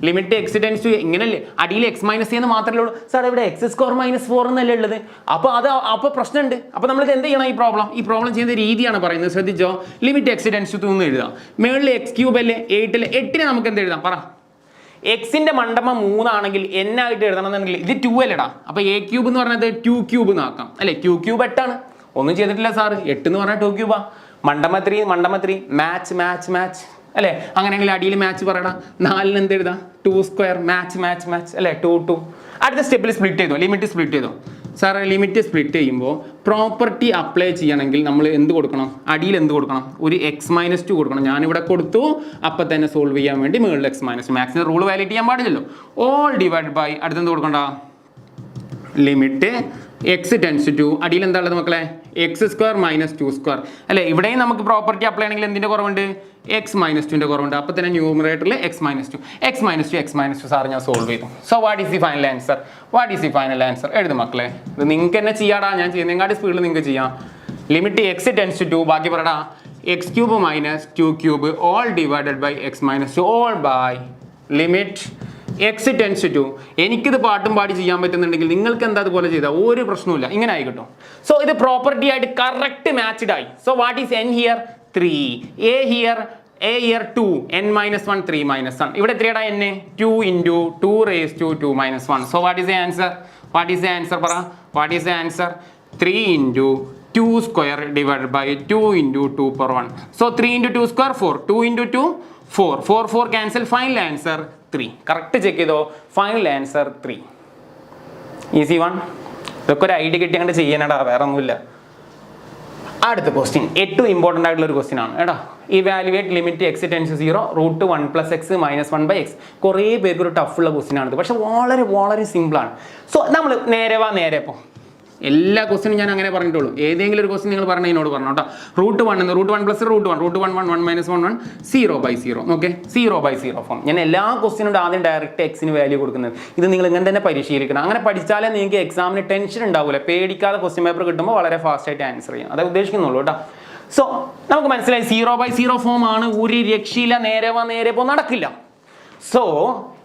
limit X tends to ഇങ്ങനല്ലേ അടിയിൽ എക്സ് മൈനസ് എന്ന് മാത്രമേ ഉള്ളൂ സാർ ഇവിടെ എക്സ് സ്ക്വയർ മൈനസ് 4 എന്നല്ലേ ഉള്ളത് അപ്പോൾ പ്രശ്നമുണ്ട് അപ്പോൾ നമ്മളിത് എന്ത് ചെയ്യണം ഈ പ്രോബ്ലം ചെയ്യുന്ന രീതിയാണ് പറയുന്നത് ശ്രദ്ധിച്ചോ ലിമിറ്റ് എക്സ് ടെൻഡ്സ് ടു എന്ന് എഴുതാം മേളിൽ എക്സ് ക്യൂബ് അല്ലേ 8 നമുക്ക് എന്ത് എഴുതാം പറ എക്സിന്റെ മണ്ടമ 3 ആണെങ്കിൽ n ആയിട്ട് എഴുതണമെന്നുണ്ടെങ്കിൽ ഇത് 2 അല്ലടാ അപ്പോൾ എ ക്യൂബ് എന്ന് പറഞ്ഞത് 2 ക്യൂബ് എന്നാക്കാം അല്ലേ 2 ക്യൂബ് 8 ആണ് ഒന്നും ചെയ്തിട്ടില്ല സാർ 8 എന്ന് പറഞ്ഞാൽ 2 ക്യൂബാ മണ്ടമ 3 മാച്ച് അല്ലേ അങ്ങനെയെങ്കിൽ അടിയിൽ മാച്ച് പറയടാ 4 എന്ത് എഴുതാം 2 സ്ക്വയർ മാച്ച് അല്ലേ 2 അടുത്ത സ്റ്റെപ്പിൽ സ്പ്ലിറ്റ് ചെയ്തോ ലിമിറ്റ് സ്പ്ലിറ്റ് ചെയ്തോ സാർ ലിമിറ്റ് സ്പ്ലിറ്റ് ചെയ്യുമ്പോൾ പ്രോപ്പർട്ടി അപ്ലൈ ചെയ്യണമെങ്കിൽ നമ്മൾ എന്ത് കൊടുക്കണം അടിയിൽ എന്ത് കൊടുക്കണം ഒരു x-2 കൊടുക്കണം ഞാനിവിടെ കൊടുത്തു അപ്പം തന്നെ സോൾവ് ചെയ്യാൻ വേണ്ടി മുകളിൽ x-2 മാക്സിന് റൂൾ വാലിഡേറ്റ് ചെയ്യാൻ പാടില്ലല്ലോ ഓൾ ഡിവൈഡ് ബൈ അടുത്തെന്ത് കൊടുക്കണ്ട ലിമിറ്റ് എക്സ് ടെൻസ് ടു അടിയിൽ എന്താ ഉള്ളത് മക്കളെ എക്സ് സ്ക്വയർ മൈനസ് 2 സ്ക്വയർ അല്ലേ ഇവിടെയും നമുക്ക് പ്രോപ്പർട്ടി അപ്ലൈ ആണെങ്കിൽ എന്തിൻ്റെ കുറവുണ്ട് x-2ന്റെ കുറവുണ്ട് അപ്പോൾ തന്നെ ന്യൂമറേറ്ററിൽ x-2 സാർ ഞാൻ സോൾവ് ചെയ്തു so what is the final answer എഴുതും മക്കളെ ഇത് നിങ്ങൾക്ക് തന്നെ ചെയ്യാടാ ഞാൻ ചെയ്യുന്നതിനെക്കാട്ടി സ്പീഡിൽ നിങ്ങൾക്ക് ചെയ്യാം ലിമിറ്റ് എക്സ് ടെൻസ് ടു ബാക്കി പറയടാ X cube minus 2 cube all divided by x-2 all by limit X tends to എനിക്കിത് പാട്ടും പാടി ചെയ്യാൻ പറ്റുന്നുണ്ടെങ്കിൽ നിങ്ങൾക്ക് എന്താ അതുപോലെ ചെയ്താൽ ഒരു പ്രശ്നമില്ല ഇങ്ങനെ ആയി കിട്ടും സോ ഇത് പ്രോപ്പർട്ടി ആയിട്ട് കറക്റ്റ് മാച്ച്ഡ് ആയി so what is n here 3 a here 2 n minus 1 3 minus 1 ഇവിടെ എത്രയാടാ n 2 into 2 raise to 2 minus 1 so what is the answer പറ what is the answer 3 into 2 square divide by 2 into 2 per 1 so 3 into 2 square 4 2 into 2 4 cancel final answer 3 correct check ചെയ്തോ ഫൈനൽ ആൻസർ 3 ഈസി വൺ ഇതൊക്കെ ഒരു ഐഡിയ കിട്ടി അങ്ങോട്ട് ചെയ്യാനടാ വേറെ ഒന്നുമില്ല അടുത്ത ക്വസ്റ്റ്യൻ ഏറ്റവും ഇമ്പോർട്ടൻ്റ് ആയിട്ടുള്ള ഒരു ക്വസ്റ്റ്യൻ ആണ് കേട്ടോ evaluate limit X tends 0 root 1 plus X minus 1 by X കുറേ പേർക്ക് ഒരു ടഫുള്ള ക്വസ്റ്റ്യൻ ആണ് പക്ഷെ വളരെ സിമ്പിളാണ് സോ നമ്മൾ നേരെ ഇപ്പോൾ എല്ലാ ക്വസ്റ്റിനും ഞാൻ അങ്ങനെ പറഞ്ഞിട്ടുള്ളൂ ഏതെങ്കിലും ഒരു ക്വസ്റ്റ്യൻ നിങ്ങൾ പറഞ്ഞ എന്നോട് പറഞ്ഞു കേട്ടോ root 1 plus root 1 minus 1 0/0 okay 0/0 form ഞാൻ എല്ലാ ക്വസ്റ്റിനും ആദ്യം ഡയറക്റ്റ് എക്സിന് വാല്യൂ കൊടുക്കുന്നത് ഇത് നിങ്ങൾ ഇങ്ങനെ തന്നെ പരിശീലിക്കണം അങ്ങനെ പഠിച്ചാലേ നിങ്ങൾക്ക് എക്സാമിന് ടെൻഷൻ ഉണ്ടാവില്ല പേടിക്കാതെ ക്വസ്റ്റ്യൻ പേപ്പർ കിട്ടുമ്പോൾ വളരെ ഫാസ്റ്റ് ആയിട്ട് ആൻസർ ചെയ്യാം അതേ ഉദ്ദേശിക്കുന്നുള്ളൂ കേട്ടോ സോ നമുക്ക് മനസ്സിലായി 0/0 ഫോം ആണ് ഒരു രക്ഷയില്ല നേരെ പോ നടക്കില്ല സോ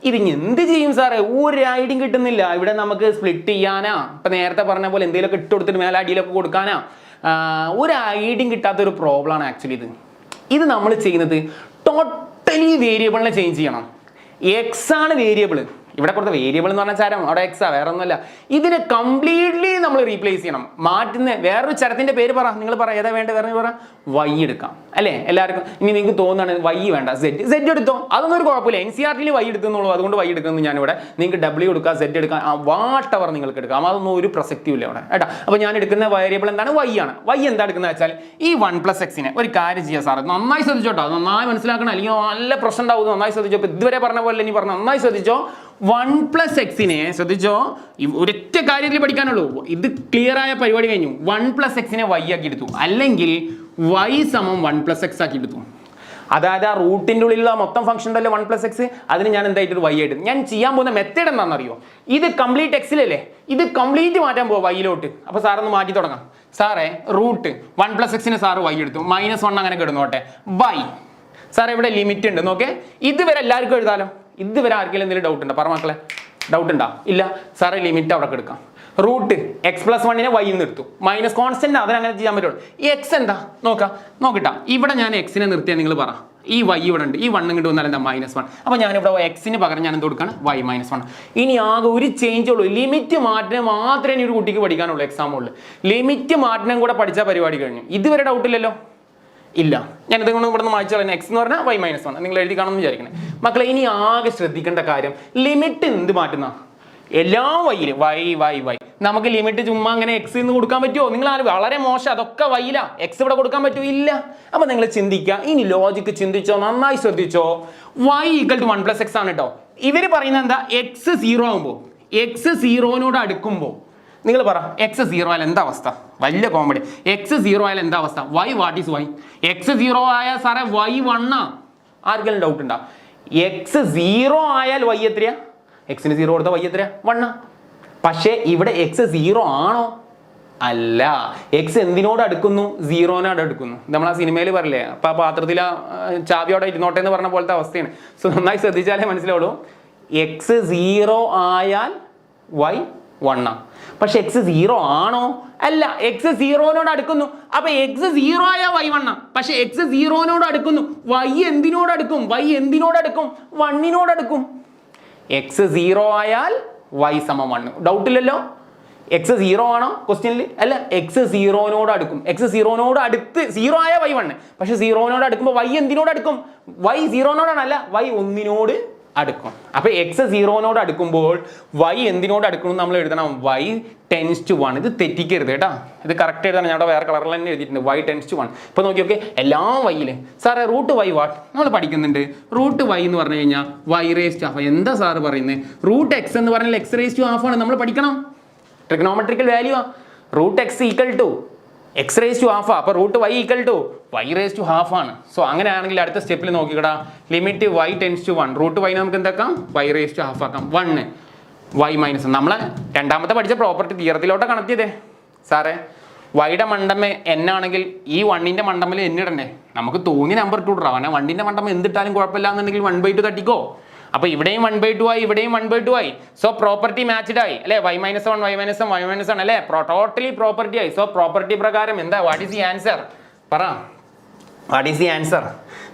ഇത് എന്ത് ചെയ്യും സാറേ ഒരു ഐഡിയും കിട്ടുന്നില്ല ഇവിടെ നമുക്ക് സ്പ്ലിറ്റ് ചെയ്യാനാ ഇപ്പം നേരത്തെ പറഞ്ഞ പോലെ എന്തെങ്കിലുമൊക്കെ ഇട്ട് കൊടുത്തിട്ട് മേലെ അടിയിലൊക്കെ കൊടുക്കാനാ ഒരു ഐഡിയും കിട്ടാത്തൊരു പ്രോബ്ലമാണ് ആക്ച്വലി ഇത് നമ്മൾ ചെയ്യുന്നത് ടോട്ടലി വേരിയബിളിനെ ചേഞ്ച് ചെയ്യണം എക്സ് ആണ് വേരിയബിൾ ഇവിടെ കൊടുത്ത വേരിയബിൾ എന്ന് പറഞ്ഞ ചരം അവിടെ എക്സാ വേറെ ഒന്നുമല്ല ഇതിനെ കംപ്ലീറ്റ്ലി നമ്മൾ റീപ്ലേസ് ചെയ്യണം മാറ്റുന്ന വേറൊരു ചരത്തിന്റെ പേര് പറ നിങ്ങൾ പറ ഏതാ വേണ്ട വേറെ പറ വൈ എടുക്കാം അല്ലേ എല്ലാവർക്കും ഇനി നിങ്ങൾക്ക് തോന്നുകയാണ് വൈ വേണ്ട സെഡ് എടുത്തോ അതൊന്നും ഒരു കുഴപ്പമില്ല NCERT വൈ എടുക്കുന്നുള്ളൂ അതുകൊണ്ട് വൈ എടുക്കുന്നു ഞാനിവിടെ നിങ്ങൾക്ക് W എടുക്കാം സെഡ് എടുക്കാം വാട്ട് എവർ നിങ്ങൾക്ക് എടുക്കാം അതൊന്നും ഒരു പ്രസക്തിയും ഇല്ല അവിടെ കേട്ടോ അപ്പോൾ ഞാൻ എടുക്കുന്ന വേരിയബിൾ എന്താണ് വൈ ആണ് വൈ എന്താ എടുക്കുന്നത് വെച്ചാൽ ഈ 1 പ്ലസ് എക്സിനെ ഒരു കാര്യം ചെയ്യാം സാർ നന്നായി ശ്രദ്ധിച്ചോട്ടോ നന്നായി മനസ്സിലാക്കണം അല്ലെങ്കിൽ നല്ല പ്രശ്നം ഉണ്ടാവും നന്നായി ശ്രദ്ധിച്ചോ ഇപ്പോൾ ഇതുവരെ പറഞ്ഞ പോലെ ഇനി പറഞ്ഞ നന്നായി ശ്രദ്ധിച്ചോ 1 പ്ലസ് എക്സിനെ ശ്രദ്ധിച്ചോ ഒരൊറ്റ കാര്യത്തിൽ പഠിക്കാനുള്ളൂ ഇത് ക്ലിയർ ആയ പരിപാടി കഴിഞ്ഞു 1 പ്ലസ് എക്സിനെ വൈ ആക്കി എടുത്തു അല്ലെങ്കിൽ y സമം 1 പ്ലസ് എക്സ് ആക്കി എടുത്തു അതായത് ആ റൂട്ടിൻ്റെ ഉള്ളിലുള്ള മൊത്തം ഫംഗ്ഷൻ ഉണ്ടല്ലോ 1 പ്ലസ് എക്സ് അതിന് ഞാൻ എന്തായിട്ടൊരു വൈ ആയിട്ട് ഞാൻ ചെയ്യാൻ പോകുന്ന മെത്തേഡ് എന്താണെന്നറിയോ ഇത് കംപ്ലീറ്റ് എക്സിലല്ലേ ഇത് കംപ്ലീറ്റ് മാറ്റാൻ പോകും വൈയിലോട്ട് അപ്പോൾ സാറൊന്ന് മാറ്റി തുടങ്ങാം സാറേ റൂട്ട് 1 പ്ലസ് എക്സിന് സാറ് വൈ എടുത്തു -1 അങ്ങനെ കിടന്നോട്ടെ വൈ സാറേ ഇവിടെ ലിമിറ്റ് ഉണ്ട് നോക്കേ ഇതുവരെ എല്ലാവർക്കും എഴുതാലോ ഇതുവരെ ആർക്കെങ്കിലും എന്തെങ്കിലും ഡൗട്ട് ഉണ്ടോ പറ മക്കളെ ഡൗട്ട് ഉണ്ടോ ഇല്ല സാറേ ലിമിറ്റ് അവിടെ എടുക്കാം റൂട്ട് x+1 വൈ നിർത്തും മൈനസ് കോൺസ്റ്റന്റ് അതിനങ്ങനെ ചെയ്യാൻ പറ്റുള്ളൂ എക്സ് എന്താ നോക്കിട്ടാ ഇവിടെ ഞാൻ എക്സിനെ നിർത്തിയാൽ നിങ്ങൾ പറ ഈ വൈ ഇവിടെ ഉണ്ട് ഈ 1 ഇങ്ങോട്ട് വന്നാൽ എന്താ -1 അപ്പോൾ ഞാനിവിടെ എക്സിന് പകരം ഞാൻ എന്ത് കൊടുക്കണം y -1 ഇനി ആകെ ഒരു ചേഞ്ച് ഉള്ളൂ ലിമിറ്റ് മാറ്റം മാത്രമേ ഇനി ഒരു കുട്ടിക്ക് പഠിക്കാനുള്ളൂ എക്സാമുകളിൽ ലിമിറ്റ് മാറ്റം കൂടെ പഠിച്ചാൽ പരിപാടി കഴിഞ്ഞു ഇതുവരെ ഡൗട്ടില്ലല്ലോ ഇല്ല ഞാൻ ഇതുകൊണ്ട് ഇവിടെ നിന്ന് മായ്ച്ചു കളയുന്ന എക്സ് എന്ന് പറഞ്ഞാൽ y -1 നിങ്ങൾ എഴുതി കാണുമെന്ന് വിചാരിക്കണേ മക്കളെ ഇനി ആകെ ശ്രദ്ധിക്കേണ്ട കാര്യം ലിമിറ്റ് എന്ത് മാറ്റുന്ന എല്ലാ വൈയിലും വൈ നമുക്ക് ലിമിറ്റ് ചുമ്മാ അങ്ങനെ എക്സ് എന്ന് കൊടുക്കാൻ പറ്റുമോ? നിങ്ങൾ വളരെ മോശം, അതൊക്കെ വൈയില, എക്സ് ഇവിടെ കൊടുക്കാൻ പറ്റുമോ? ഇല്ല. അപ്പൊ നിങ്ങൾ ചിന്തിക്കുക, ഇനി ലോജിക്ക് ചിന്തിച്ചോ, നന്നായി ശ്രദ്ധിച്ചോ. y = 1 + x ആണ് കേട്ടോ. ഇവര് പറയുന്നത് എന്താ? എക്സ് 0 ആകുമ്പോൾ, എക്സ് 0നോട് അടുക്കുമ്പോൾ നിങ്ങൾ പറ എക്സ് 0 ആയാൽ എന്താ അവസ്ഥ? വലിയ കോമഡി. എക്സ് 0 ആയാൽ എന്താ അവസ്ഥ? y what is y? X 0 ആയാൽ സാറേ y 1 ആ. ആർക്കെങ്കിലും ഡൗട്ട് ഉണ്ടോ? എക്സ് 0 ആയാൽ y എത്രയാ? എക്സിന് 0 കൊടുത്ത y എത്രയാ? 1 ആ. പക്ഷേ ഇവിടെ എക്സ് 0 ആണോ? അല്ല. എക്സ് എന്തിനോട് അടുക്കുന്നു? 0നോട് അടുക്കുന്നു. നമ്മൾ ആ സിനിമയിൽ പറയില്ലേ, അപ്പൊ ആ പാത്രത്തിൽ ചാവിയോടെ ഇരുന്നോട്ടെ എന്ന് പറഞ്ഞ പോലത്തെ അവസ്ഥയാണ്. സോ നന്നായി ശ്രദ്ധിച്ചാലേ മനസ്സിലാവുള്ളൂ. എക്സ് 0 ആയാൽ y 1 ആ. പക്ഷെ എക്സ് 0 ആണോ? അല്ല. എക്സ് 0നോട് അടുക്കുന്നു. അപ്പൊ എക്സ് 0 ആയാൽ y 1 ആ. പക്ഷെ എക്സ് 0നോട് അടുക്കുന്നു. y എന്തിനോട് അടുക്കും? y എന്തിനോട് അടുക്കും? 1നോട് അടുക്കും. എക്സ് 0 ആയാൽ y = 1. ഡൗട്ടില്ലല്ലോ. എക്സ് 0 ആണോ ക്വസ്റ്റ്യനിൽ? അല്ല. എക്സ് 0നോട് അടുക്കും. എക്സ് 0നോട് അടുത്ത് 0 ആയാൽ y 1, പക്ഷെ 0നോട് അടുക്കുമ്പോൾ y എന്തിനോട് അടുക്കും? y 0നോടാണല്ല, y 1നോട് അടുക്കും. അപ്പൊ എക്സ് 0നോട് അടുക്കുമ്പോൾ y എന്തിനോട് അടുക്കണം നമ്മൾ എഴുതണം? y → 1. ഇത് തെറ്റിക്കരുത് കേട്ടോ, ഇത് കറക്റ്റ് എഴുതണം. ഞാൻ വേറെ കളറിൽ തന്നെ എഴുതിയിട്ടുണ്ട്, y → 1. ഇപ്പൊ നോക്കിയൊക്കെ എല്ലാ വൈയില് സാറേ റൂട്ട് y വാട്ട് നമ്മൾ പഠിക്കുന്നുണ്ട്. റൂട്ട് y എന്ന് പറഞ്ഞു കഴിഞ്ഞാൽ y⁻². എന്താ സാറ് പറയുന്നത്? റൂട്ട് x എന്ന് പറഞ്ഞാൽ x⁻½ ആണ്. നമ്മൾ പഠിക്കണം, ട്രിഗണോമെട്രിക്കൽ വാല്യൂ ആ. Root x = x⁻². അപ്പൊ റൂട്ട് y = y⁻½ ആണ്. സോ അങ്ങനെയാണെങ്കിൽ അടുത്ത സ്റ്റെപ്പിൽ നോക്കിക്കടാ, ലിമിറ്റ് y → 1. റൂട്ട് y നമുക്ക് എന്താക്കാം? y⁻½ ആക്കാം. 1 y - 1. നമ്മളെ രണ്ടാമത്തെ പഠിച്ച പ്രോപ്പർട്ടി തിയറത്തിലോട്ട് കണക്ട് ചെയ്തേ സാറേ. വൈയുടെ മണ്ടമ്മ n ആണെങ്കിൽ ഈ 1ന്റെ മണ്ടമ്മൽ n ഇടണ്ടേ? നമുക്ക് തോന്നിയ നമ്പർ ഇട്ടു വിടാം. കാരണം 1ന്റെ മണ്ടമ്മ എന്തിട്ടാലും കുഴപ്പമില്ല എന്നുണ്ടെങ്കിൽ 1/2 തട്ടിക്കോ. അപ്പൊ ഇവിടെയും 1/2 ആയി, ഇവിടെയും 1/2 ആയി. സോ പ്രോപ്പർട്ടി മാച്ച്ഡ് ആയി അല്ലെ? y - 1 y - 1 y - 1 അല്ലെ? ടോട്ടലി പ്രോപ്പർട്ടി ആയി. സോ പ്രോപ്പർട്ടി പ്രകാരം എന്താ? What is the answer? പറ, what is the answer?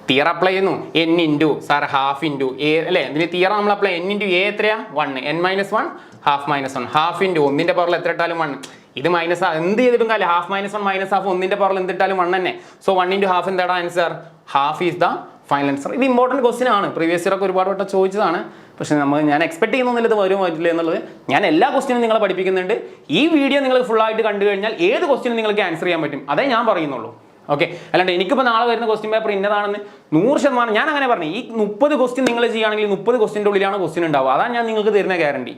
Theorem apply ചെയ്യുന്നു. n × സാർ ½ × a അല്ലെ? ഇതിന് തിയർ നമ്മൾ അപ്ലൈ n × a എത്രയാ? 1. n - 1 ½ - 1 ½ × 1ന്റെ പവറിൽ എത്ര ഇട്ടാലും 1. ഇത് മൈനസ് എന്ത് ചെയ്തിട്ടും കാര്യം, ½ - 1 -1 1ന്റെ പവറിൽ എന്തിട്ടാലും 1 തന്നെ. സോ 1 × ½ എന്താണ് answer? ½ is the final answer. ഇത് ഇമ്പോർട്ടൻറ്റ് ക്വസ്റ്റ്യൻ ആണ്, പ്രീവിയസ് ഇയർ ഒക്കെ ഒരുപാട് വട്ടം ചോദിച്ചതാണ്. പക്ഷെ ഞാൻ എക്സ്പെക്ട് ചെയ്യുന്നില്ല ഇത് വരും പറ്റില്ല എന്നുള്ളത്. ഞാൻ എല്ലാ ക്വസ്റ്റ്യനും നിങ്ങളെ പഠിപ്പിക്കുന്നുണ്ട്. ഈ വീഡിയോ നിങ്ങൾ ഫുൾ ആയിട്ട് കണ്ടു കഴിഞ്ഞാൽ ഏത് ക്വസ്റ്റ്യനും നിങ്ങൾക്ക് ആൻസർ ചെയ്യാൻ പറ്റും, അതേ ഞാൻ പറയുന്നുള്ളൂ. ഓക്കെ, അല്ലാണ്ട് എനിക്കിപ്പോൾ നാളെ വരുന്ന ക്വസ്റ്റ്യൻ പേപ്പർ ഇന്നതാണെന്ന് 100% ഞാൻ അങ്ങനെ പറഞ്ഞു. ഈ 30 ക്വസ്റ്റ്യൻ നിങ്ങൾ ചെയ്യുകയാണെങ്കിൽ 30 ക്വസ്റ്റ്യൻ്റെ ഉള്ളിലാണ് ക്വസ്റ്റ്യൻ ഉണ്ടാവുക. അതാണ് ഞാൻ നിങ്ങൾക്ക് തരുന്ന ഗ്യാരണ്ടി.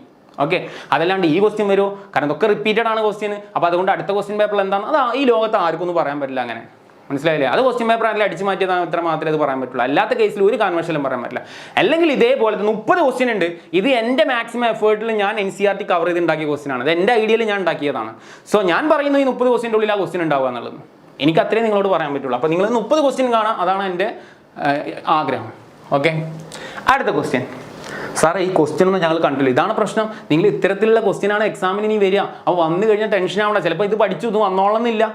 ഓക്കെ, അതല്ലാണ്ട് ഈ ക്വസ്റ്റ്യൻ വരുമോ? കാരണം ഇതൊക്കെ റിപ്പീറ്റഡ് ആണ് ക്വസ്റ്റ്യൻ. അപ്പോൾ അതുകൊണ്ട് അടുത്ത ക്വസ്റ്റ്യൻ പേപ്പറിൽ എന്താണ് അത് ഈ ലോകത്ത് ആർക്കും ഒന്നും പറയാൻ പറ്റില്ല. അങ്ങനെ മനസ്സിലായില്ലേ? അത് ക്വസ്റ്റ്യൻ പേപ്പർ ആണെങ്കിൽ അടിച്ചു മാറ്റിയതാണ് ഇത്ര മാത്രമേ അത് പറയാൻ പറ്റുള്ളൂ. അല്ലാത്ത കേസിൽ ഒരു കൺവെൻഷനും പറയാൻ പറ്റില്ല. അല്ലെങ്കിൽ ഇതേപോലത്തെ 30 ക്വസ്റ്റ്യൻ ഉണ്ട്. ഇത് എൻ്റെ മാക്സിമം എഫേർട്ടിൽ ഞാൻ NCERT കവർ ചെയ്ത് ഉണ്ടാക്കിയ ക്വസ്റ്റ്യൻ ആണ്. ഇത് എൻ്റെ ഐഡിയയിൽ ഞാൻ ഉണ്ടാക്കിയതാണ്. സോ ഞാൻ പറയുന്നു ഈ 30 ക്വസ്റ്റ്യൻ്റെ ഉള്ളിൽ ആ ക്വസ്റ്റ്യൻ ഉണ്ടാവുക എന്നുള്ളത്. എനിക്ക് അത്രയും നിങ്ങളോട് പറയാൻ പറ്റുള്ളൂ. അപ്പോൾ നിങ്ങൾ 30 ക്വസ്റ്റ്യൻ കാണാം, അതാണ് എൻ്റെ ആഗ്രഹം. ഓക്കെ, അടുത്ത ക്വസ്റ്റ്യൻ. സാറേ ഈ ക്വസ്റ്റ്യൻ ഒന്നും ഞങ്ങൾ കണ്ടില്ല, ഇതാണ് പ്രശ്നം. നിങ്ങൾ ഇത്തരത്തിലുള്ള ക്വസ്റ്റ്യൻ ആണ് എക്സാമിന് ഇനി വരിക. അപ്പോൾ വന്നു കഴിഞ്ഞാൽ ടെൻഷൻ ആവണം. ചിലപ്പോൾ ഇത് പഠിച്ചു ഇത് വന്നോളന്നില്ല.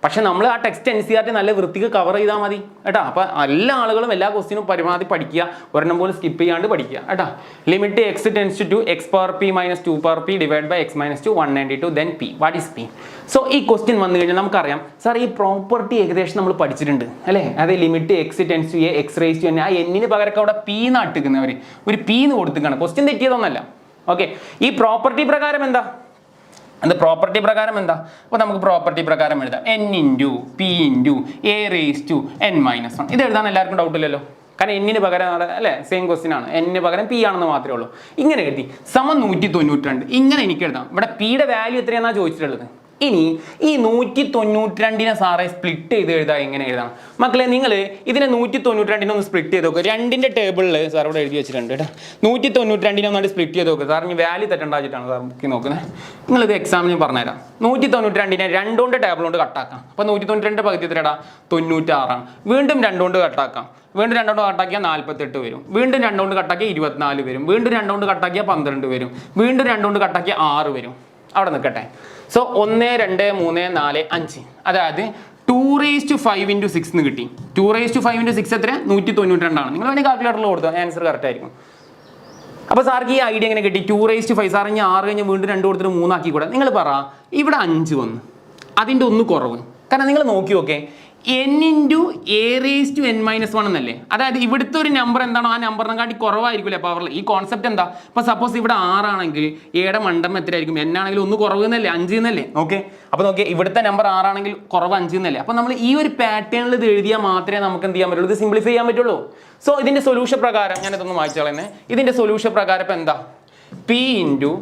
പക്ഷെ നമ്മൾ ആ ടെക്സ്റ്റ് NCERT നല്ല വൃത്തിക്ക് കവർ ചെയ്താൽ മതി കേട്ടോ. അപ്പോൾ എല്ലാ ആളുകളും എല്ലാ ക്വസ്റ്റ്യനും പരമാവധി പഠിക്കുക, ഒരെണ്ണം പോലും സ്കിപ്പ് ചെയ്യാണ്ട് പഠിക്കുക കേട്ടോ. Limit x → 2 x⁻p - 2⁻p / x - 2 192 then p. What is p? So ഈ ക്വസ്റ്റ്യൻ വന്നു കഴിഞ്ഞാൽ നമുക്കറിയാം സാർ ഈ പ്രോപ്പർട്ടി ഏകദേശം നമ്മൾ പഠിച്ചിട്ടുണ്ട് അല്ലേ? അതെ, ലിമിറ്റ് x → a x⁻n. ആ n പകരമൊക്കെ അവിടെ p നാട്ടിക്കുന്നവർ ഒരു p കൊടുത്തിക്കാണ്. ക്വസ്റ്റ്യൻ തെറ്റിയതൊന്നല്ല. ഓക്കെ, ഈ പ്രോപ്പർട്ടി പ്രകാരം എന്താ? അത് പ്രോപ്പർട്ടി പ്രകാരം എന്താ? അപ്പോൾ നമുക്ക് പ്രോപ്പർട്ടി പ്രകാരം എഴുതാം n × p × a⁻n - 1. ഇത് എഴുതാൻ എല്ലാവർക്കും ഡൗട്ടില്ലല്ലോ. കാരണം n പകരം അല്ലേ സെയിം ക്വസ്റ്റ്യൻ ആണ്. n പകരം p ആണെന്ന് മാത്രമേ ഉള്ളൂ. ഇങ്ങനെ എഴുതി = 192. ഇങ്ങനെ എനിക്ക് എഴുതാം. ഇവിടെ p യുടെ വാല്യൂ എത്രയാണെന്നാണ് ചോദിച്ചിട്ടുള്ളത്. ഇനി ഈ 192നെ സാറെ സ്പ്ലിറ്റ് ചെയ്ത് എഴുതാം. എങ്ങനെ എഴുതാം മക്കളെ? നിങ്ങൾ ഇതിനെ 192 ഒന്ന് സ്പ്ലിറ്റ് ചെയ്ത് നോക്കുക. 2ന്റെ ടേബിളിൽ സാർ ഇവിടെ എഴുതി വെച്ചിട്ടുണ്ട് കേട്ടോ. 192 ഒന്നായിട്ട് സ്പ്ലിറ്റ് ചെയ്ത് നോക്കുക. സാറിന് വാല്യൂ തെറ്റണ്ടാച്ചിട്ടാണ് സാർ ബുക്കിൽ നോക്കുന്നത്. നിങ്ങളിത് എക്സാമിന് പറഞ്ഞുതരാം. 192നെ 2 കൊണ്ട് ടേബിൾ കൊണ്ട് കട്ടാക്കാം. അപ്പോൾ 192 പകുതി എത്രയാടാ? 96 ആണ്. വീണ്ടും 2 കൊണ്ട് കട്ടാക്കാം. വീണ്ടും 2 കൊണ്ട് കട്ടാക്കിയാൽ 48 വരും. വീണ്ടും 2 കൊണ്ട് കട്ടാക്കിയാൽ 24 വരും. വീണ്ടും 2 കൊണ്ട് കട്ടാക്കിയാൽ 12 വരും. വീണ്ടും 2 കൊണ്ട് കട്ടാക്കിയാൽ 6 വരും. അവിടെ നിൽക്കട്ടെ. സോ 1 2 3 4 5, അതായത് 2⁵5 × 6 എന്ന് കിട്ടി. 2⁵5 × 6 എത്ര? 192 ആണ്. നിങ്ങൾ വേണമെങ്കിൽ കാൽക്കുലേറ്ററിൽ കൊടുത്താൽ ആൻസർ കറക്റ്റ് ആയിരിക്കും. അപ്പോൾ സാർക്ക് ഈ ഐഡിയ എങ്ങനെ കിട്ടി? 2⁵5 സാർ ഇനി 6 കഴിഞ്ഞ് വീണ്ടും 2 കൊടുത്തിട്ട് 3 ആക്കി കൂടെ. നിങ്ങൾ പറ, ഇവിടെ 5 വന്നു, അതിൻ്റെ 1 കുറവ്. കാരണം നിങ്ങൾ നോക്കി നോക്കേ, n into A raise to n minus 1 എന്നല്ലേ. അതായത് ഇവിടുത്തെ ഒരു നമ്പർ എന്താണോ ആ നമ്പറിനെക്കാട്ടി കുറവായിരിക്കില്ലേ പവറിൽ. ഈ കോൺസെപ്റ്റ് എന്താ? ഇപ്പോൾ സപ്പോസ് ഇവിടെ 6 ആണെങ്കിൽ എയുടെ മണ്ടം എത്രയായിരിക്കും? n ആണെങ്കിൽ ഒന്ന് കുറവ് എന്നല്ലേ, 5 എന്നല്ലേ. ഓക്കെ, അപ്പോൾ നോക്കിയേ ഇവിടുത്തെ നമ്പർ 6 ആണെങ്കിൽ കുറവ് 5 എന്നല്ലേ. അപ്പോൾ നമ്മൾ ഈ ഒരു പാറ്റേണിൽ ഇത് എഴുതിയാൽ മാത്രമേ നമുക്ക് എന്ത് ചെയ്യാൻ പറ്റുള്ളൂ? ഇത് സിംപ്ലിഫൈ ചെയ്യാൻ പറ്റുള്ളൂ. സോ ഇതിൻ്റെ സൊല്യൂഷൻ പ്രകാരം ഞാൻ ഇതൊന്ന് വായിച്ചു കളയുന്നേ. ഇതിൻ്റെ സൊല്യൂഷൻ പ്രകാരം ഇപ്പോൾ എന്താ? p into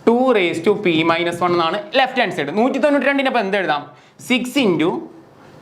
2 raise to p minus 1 എന്നാണ് ലെഫ്റ്റ് ഹാൻഡ് സൈഡ്. 192 അപ്പോൾ എന്ത് എഴുതാം? 6 ഇൻറ്റു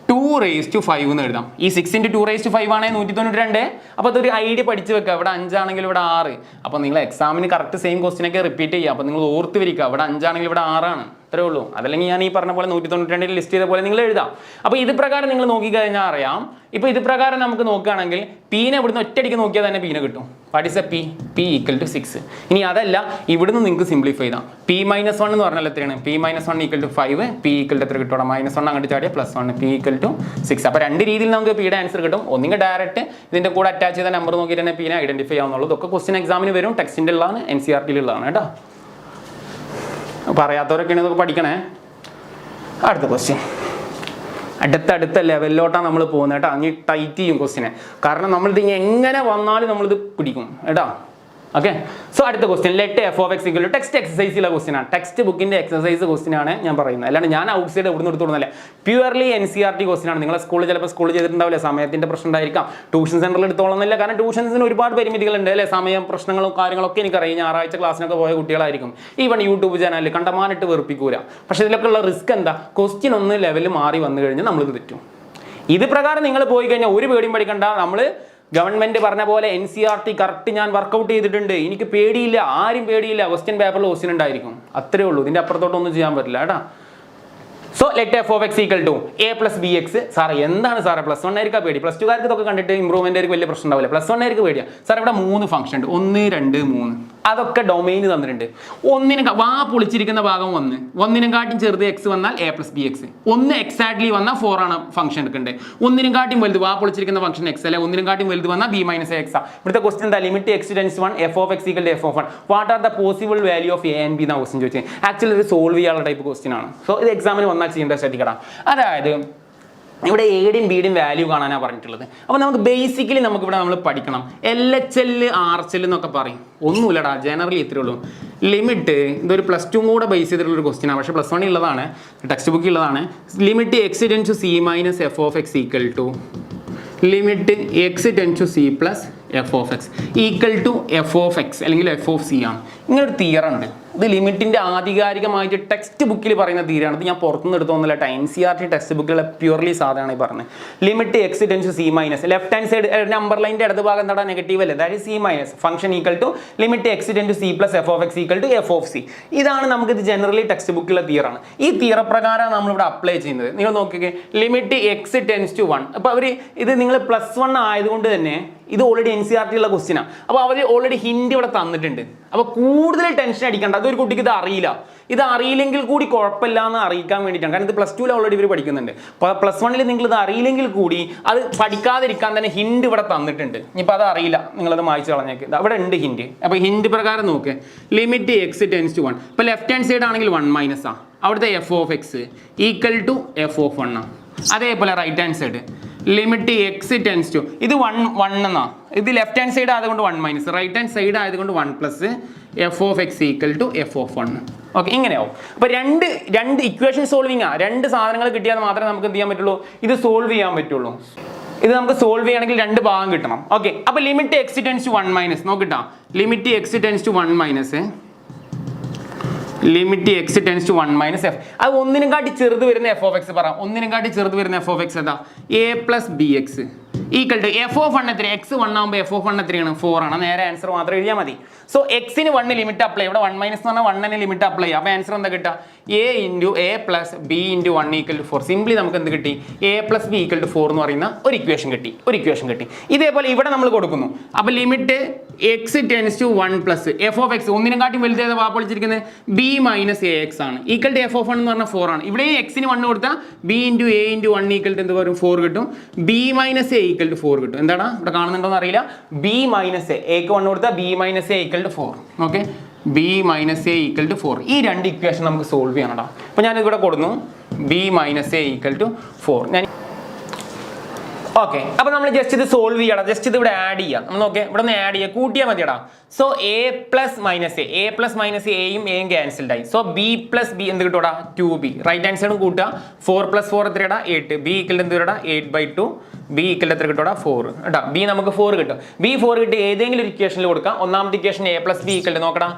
2 റേസ് ടു 5 എന്ന് എഴുതാം. ഈ 6 ഇൻറ്റു 2 റേസ് ടു 5 ആണെങ്കിൽ 192. അപ്പോൾ അതൊരു ഐഡിയ പഠിച്ച് വെക്കുക. ഇവിടെ 5 ആണെങ്കിൽ ഇവിടെ 6. അപ്പോൾ നിങ്ങൾ എക്സാമിന് കറക്റ്റ് സെയിം ക്വസ്റ്റിനൊക്കെ റിപ്പീറ്റ് ചെയ്യുക. അപ്പോൾ നിങ്ങൾ ഓർത്ത് വരിക, ഇവിടെ 5 ആണെങ്കിൽ ഇവിടെ 6 ആണ്. അത്രേ ഉള്ളൂ. അതല്ലെങ്കിൽ ഞാൻ ഈ പറഞ്ഞ പോലെ 192 ലിസ്റ്റ് ചെയ്ത പോലെ നിങ്ങൾ എഴുതാം. അപ്പോൾ ഇത് പ്രകാരം നിങ്ങൾ നോക്കിക്കഴിഞ്ഞാൽ അറിയാം. ഇപ്പോൾ ഇത് പ്രകാരം നമുക്ക് നോക്കുകയാണെങ്കിൽ പീനെ ഇവിടുന്ന് ഒറ്റയടിക്ക് നോക്കിയാൽ തന്നെ പീനെ കിട്ടും. What is a P? P equal to 6. ഇനി അതല്ല, ഇവിടുന്ന് നിങ്ങൾക്ക് സിംപ്ലിഫൈ ചെയ്താൽ പി മൈനസ് 1 എന്ന് പറഞ്ഞാൽ എത്രയാണ്? P minus 1 equal to 5. P equal to എത്ര കിട്ടും? -1 അങ്ങോട്ട് ചാടിയ +1. P equal to 6. അപ്പോൾ രണ്ട് രീതിയിൽ നമുക്ക് പിയുടെ ആൻസർ കിട്ടും. ഒന്നുകിൽ ഡയറക്റ്റ് ഇതിൻ്റെ കൂടെ അറ്റാച്ച് ചെയ്ത നമ്പർ നോക്കിയിട്ട് തന്നെ പീനെ ഐഡന്റിഫൈ ആവുന്നുള്ളൂ. ഇതൊക്കെ ക്വസ്റ്റ്യൻ എക്സാമിന് വരും. ടെക്സ്റ്റിൻ്റെ ഉള്ളതാണ്, NCERT-ലുള്ളതാണ് കേട്ടോ. പറയാത്തവരൊക്കെയാണ് ഇതൊക്കെ പഠിക്കണേ. അടുത്ത ക്വസ്റ്റ്യൻ അടുത്ത ലെവലിലോട്ടാണ് നമ്മൾ പോകുന്നത് കേട്ടോ. അങ്ങ് ടൈറ്റ് ചെയ്യും ക്വസ്റ്റിനെ. കാരണം നമ്മളിത് എങ്ങനെ വന്നാലും നമ്മളിത് പിടിക്കും കേട്ടോ. ഓക്കെ, സോ അടുത്ത question let F of X equal to text എക്സസൈസിലെ ക്വസ്റ്റ്യൻ ആണ്. ടെക്സ്റ്റ് ബുക്കിന്റെ എക്സസൈസ് ക്വസ്റ്റ്യൻ ആണ് ഞാൻ പറയുന്നത്. അല്ലാണ്ട് ഞാൻ ഔട്ട് സൈഡ് എവിടെ നിന്ന് എടുത്തോളുന്നല്ലേ. പ്യുവർലി NCERT ക്വസ്റ്റ്യൻ ആണ്. നിങ്ങളെ സ്കൂളിൽ ചിലപ്പോൾ സ്കൂളിൽ ചെയ്തിട്ടുണ്ടാവില്ല, സമയത്തിന്റെ പ്രശ്നം ഉണ്ടായിരിക്കാം. ട്യൂഷൻ സെന്ററിൽ എടുത്തോളുന്നില്ല. കാരണം ട്യൂഷൻസിന് ഒരുപാട് പരിമിതികളുണ്ട് അല്ലേ. സമയം പ്രശ്നങ്ങളും കാര്യങ്ങളൊക്കെ എനിക്കറിയാം. ഞായറാഴ്ച ക്ലാസ്സിനൊക്കെ പോയ കുട്ടികളായിരിക്കും. ഈവൺ യൂട്യൂബ് ചാനലിൽ കണ്ടമാനിട്ട് വെറുപ്പിക്കൂല. പക്ഷേ ഇതിലൊക്കെ ഉള്ള റിസ്ക് എന്താ? ക്വസ്റ്റ്യൻ ഒന്ന് ലെവൽ മാറി വന്നു കഴിഞ്ഞാൽ നമ്മളിത് തെറ്റും. ഇത് പ്രകാരം നിങ്ങൾ പോയി കഴിഞ്ഞാൽ ഒരു പേടിയും പഠിക്കണ്ട. നമ്മൾ ഗവൺമെന്റ് പറഞ്ഞ പോലെ NCERT കറക്റ്റ് ഞാൻ വർക്കൗട്ട് ചെയ്തിട്ടുണ്ട്. എനിക്ക് പേടിയില്ല, ആരും പേടിയില്ല. ക്വസ്റ്റ്യൻ പേപ്പറിൽ ക്വസ്റ്റ്യൻ ഉണ്ടായിരിക്കും. അത്രേ ഉള്ളൂ. ഇതിന്റെ അപ്പുറത്തോട്ടൊന്നും ചെയ്യാൻ പറ്റില്ല കേട്ടോ. So let F of X equal to a + bx. സാറേ എന്താണ് സാറേ +1 ആയിരിക്കും പേടി? +2 കാർക്ക് ഇതൊക്കെ കണ്ടിട്ട് ഇമ്പ്രൂവ്മെന്റ് ആയിരിക്കും, വലിയ പ്രശ്നം ഉണ്ടാവില്ല. +1 ആയിരിക്കും പേടിയാ. സാർ ഇവിടെ 3 ഫംഗ്ഷൻ ഉണ്ട്, 1, 2, 3. അതൊക്കെ ഡൊമൈൻ തന്നിട്ടുണ്ട്. ഒന്നിനും വാ പൊളിച്ചിരിക്കുന്ന ഭാഗം 1, ഒന്നിനും കാട്ടിയും ചെറുത് x വന്നാൽ a + bx. 1 എക്സാക്ട്ലി വന്നാൽ 4 ആണ് ഫംഗ്ഷൻ എടുക്കേണ്ടത്. ഒന്നിനും കാട്ടിയും വലുത് വാ പൊളിച്ചിരിക്കുന്ന ഫംഗ്ഷൻ x അല്ലെ. ഒന്നിനും കാട്ടിയും വലുത് വന്നാൽ b - ax. ഇവിടുത്തെ ക്വസ്റ്റ്യൻ എന്താ? Limit x → 1 f of x = f of 1. What are the possible value of a and b എന്ന ക്വസ്റ്റ്യൻ ചോദിച്ചത്. ആക്ച്വലി ഇത് സോൾവ് ചെയ്യാനുള്ള ടൈപ്പ് ക്വസ്റ്റ്യൻ ആണ്. സോ ഇത് എക്സാമിന് വന്നാൽ ചെയ്യേണ്ട ശ്രദ്ധിക്കണം. അതായത് ഇവിടെ എയുടെയും ബിയുടെയും വാല്യൂ കാണാനാണ് പറഞ്ഞിട്ടുള്ളത്. അപ്പോൾ നമുക്ക് ബേസിക്കലി നമുക്കിവിടെ നമ്മൾ പഠിക്കണം. LHL RHL എന്നൊക്കെ പറയും. ഒന്നുമില്ലടാ, ജനറലി ഇത്രയേ ഉള്ളൂ. ലിമിറ്റ് ഇതൊരു +2 കൂടെ ബേസ് ചെയ്തിട്ടുള്ളൊരു ക്വസ്റ്റ്യൻ ആണ്. പക്ഷേ +1 ഉള്ളതാണ്, ടെക്സ്റ്റ് ബുക്കിൽ ഉള്ളതാണ്. ലിമിറ്റ് x → c - f of x equal to limit x → c + f of x equal to f of x അല്ലെങ്കിൽ f of c ആണ്. ഇങ്ങനൊരു തിയറം ഉണ്ട്. ഇത് ലിമിറ്റിന്റെ ആധികാരികമായിട്ട് ടെക്സ്റ്റ് ബുക്കിൽ പറയുന്ന തിയറാണ്. ഇത് ഞാൻ പുറത്തുനിന്ന് എടുത്തൊന്നുമില്ല. NCERT ടെക്സ്റ്റ് ബുക്കിലുള്ള പ്യൂർലി സാധാരണ ഈ പറഞ്ഞത്. Limit x → c - left hand side number ലൈൻ്റെ ഇടത് ഭാഗം എന്താ? നെഗറ്റീവ് അല്ലേ. അതായത് c- function equal to limit x → c + f of x equal to f of c. ഇതാണ് നമുക്കിത് ജനറലി ടെക്സ്റ്റ് ബുക്കിലുള്ള തിയറാണ്. ഈ തിയറപ്രകാരമാണ് നമ്മളിവിടെ അപ്ലൈ ചെയ്യുന്നത്. നിങ്ങൾ നോക്കിക്കേ, ലിമിറ്റ് x → 1. അപ്പോൾ അവർ ഇത് നിങ്ങൾ +1 ആയതുകൊണ്ട് തന്നെ ഇത് ഓൾറെഡി NCERT ഉള്ള ക്വസ്റ്റ്യൻ ആണ്. അപ്പോൾ അവർ ഓൾറെഡി ഹിന്റ് ഇവിടെ തന്നിട്ടുണ്ട്. അപ്പോൾ കൂടുതൽ ടെൻഷൻ അടിക്കേണ്ട. അതൊരു കുട്ടിക്ക് ഇത് അറിയില്ല. ഇത് അറിയില്ലെങ്കിൽ കൂടി കുഴപ്പമില്ല എന്ന് അറിയിക്കാൻ വേണ്ടിയിട്ടാണ്. കാരണം ഇത് +2 ഓൾറെഡി ഇവർ പഠിക്കുന്നുണ്ട്. +1 നിങ്ങൾ ഇത് അറിയില്ലെങ്കിൽ കൂടി അത് പഠിക്കാതിരിക്കാൻ തന്നെ ഹിന്റ് ഇവിടെ തന്നിട്ടുണ്ട്. ഇനിയിപ്പോൾ അത് അറിയില്ല, നിങ്ങളത് മായ്ച്ച് കളഞ്ഞേക്ക്. അവിടെ ഉണ്ട് ഹിന്റ്. അപ്പോൾ ഹിന്റ് പ്രകാരം നോക്ക്, ലിമിറ്റ് x → 1. ഇപ്പോൾ ലെഫ്റ്റ് ഹാൻഡ് സൈഡ് ആണെങ്കിൽ 1 - അവിടുത്തെ f of x equal to f of 1 ആണ്. അതേപോലെ റൈറ്റ് ഹാൻഡ് സൈഡ് ലിമിറ്റ് x → 2. ഇത് 1 എന്നാ. ഇത് ലെഫ്റ്റ് ഹാൻഡ് സൈഡ് ആയതുകൊണ്ട് 1 - റൈറ്റ് ഹാൻഡ് സൈഡ് ആയതുകൊണ്ട് 1 + f of x equal to f of 1. Okay, ഇങ്ങനെയാവും. അപ്പോൾ രണ്ട് ഇക്വേഷൻ സോൾവിങ് ആ. രണ്ട് സാധനങ്ങൾ കിട്ടിയാൽ മാത്രമേ നമുക്ക് എന്ത് ചെയ്യാൻ പറ്റുള്ളൂ? ഇത് സോൾവ് ചെയ്യാൻ പറ്റുള്ളൂ. ഇത് നമുക്ക് സോൾവ് ചെയ്യണമെങ്കിൽ 2 ഭാഗം കിട്ടണം. ഓക്കെ, അപ്പോൾ ലിമിറ്റ് x → 1 - നോക്കിട്ടാ. Limit x → 1 limit x → 1 - f. അത് ഒന്നിനും കാട്ടി ചെറുത് വരുന്ന f of x പറയാം. ഒന്നിനും കാട്ടി ചെറുത് വരുന്ന f of x എന്താ? a + bx equal to f of 1 എത്ര? x 1 ആകുമ്പോൾ f of 1 എത്രയാണ്? 4 ആണ്. നേരെ ആൻസർ മാത്രം എഴുതിയാൽ മതി. സോ എക്സിന് 1 ലിമിറ്റ് അപ്ലൈ. ഇവിടെ 1 - എന്ന് പറഞ്ഞാൽ 1 ലിമിറ്റ് അപ്ലൈ. അപ്പോൾ ആൻസർ എന്താ കിട്ടുക? a + b × 1 equal to 4. Simply നമുക്ക് എന്ത് കിട്ടി? a + b ഈക്വൽ ടു 4 എന്ന് പറയുന്ന ഒരു ഇക്വേഷൻ കിട്ടി. ഇതേപോലെ ഇവിടെ നമ്മൾ കൊടുക്കുന്നു. അപ്പോൾ limit x → 1 + f of x ഒന്നിനും കാട്ടി വലുതേത് വാപ്പൊളിച്ചിരിക്കുന്നത്? b - ax ആണ്. ഈക്വൽ ടു f of 1 എന്ന് പറഞ്ഞാൽ 4 ആണ്. ഇവിടെ എക്സിന് 1 കൊടുത്താൽ b × a × 1 ഈക്വൽ ടു എന്ത് വരും? 4 കിട്ടും. b - a ഈക്വൽ ടു 4 കിട്ടും. എന്താണ് ഇവിടെ കാണുന്നുണ്ടോ എന്ന് അറിയില്ല. b - a ക്ക് 1 കൊടുത്താൽ b - a equal to 4. Okay, b - a equal to 4. ഈ രണ്ട് ഇക്വേഷൻ നമുക്ക് സോൾവ് ചെയ്യണം. അപ്പോൾ ഞാനിവിടെ കൊടുക്കുന്നു b - a ഈക്വൽ ടു 4. ഞാൻ ഓക്കെ, അപ്പൊ നമ്മൾ ജസ്റ്റ് ഇത് സോൾവ് ചെയ്യണം. ജസ്റ്റ് ഇത് ഇവിടെ ആഡ് ചെയ്യാം. നമ്മൾ നോക്കേ, ഇവിടെ ഒന്ന് ആഡ് ചെയ്യാം, കൂട്ടിയാൽ മതിയടാ. സോ എ പ്ലസ് മൈനസ് എയും എയും ക്യാൻസൽഡ് ആയി. സോ ബി പ്ലസ് ബി എന്ത് കിട്ടൂടാ? 2b. റൈറ്റ് ഹാൻഡ് സൈഡും കൂട്ടുക. 4 + 4 എത്രയാടാ? 8. ബി ഈക്വൽ എന്ത് വരടാ? 8/2. ബി ഈക്വൽ എത്ര കിട്ടൂടാ? 4 കേട്ടോ. ബി നമുക്ക് 4 കിട്ടും. ബി 4 കിട്ടി ഏതെങ്കിലും ഒരു ഇക്വേഷനിൽ കൊടുക്കാം. ഒന്നാമത്തെ ഇക്വേഷൻ a + b ഈക്വൽ നോക്കടാ.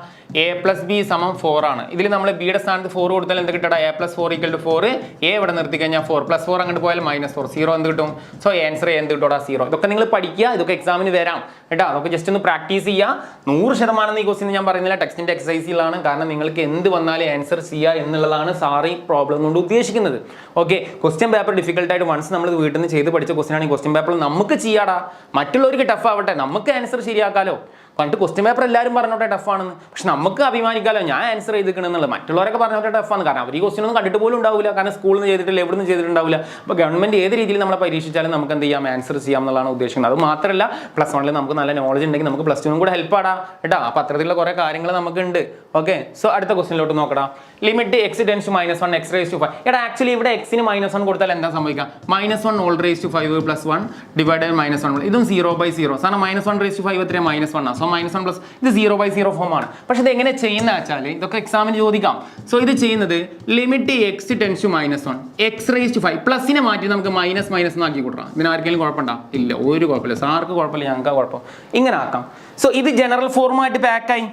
a + b = 4 ആണ്. ഇതിൽ നമ്മൾ ബിയുടെ സ്ഥാനത്ത് 4 കൊടുത്താൽ എന്ത് കിട്ടടാ? a + 4 = 4. a ഇവിടെ നിർത്തി കഴിഞ്ഞാൽ 4 + 4 അങ്ങോട്ട് പോയാൽ -4. 0 എന്ത് കിട്ടും? സോ ആൻസർ എന്ത് കിട്ടൂടാ? 0. ഇതൊക്കെ നിങ്ങൾ പഠിക്കുക, ഇതൊക്കെ എക്സാമിന് വരാം കേട്ടോ. അതൊക്കെ ജസ്റ്റ് ഒന്ന് പ്രാക്ടീസ് ചെയ്യുക. 100% ഈ ക്വസ്റ്റ്യൻ ഞാൻ പറയുന്നില്ല, ടെക്സ്റ്റിന്റെ എക്സസൈസിലാണ്. കാരണം നിങ്ങൾക്ക് എന്ത് വന്നാലും ആൻസർ ചെയ്യുക എന്നുള്ളതാണ് സാറി പ്രോബ്ലം കൊണ്ട് ഉദ്ദേശിക്കുന്നത്. ഓക്കെ, ക്വസ്റ്റ്യൻ പേപ്പർ ഡിഫിക്കൽട്ട് ആയിട്ട് വൺസ് നമ്മൾ വീട്ടിൽ നിന്ന് ചെയ്ത് പഠിച്ച ക്വസ്റ്റ്യൻ ആണ്. ഈ ക്വസ്റ്റ്യൻ പേപ്പർ നമുക്ക് ചെയ്യാടാ, മറ്റുള്ളവർക്ക് ടഫ് ആവട്ടെ, നമുക്ക് ആൻസർ ശരിയാക്കാലോ. പണ്ട് ക്വസ്റ്റ്യൻ പേപ്പർ എല്ലാവരും പറഞ്ഞോട്ടെ ടഫാണെന്ന്, പക്ഷെ നമുക്ക് അഭിമാനിക്കാലോ ഞാൻ ആൻസർ ചെയ്തിരിക്കണമെന്നുള്ളത്. മറ്റുള്ളവരൊക്കെ പറഞ്ഞോട്ടെ ടഫാണ്, കാരണം അവർ ഈ ക്വസ്റ്റ്യൻ ഒന്നും കണ്ടിട്ട് പോലും ഉണ്ടാവില്ല, കാരണം സ്കൂളിൽ നിന്ന് ചെയ്തിട്ടില്ല, എവിടെ നിന്ന് ചെയ്തിട്ടുണ്ടാവില്ല. അപ്പോൾ ഗവൺമെന്റ് ഏത് രീതിയിൽ നമ്മളെ പരീക്ഷിച്ചാലും നമുക്ക് എന്ത് ചെയ്യാം? ആൻസർ ചെയ്യാം എന്നുള്ളതാണ് ഉദ്ദേശിക്കുന്നത്. അത് മാത്രമല്ല, +1 നമുക്ക് നല്ല നോളജ് ഉണ്ടെങ്കിൽ നമുക്ക് +2 കൂടെ ഹെൽപ്പ് ആടാ കേട്ടോ. അപ്പോൾ അത്തരത്തിലുള്ള കുറേ കാര്യങ്ങൾ നമുക്ക് ഉണ്ട്. ഓക്കെ, സോ അടുത്ത ക്വസ്റ്റ്യനിലോട്ട് നോക്കടാ. Limit x → -1 x⁻⁵. എടാ ആക്ച്വലി ഇവിടെ x-ന് -1 കൊടുത്താൽ എന്താ സംഭവിക്കുക? -1 all⁵5 + 1 ഡിവൈഡഡ് -1. ഇതും 0/0. കാരണം -1⁵5 എത്രയാണ്? -1 ആണ്. സോ -1 പ്ലസ് ഇത് 0/0 ഫോം ആണ്. പക്ഷെ ഇത് എങ്ങനെ ചെയ്യുന്ന വെച്ചാൽ ഇതൊക്കെ എക്സാമിന് ചോദിക്കാം. സോ ഇത് ചെയ്യുന്നത് ലിമിറ്റ് x → -1 x⁵5 പ്ലസിനെ മാറ്റി നമുക്ക് മൈനസ് ആക്കി കൊടുക്കാം. ഇതിന് ആർക്കെങ്കിലും കുഴപ്പമുണ്ടോ? ഇല്ല, ഒരു കുഴപ്പമില്ല. സാർക്ക് കുഴപ്പമില്ല, ഞങ്ങൾക്ക് കുഴപ്പം. ഇങ്ങനെ ആക്കാം. സോ ഇത് ജനറൽ ഫോർമാറ്റ് പാക്കായി.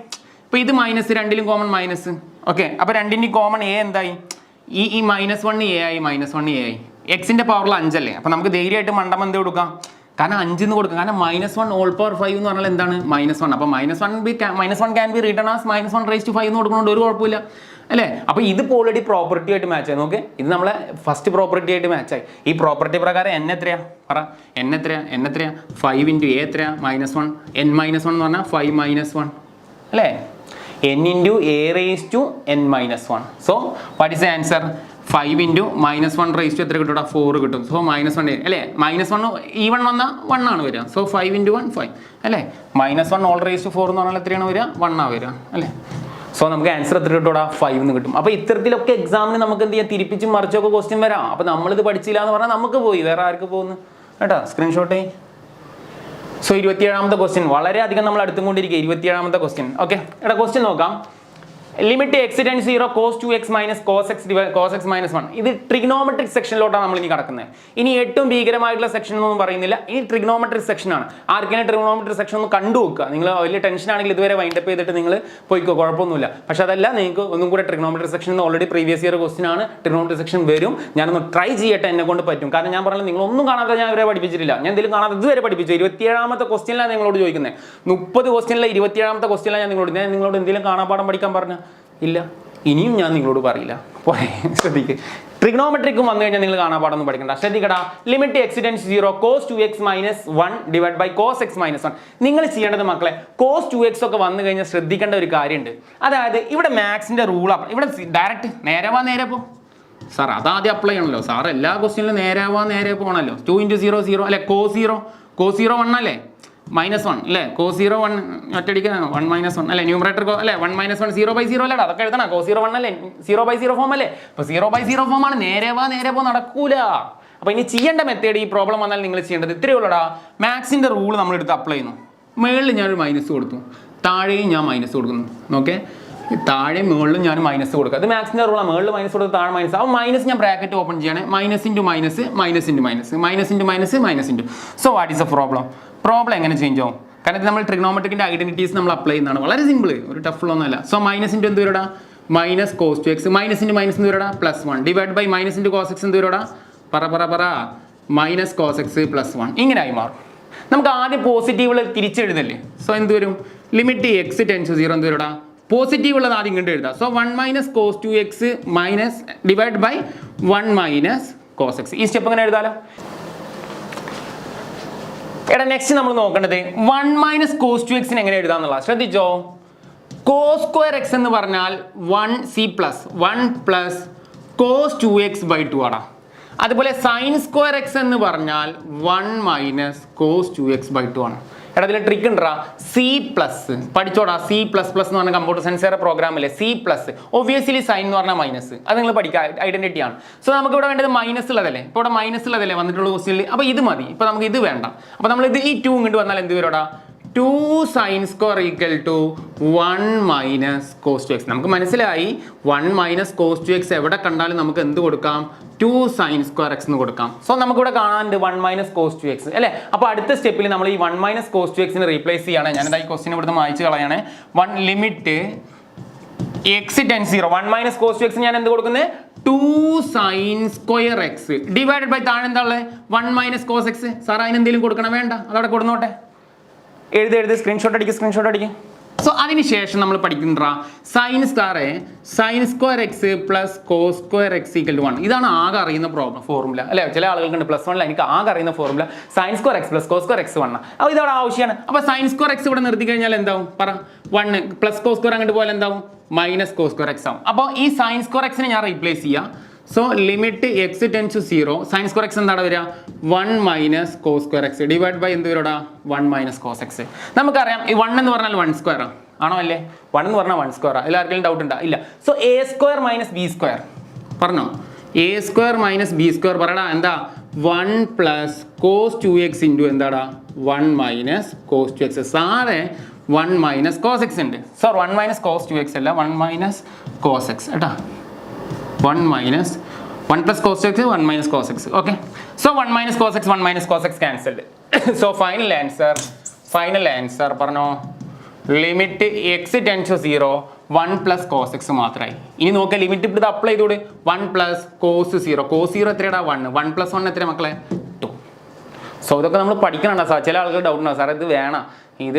ഇപ്പൊ ഇത് മൈനസ്, രണ്ടിലും കോമൺ മൈനസ്. ഓക്കെ, അപ്പൊ രണ്ടിന്റെ കോമൺ a എന്തായി? ഈ -1 a ആയി, -1 a ആയി. എക്സിന്റെ പവറിൽ 5 അല്ലേ? അപ്പൊ നമുക്ക് ധൈര്യമായിട്ട് മണ്ടം എന്ത് കൊടുക്കാം? കാരണം 5 എന്ന് കൊടുക്കാം. കാരണം -1 all⁵5 എന്ന് പറഞ്ഞാൽ എന്താണ്? -1. അപ്പൊ -1 ക്യാൻ ബി റിട്ടൺ ആസ് -1⁵5 എന്ന് കൊടുക്കുന്നതുകൊണ്ട് ഒരു കുഴപ്പമില്ല അല്ലേ? അപ്പൊ ഇത് ഓൾറെഡി പ്രോപ്പർട്ടി ആയിട്ട് മാച്ച് ആയി. നോക്ക്, ഇത് നമ്മളെ ഫസ്റ്റ് പ്രോപ്പർട്ടി ആയിട്ട് മാച്ച് ആയി. ഈ പ്രോപ്പർട്ടി പ്രകാരം n എത്രയാ? പറ, n എത്രയാ? 5 × a എത്രയാ? -1. n - 1 എന്ന് പറഞ്ഞാൽ 5 - 1 അല്ലേ? n × a⁻n-1. So what is the answer? 5 × -1 എത്ര കിട്ടും? 4 കിട്ടും. സോ -1 അല്ലേ? -1 ഈവൺ വന്നാൽ 1 ആണ് വരിക. സോ 5 × 1 5 അല്ലേ? -1 all⁻4 എന്ന് പറഞ്ഞാൽ എത്രയാണ് വരിക? 1 ആണ് വരിക അല്ലേ? സോ നമുക്ക് ആൻസർ എത്ര കിട്ടൂടാ? 5 എന്ന് കിട്ടും. അപ്പോൾ ഇത്തരത്തിലൊക്കെ എക്സാമിന് നമുക്ക് എന്ത് ചെയ്യാം? തിരിപ്പിച്ചും മറിച്ചൊക്കെ ക്വസ്റ്റ്യൻ വരാം. അപ്പോൾ നമ്മളിത് പഠിച്ചില്ല എന്ന് പറഞ്ഞാൽ നമുക്ക് പോയി, വേറെ ആർക്ക് പോകുന്നു കേട്ടോ? സ്ക്രീൻഷോട്ട്. സോ 27ാമത്തെ ക്വസ്റ്റ്യൻ വളരെയധികം നമ്മൾ അടുത്തുകൊണ്ടിരിക്കുക. 27ാമത്തെ ക്വസ്റ്റ്യൻ. ഓക്കെ, എടാ ക്വസ്റ്റ്യൻ നോക്കാം. Limit x → 0 cos 2x - cos x - 1. ഇത് ട്രിഗ്നോമെട്രിക് സെക്ഷനിലോട്ടാണ് നമ്മൾ ഇനി കടക്കുന്നത്. ഇനി ഏറ്റവും ഭീകരമായിട്ടുള്ള സെക്ഷൻ ഒന്നും പറയുന്നില്ല, ഇനി ട്രിഗ്നോമെട്രിക് സെക്ഷൻ ആണ്. ആർക്കെങ്കിലും ട്രിഗ്നോമെട്രിക് സെക്ഷൻ ഒന്ന് കണ്ടു നോക്കുക. നിങ്ങൾ വലിയ ടെൻഷൻ ആണെങ്കിൽ ഇതുവരെ വൈൻഡപ്പ് ചെയ്തിട്ട് നിങ്ങൾ പോയിക്കോ, കുഴപ്പമൊന്നുമില്ല. പക്ഷെ അതല്ല, നിങ്ങൾക്ക് ഒന്നും കൂടെ trigonometric section already previous year question ആണ്. ട്രിഗ്നോമെട്രിക് സെക്ഷൻ വരും. ഞാനൊന്ന് ട്രൈ ചെയ്യട്ടെ, എന്നെ കൊണ്ട് പറ്റും. കാരണം ഞാൻ പറഞ്ഞാൽ നിങ്ങളൊന്നും കാണാതെ ഞാൻ ഇവരെ പഠിപ്പിച്ചിട്ടില്ല. ഞാൻ എന്തെങ്കിലും കാണാതെ ഇതുവരെ പഠിപ്പിച്ചു. 27ാമത്തെ ക്വസ്റ്റ്യനിലാണ് നിങ്ങളോട് ചോദിക്കുന്നത്. 30 ക്വസ്റ്റ്യനിലെ 27ാമത്തെ ക്വസ്റ്റ്യനിലാണ് ഞാൻ നിങ്ങളോട് എന്തെങ്കിലും കാണാപ്പാഠം പഠിക്കാൻ പറഞ്ഞ ഇല്ല. ഇനിയും ഞാൻ നിങ്ങളോട് പറയില്ല. പോരെ, ശ്രദ്ധിക്ക്. ട്രിഗ്നോമെട്രിക്കും വന്നു കഴിഞ്ഞാൽ നിങ്ങൾ കാണാപ്പാടൊന്നും പഠിക്കണ്ട. ശ്രദ്ധിക്കടാ. Limit x → 0 cos 2x - 1 divide by cos x - 1. നിങ്ങൾ ചെയ്യേണ്ടത് മക്കളെ, cos 2x ഒക്കെ വന്നു കഴിഞ്ഞാൽ ശ്രദ്ധിക്കേണ്ട ഒരു കാര്യമുണ്ട്. അതായത് ഇവിടെ മാത്സിന്റെ റൂൾ, ഇവിടെ ഡയറക്റ്റ് നേരെ പോ സാർ, അതാദ്യം അപ്ലൈ ചെയ്യണമല്ലോ സാർ. എല്ലാ ക്വസ്റ്റ്യനിലും നേരെ പോകണമല്ലോ. 2 × 0 0 അല്ലെ? cos 0 1 അല്ലേ? -1 അല്ലേ? cos 0 1 ഒറ്റയടിക്ക് 1 - 1 അല്ലേ? ന്യൂമറേറ്റർ അല്ലേ? 1 - 1 0/0 അല്ലേ? അതൊക്കെ എഴുതണം. cos 0 1 അല്ലേ? 0/0 ഫോം അല്ലേ? അപ്പൊ 0/0 ഫോം ആണ്. നേരെ പോ നടക്കൂല. അപ്പൊ ഇനി ചെയ്യേണ്ട മെത്തേഡ്, ഈ പ്രോബ്ലം വന്നാൽ നിങ്ങൾ ചെയ്യേണ്ടത് ഇത്രയേ ഉള്ളൂടാ. മാത്സിന്റെ റൂൾ നമ്മൾ എടുത്ത് അപ്ലൈ ചെയ്യുന്നു. മുകളിൽ ഞാനൊരു മൈനസ് കൊടുത്തു, താഴെയും ഞാൻ മൈനസ് കൊടുക്കുന്നു. ഓക്കെ, താഴെ മുകളിലും ഞാൻ മൈനസ് കൊടുക്കുക. അത് മാത്സിന്റെ റൂളാണ്. മുകളിൽ മൈനസ് കൊടുത്ത് താഴെ മൈനസ്. അപ്പോൾ മൈനസ് ഞാൻ ബ്രാക്കറ്റ് ഓപ്പൺ ചെയ്യണേ. -⁻⁻⁻⁻⁻⁻. So what is A problem എങ്ങനെ ചേഞ്ച് ആവും? കാരണം ഇത് നമ്മൾ ട്രിഗ്നോമെട്രിക്കിന്റെ ഐഡന്റിറ്റീസ് നമ്മൾ അപ്ലൈ ചെയ്യുന്നതാണ്. വളരെ സിമ്പിൾ, ഒരു ടഫ് ഒന്നുമല്ല. സോ -⁻ എന്ത് വരടാ? -cos 2x. -⁻ എന്ത് വരടാ? +1 ഡിവൈഡ് ബൈ -cos x എന്ത് വരടാ? പറ -cos x +1. ഇങ്ങനെ ആയി മാറും. നമുക്ക് ആദ്യം പോസിറ്റീവുകൾ തിരിച്ചെഴുതല്ലേ. സോ എന്ത് വരും? ലിമിറ്റ് x → 0 എന്ത് വരടാ? പോസിറ്റീവ് ഉള്ളത് ആദ്യം ഇങ്ങോട്ട് എഴുതാം. So 1 - cos 2x minus divide by 1 - cos x. ഈ സ്റ്റെപ്പ് എങ്ങനെ എഴുതാലോ? എടാ നെക്സ്റ്റ് നമ്മൾ നോക്കേണ്ടത് 1 - cos 2x എങ്ങനെ എഴുതാന്നുള്ള. ശ്രദ്ധിച്ചോ, cos square x എന്ന് പറഞ്ഞാൽ 1 cos 2x/2 ആടാ. അതുപോലെ sin square x എന്ന് പറഞ്ഞാൽ 1 - cos 2x/2 ആണ്. എടാ ഇതിൽ ട്രിക്ക് ഉണ്ടാ സി പ്ലസ് പഠിച്ചോടാ C++ എന്ന് പറഞ്ഞ കമ്പ്യൂട്ടർ സയൻസ് പ്രോഗ്രാമില്ലേ C+. ഒബ്വിയസ്ലി സൈൻ എന്ന് പറഞ്ഞാൽ മൈനസ് അത് നിങ്ങൾ പഠിക്കുക ഐഡന്റിറ്റി ആണ്. സോ നമുക്ക് ഇവിടെ വേണ്ടത് മൈനസ് ഉള്ളതല്ലേ, ഇപ്പോൾ ഇവിടെ മൈനസ് ഉള്ളതല്ലേ വന്നിട്ടുള്ള ക്വസ്റ്റ്യനിൽ. അപ്പോൾ ഇത് മതി, ഇപ്പോൾ നമുക്ക് ഇത് വേണ്ട. അപ്പോൾ നമ്മൾ ഇത് ഈ 2 ഇങ്ങോട്ട് വന്നാൽ എന്ത് വരോടാ 2 sin square equal to 1 minus cos 2x. നമുക്ക് മനസ്സിലായി 1 minus cos 2x എവിടെ കണ്ടാലും നമുക്ക് എന്ത് കൊടുക്കാം 2 sin square x എന്ന് കൊടുക്കാം. സോ നമുക്കിവിടെ കാണാനുണ്ട് 1 minus cos 2x അല്ലേ. അപ്പോൾ അടുത്ത സ്റ്റെപ്പിൽ നമ്മൾ ഈ 1 minus cos 2x റീപ്ലേസ് ചെയ്യാണ്. ഞാനിതാ ഈ ക്വസ്റ്റ്യൻ ഇവിടുന്ന് വായിച്ച് കളയാണ്. 1 limit x tends 0 1 minus cos 2x ഞാൻ എന്ത് കൊടുക്കുന്നത് 2 sin square x divided by താഴെ എന്താ ഉള്ളത് 1 minus cos x. സാർ അതിന് എന്തെങ്കിലും കൊടുക്കണം വേണ്ട, അതവിടെ കൊടുന്നോട്ടെ. എഴുതി സ്ക്രീൻഷോട്ട് അടിക്കും. സോ അതിനുശേഷം നമ്മൾ പഠിക്കുന്ന sine square X plus cos square X equal to 1. ഇതാണ് ആകെ അറിയുന്ന ഫോർമുല അല്ലേ. ചില ആളുകൾക്കുണ്ട് +1 എനിക്ക് ആകെ അറിയുന്ന formula sine square X plus cos square X 1. അപ്പോൾ ഇതവിടെ ആവശ്യമാണ്. അപ്പോൾ സൈൻ സ്ക്വയർ എക്സ് ഇവിടെ നിർത്തി കഴിഞ്ഞാൽ എന്താവും പറ 1 പ്ലസ് കോസ് സ്ക്വയർ അങ്ങോട്ട് പോലെ എന്താവും മൈനസ് കോസ് സ്ക്വയർ എക്സ് ആവും. അപ്പോൾ ഈ സൈൻ സ്ക്വയർ എക്സിനെ ഞാൻ റീപ്ലേസ് ചെയ്യാം. So limit X tends to 0 sine square x എന്താണ് വരിക 1 minus cos square x divide by എന്ത് വരോടാ 1 മൈനസ് കോസ് എക്സ്. നമുക്കറിയാം ഈ 1 എന്ന് പറഞ്ഞാൽ 1 സ്ക്വയർ ആണോ അല്ലേ. 1 എന്ന് പറഞ്ഞാൽ 1 സ്ക്വയർ ഇതിൽ ആർക്കെങ്കിലും ഡൗട്ട് ഉണ്ടോ ഇല്ല. So a square minus b square പറഞ്ഞോ a square minus b square പറയടാ എന്താ 1 പ്ലസ് കോസ് 2x ഇൻറ്റു എന്താടാ 1 മൈനസ് കോസ് 2x. സാറേ 1 മൈനസ് കോസ് എക്സ് ഉണ്ട്. സോർ 1 മൈനസ് കോസ് 2x അല്ല 1 മൈനസ് കോസ് എക്സ് കേട്ടാ 1 minus 1 plus cos x 1 minus cos x. Okay, so 1 minus cos x 1 minus cos x cancelled. So final answer പറഞ്ഞോ limit x tends to 0 1 plus cos x മാത്രമായി. ഇനി നോക്കുക ലിമിറ്റ് ഇവിടെ അപ്ലൈ ചെയ്തോട് 1 plus cos 0 എത്രയാടാ 1 plus 1 എത്ര മക്കളെ 2. സോ ഇതൊക്കെ നമ്മൾ പഠിക്കണം സാർ. ചില ആളുകൾ ഡൗട്ട് ഉണ്ടാവും സാർ ഇത് വേണം ഇത്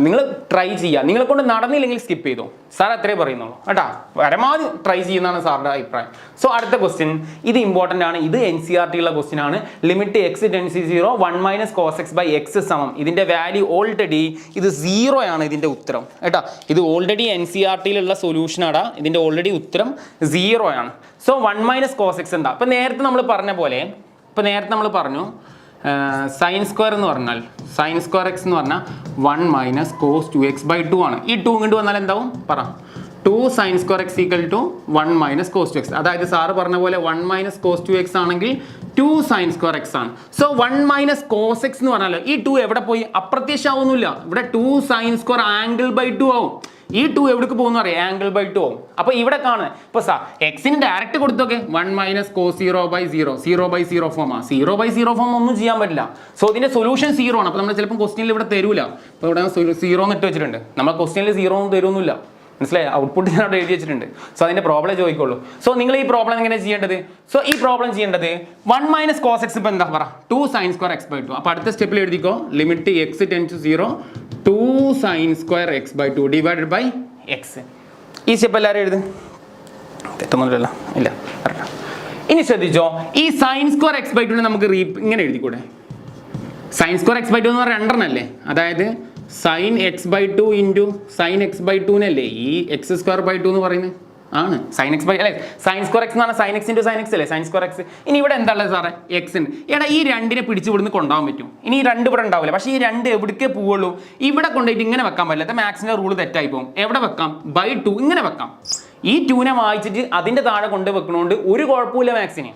നിങ്ങൾ ട്രൈ ചെയ്യുക. നിങ്ങളെ കൊണ്ട് നടന്നില്ലെങ്കിൽ സ്കിപ്പ് ചെയ്തു സാർ അത്രേ പറയുന്നുള്ളൂ കേട്ടാ. പരമാവധി ട്രൈ ചെയ്യുന്നതാണ് സാറിൻ്റെ അഭിപ്രായം. സോ അടുത്ത ക്വസ്റ്റ്യൻ ഇത് ഇമ്പോർട്ടൻ്റ് ആണ്. ഇത് NCERT ഉള്ള ക്വസ്റ്റ്യൻ ആണ്. Limit X tends to 0 1 minus cos x by x സമം ഇതിൻ്റെ വാല്യൂ ഓൾറെഡി ഇത് 0 ആണ് ഇതിൻ്റെ ഉത്തരം കേട്ടാ. ഇത് ഓൾറെഡി NCERT സൊല്യൂഷൻ ആടാ. ഇതിൻ്റെ ഓൾറെഡി ഉത്തരം 0 ആണ്. സോ 1 മൈനസ് കോസ് എക്സ് എന്താ. അപ്പം നേരത്തെ നമ്മൾ പറഞ്ഞു സൈൻ സ്ക്വയർ എന്ന് പറഞ്ഞാൽ സൈൻ സ്ക്വയർ എക്സ് എന്ന് പറഞ്ഞാൽ 1 മൈനസ് കോസ് 2x ബൈ 2 ആണ്. ഈ 2 ഇങ്ങോട്ട് വന്നാൽ എന്താവും പറ 2 sine square X equal to 1 minus cos 2x. അതായത് സാറ് പറഞ്ഞ പോലെ 1 മൈനസ് കോസ് 2x ആണെങ്കിൽ 2 സൈൻ സ്ക്വയർ എക്സ് ആണ്. സോ 1 മൈനസ് കോസ് എക്സ് എന്ന് പറഞ്ഞാൽ ഈ 2 എവിടെ പോയി അപ്രത്യക്ഷമാവുന്നില്ല. ഇവിടെ 2 സൈൻ സ്ക്വയർ ആംഗിൾ ബൈ 2 ആവും. ഈ 2 എവിടേക്ക് പോകുന്നു അറിയാം ആംഗിൾ ബൈ 2 ആവും. അപ്പോൾ ഇവിടെ കാണുക ഇപ്പോൾ സാർ എക്സിന് ഡയറക്റ്റ് കൊടുത്തൊക്കെ 1 minus cos 0 by 0 form 0 form ഒന്നും ചെയ്യാൻ പറ്റില്ല. സോ ഇതിന്റെ സൊല്യൂഷൻ 0 ആണ്. അപ്പോൾ നമ്മൾ ചിലപ്പോൾ ക്വസ്റ്റ്യനിൽ ഇവിടെ തരൂല. അപ്പോൾ ഇവിടെ 0 എന്ന് ഇട്ട് വെച്ചിട്ടുണ്ട്. നമ്മൾ ക്വസ്റ്റ്യനിൽ 0 ഒന്നും തരുന്നില്ല. മനസ്സിലായി ഔട്ട്പുട്ട് ഞാൻ അവിടെ എഴുതി വെച്ചിട്ടുണ്ട്. സോ അതിന്റെ പ്രോബ്ലം ചോദിക്കുള്ളൂ. സോ നിങ്ങൾ ഈ പ്രോബ്ലം എങ്ങനെ ചെയ്യേണ്ടത്. സോ ഈ പ്രോബ്ലം ചെയ്യേണ്ടത് 1 മൈനസ് കോസ് എക്സ് ഇപ്പോൾ എന്താ പറ 2 സൈൻ സ്ക്വയർ എക്സ് ബൈ 2. അപ്പോൾ അടുത്ത സ്റ്റെപ്പിൽ എഴുതിക്കോ limit X tends to 0 2 sine square x by 2 divided by x. ഈ സ്റ്റെപ്പ് എല്ലാവരും എഴുത് തെറ്റൊന്നുമില്ല ഇല്ല. ഇനി ശ്രദ്ധിച്ചോ ഈ സൈൻ സ്ക്വയർ എക്സ് ബൈ 2 നമുക്ക് ഇങ്ങനെ എഴുതിക്കൂടെ. സൈൻ സ്ക്വയർ എക്സ് ബൈ 2 എന്ന് പറഞ്ഞാൽ 2 അല്ലേ. അതായത് sine X by 2 into sine X by 2 ഈ എക്സ് സ്ക്വയർ ബൈ 2 എന്ന് പറയുന്നത് ആണ് സൈൻ എക്സ് ബൈ അല്ലെ. സൈൻ സ്ക്വയർ എക്സ് എന്ന് പറഞ്ഞാൽ sine x into sine x അല്ലേ സൈൻ സ്ക്വയർ എക്സ്. ഇനി ഇവിടെ എന്താ ഉള്ളത് സാറേ എക്സ് ഉണ്ട്. എടാ ഈ 2നെ പിടിച്ച് ഇവിടുന്ന് കൊണ്ടുപോകാൻ പറ്റും. ഇനി ഈ 2 ഇവിടെ ഉണ്ടാവില്ല. പക്ഷേ ഈ 2 എവിടേക്കേ പോവുള്ളൂ ഇവിടെ കൊണ്ടുപോയിട്ട് ഇങ്ങനെ വെക്കാൻ പറ്റില്ല. മാത്സിൻ്റെ റൂൾ തെറ്റായി പോകും. എവിടെ വെക്കാം ബൈ 2 ഇങ്ങനെ വെക്കാം. ഈ 2നെ വായിച്ചിട്ട് അതിൻ്റെ താഴെ കൊണ്ട് വെക്കണോണ്ട് ഒരു കുഴപ്പമില്ല മാത്സിന്.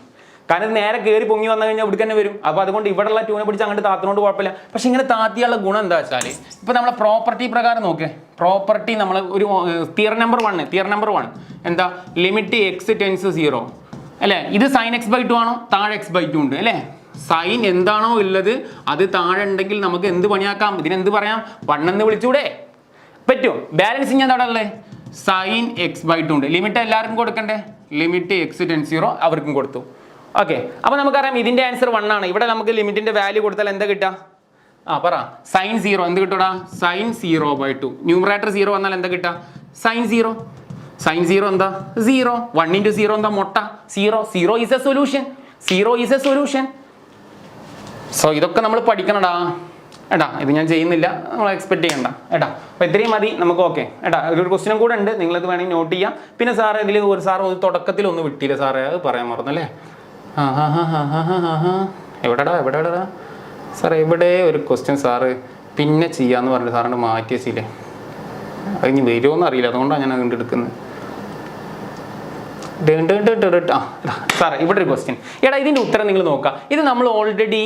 കാരണം നേരെ കയറി പൊങ്ങി വന്നു കഴിഞ്ഞാൽ ഇവിടെ തന്നെ വരും. അപ്പോൾ അതുകൊണ്ട് ഇവിടെയുള്ള 2നെ പിടിച്ച് അങ്ങോട്ട് താത്തിനോണ്ട് കുഴപ്പമില്ല. പക്ഷേ ഇങ്ങനെ താത്തിയുള്ള ഗുണം എന്താ വെച്ചാൽ ഇപ്പോൾ നമ്മളെ പ്രോപ്പർട്ടി പ്രകാരം നോക്കേ. പ്രോപ്പർട്ടി നമ്മൾ ഒരു തിയറം നമ്പർ 1 എന്താ ലിമിറ്റ് എക്സ് ടെൻസ് 0 അല്ലേ. ഇത് സൈൻ എക്സ് ബൈ 2 ആണോ താഴെ എക്സ് ബൈ 2 ഉണ്ട് അല്ലേ. സൈൻ എന്താണോ ഉള്ളത് അത് താഴെ ഉണ്ടെങ്കിൽ നമുക്ക് എന്ത് പണിയാക്കാം ഇതിനെന്ത് പറയാം 1 എന്ന് വിളിച്ചൂടെ പറ്റും. ബാലൻസിങ് എന്താ ഉള്ളത് സൈൻ എക്സ് ബൈ 2 ഉണ്ട്. ലിമിറ്റ് എല്ലാവർക്കും കൊടുക്കണ്ടേ. ലിമിറ്റ് എക്സ് ടെൻസ് 0 അവർക്കും കൊടുത്തു. ഓക്കെ അപ്പോൾ നമുക്കറിയാം ഇതിൻ്റെ ആൻസർ 1 ആണ്. ഇവിടെ നമുക്ക് ലിമിറ്റിൻ്റെ വാല്യൂ കൊടുത്താൽ എന്താ കിട്ടുക പറ സൈൻ 0 എന്ത് കിട്ടൂടാ സൈൻ 0 ബൈ 2. ന്യൂമറേറ്റർ 0 വന്നാൽ എന്താ കിട്ടുക സൈൻ 0. സൈൻ 0 എന്താ 0. 1 ഇൻറ്റു 0 എന്താ മൊട്ട 0 ഈസ് എ സൊല്യൂഷൻ. സോ ഇതൊക്കെ നമ്മൾ പഠിക്കണടാ ഏട്ടാ. ഇത് ഞാൻ ചെയ്യുന്നില്ല നമ്മൾ എക്സ്പെക്ട് ചെയ്യണ്ട ഏട്ടാ. അപ്പോൾ ഇത്രയും മതി നമുക്ക്. ഓക്കെ ഏട്ടാ ഒരു ക്വസ്റ്റ്യനും കൂടെ ഉണ്ട് നിങ്ങളിത് വേണമെങ്കിൽ നോട്ട് ചെയ്യാം. പിന്നെ സാറ് ഇതിൽ ഒരു തുടക്കത്തിൽ ഒന്ന് വിട്ടില്ല സാറേ അത് പറയാൻ മറന്നല്ലേ. എവിടെടാ സാർ ഇവിടെ ഒരു ക്വസ്റ്റ്യൻ സാറ് പിന്നെ ചെയ്യാന്ന് പറഞ്ഞിട്ട് സാറിന് മാറ്റി വെച്ചില്ലേ, അത് ഇനി വരുമോന്ന് അറിയില്ല, അതുകൊണ്ടാണ് ഞാൻ അതുകൊണ്ട് എടുക്കുന്നത്. സാറേ ഇവിടെ ഒരു ക്വസ്റ്റ്യൻ, എടാ ഇതിൻ്റെ ഉത്തരം നിങ്ങൾ നോക്കുക. ഇത് നമ്മൾ ഓൾറെഡി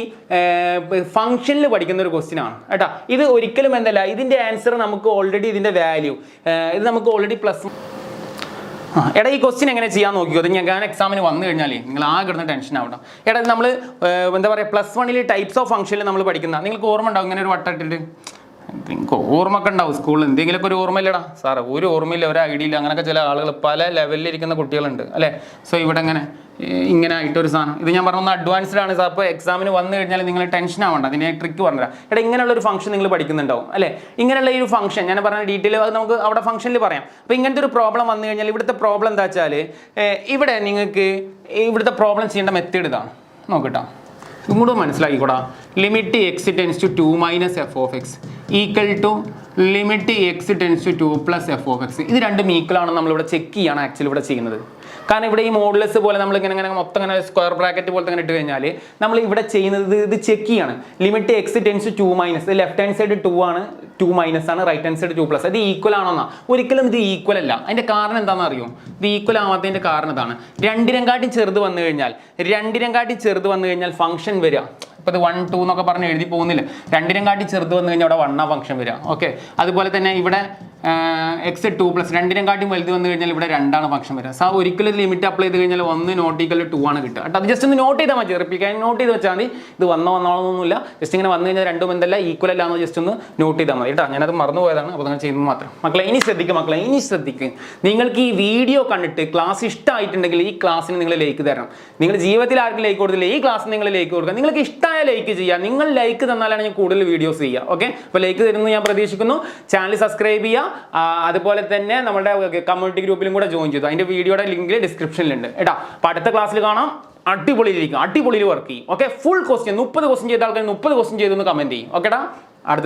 ഫംഗ്ഷനിൽ പഠിക്കുന്ന ഒരു ക്വസ്റ്റ്യൻ ആണ് കേട്ടാ. ഇത് ഒരിക്കലും എന്തല്ല, ഇതിൻ്റെ ആൻസർ നമുക്ക് ഓൾറെഡി, ഇതിൻ്റെ വാല്യൂ ഇത് നമുക്ക് ഓൾറെഡി പ്ലസ്. എടാ ഈ ക്വസ്റ്റ്യൻ എങ്ങനെ ചെയ്യാൻ നോക്കിയോ, അത് ഞാൻ എക്സാമിന് വന്നു കഴിഞ്ഞാൽ നിങ്ങൾ ആ കിടന്ന് ടെൻഷൻ ആവണം. എടാ നമ്മൾ എന്താ പറയുക, +1 ടൈപ്സ് ഓഫ് ഫംഗ്ഷനിൽ നമ്മൾ പഠിക്കുന്ന, നിങ്ങൾക്ക് ഓർമ്മ ഉണ്ടാവും ഇങ്ങനെ ഒരു വട്ടമിട്ടിട്ട്, നിങ്ങൾക്ക് ഓർമ്മ ഒക്കെ ഉണ്ടാവും സ്കൂളിൽ, എന്തെങ്കിലുമൊക്കെ ഒരു ഓർമ്മയില്ലടാ സാറേ, ഒരു ഓർമ്മയില്ല, ഒരു ഐഡിയ ഇല്ല, അങ്ങനെയൊക്കെ ചില ആളുകൾ പല ലെവലിലിരിക്കുന്ന കുട്ടികളുണ്ട് അല്ലേ. സോ ഇവിടെ ഇങ്ങനെ ആയിട്ടൊരു സാധനം, ഇത് ഞാൻ പറഞ്ഞ അഡ്വാൻസ്ഡ് ആണ് സാർ. അപ്പോൾ എക്സാമിന് വന്നു കഴിഞ്ഞാൽ നിങ്ങൾ ടെൻഷൻ ആവണ്ട, അതിനെ ട്രിക്ക് പറഞ്ഞുതരാം. എടാ ഇങ്ങനെയുള്ളൊരു ഫംഗ്ഷൻ നിങ്ങൾ പഠിക്കുന്നുണ്ടാവും അല്ലേ, ഇങ്ങനെയുള്ള ഈ ഒരു ഫംഗ്ഷൻ ഞാൻ പറഞ്ഞ ഡീറ്റെയിൽ അത് നമുക്ക് അവിടെ ഫംഗ്ഷനിൽ പറയാം. അപ്പോൾ ഇങ്ങനത്തെ ഒരു പ്രോബ്ലം വന്നു കഴിഞ്ഞാൽ ഇവിടുത്തെ പ്രോബ്ലം എന്താ വെച്ചാൽ, ഇവിടെ നിങ്ങൾക്ക് ഇവിടുത്തെ പ്രോബ്ലം ചെയ്യേണ്ട മെത്തേഡ് ഇതാണ്, നോക്കട്ടോ ഇങ്ങോട്ട് മനസ്സിലാക്കിക്കൂടാ. Limit x tends to 2 - f(x) equal to limit x tends to 2 + f(x). ഇത് രണ്ടും ഈക്വൽ ആണെന്ന് നമ്മളിവിടെ ചെക്ക് ചെയ്യാണ് ആക്ച്വലി ഇവിടെ ചെയ്യുന്നത്. കാരണം ഇവിടെ ഈ മോഡുലസ് പോലെ നമ്മൾ ഇങ്ങനെ മൊത്തം ഇങ്ങനെ സ്ക്വയർ ബ്രാക്കറ്റ് പോലത്തെ ഇങ്ങനെ ഇട്ട് കഴിഞ്ഞാൽ നമ്മൾ ഇവിടെ ചെയ്യുന്നത് ഇത് ചെക്ക് ചെയ്യാണ്. Limit x tends to 2 left hand side 2 ആണ്, 2 ആണ്, റൈറ്റ് ഹാൻഡ് സൈഡ് 2+. ഇത് ഈക്വൽ ആണോന്നാ? ഒരിക്കലും ഇത് ഈക്വൽ അല്ല. അതിന്റെ കാരണം എന്താണെന്ന് അറിയോ? ഇത് ഈക്വൽ ആവാത്തതിന്റെ കാരണം ഇതാണ്. രണ്ടിനെക്കാട്ടി ചെറുത് വന്നു കഴിഞ്ഞാൽ ഫംഗ്ഷൻ വരിക. ഇപ്പോൾ ഇത് 1, 2 എന്നൊക്കെ പറഞ്ഞ് എഴുതി പോകുന്നില്ല. രണ്ടിനെക്കാട്ടി ചെറുത് വന്നു കഴിഞ്ഞാൽ അവിടെ 1 ഫംഗ്ഷൻ വരിക. ഓക്കെ, അതുപോലെ തന്നെ ഇവിടെ x 2+, രണ്ടിനെക്കാട്ടി വലുത് വന്നു കഴിഞ്ഞാൽ ഇവിടെ 2 ഫംഗ്ഷൻ വരിക. സോ ഒരിക്കലും ലിമിറ്റ് അപ്ലൈ ചെയ്ത് കഴിഞ്ഞാൽ 1 ≠ 2 ആണ് കിട്ടുക. അത് ജസ്റ്റ് ഒന്ന് നോട്ട് ചെയ്താൽ മതി, റിപ്പിക്കാൻ നോട്ട് ചെയ്ത് വെച്ചാൽ മതി. ഇത് വന്നോളൊന്നുമില്ല, ജസ്റ്റ് ഇങ്ങനെ വന്നു കഴിഞ്ഞാൽ രണ്ടും എന്തല്ല ഈക്വൽ അല്ലാന്ന് ജസ്റ്റ് ഒന്ന് നോട്ട് ചെയ്താൽ മതി കേട്ടോ. ഞാനത് മറന്നു പോയതാണ്, അപ്പോൾ നിങ്ങൾ ചെയ്യുന്നത് മാത്രം. മക്കളെ ഇനി ശ്രദ്ധിക്കുക, നിങ്ങൾക്ക് ഈ വീഡിയോ കണ്ടിട്ട് ക്ലാസ് ഇഷ്ടമായിട്ടുണ്ടെങ്കിൽ ഈ ക്ലാസ്സിന് നിങ്ങൾ ലൈക്ക് തരണം. നിങ്ങൾ ജീവിതത്തിൽ ആർക്കും ലൈക്ക് കൊടുത്തില്ല, ഈ ക്ലാസ്സിന് നിങ്ങൾ ലൈക്ക് കൊടുക്കുക. നിങ്ങൾക്ക് ഇഷ്ടമായ ലൈക്ക് ചെയ്യുക, നിങ്ങൾ ലൈക്ക് തന്നാലാണ് ഞാൻ കൂടുതൽ വീഡിയോസ് ചെയ്യുക. ഓക്കെ, അപ്പോൾ ലൈക്ക് തരുന്നത് ഞാൻ പ്രതീക്ഷിക്കുന്നു. ചാനൽ സബ്സ്ക്രൈബ് ചെയ്യുക, അതുപോലെ തന്നെ നമ്മുടെ കമ്മ്യൂണിറ്റി ഗ്രൂപ്പിലും കൂടെ ജോയിൻ ചെയ്തു. അതിന്റെ വീഡിയോയുടെ ലിങ്ക് ഡിസ്ക്രിപ്ഷനിലുണ്ട് കേട്ടോ. അപ്പോൾ അടുത്ത ക്ലാസ്സിൽ കാണാം. അടിപൊളിയിൽ വർക്ക് ചെയ്യും. ഓക്കെ, ഫുൾ ക്വസ്റ്റ്യൻ 30 ക്വസ്റ്റ്യൻ ചെയ്ത ആൾക്കാർ 30 ക്വസ്റ്റ്യൻ ചെയ്തു കമന്റ് ചെയ്യും. ഓക്കെടാ.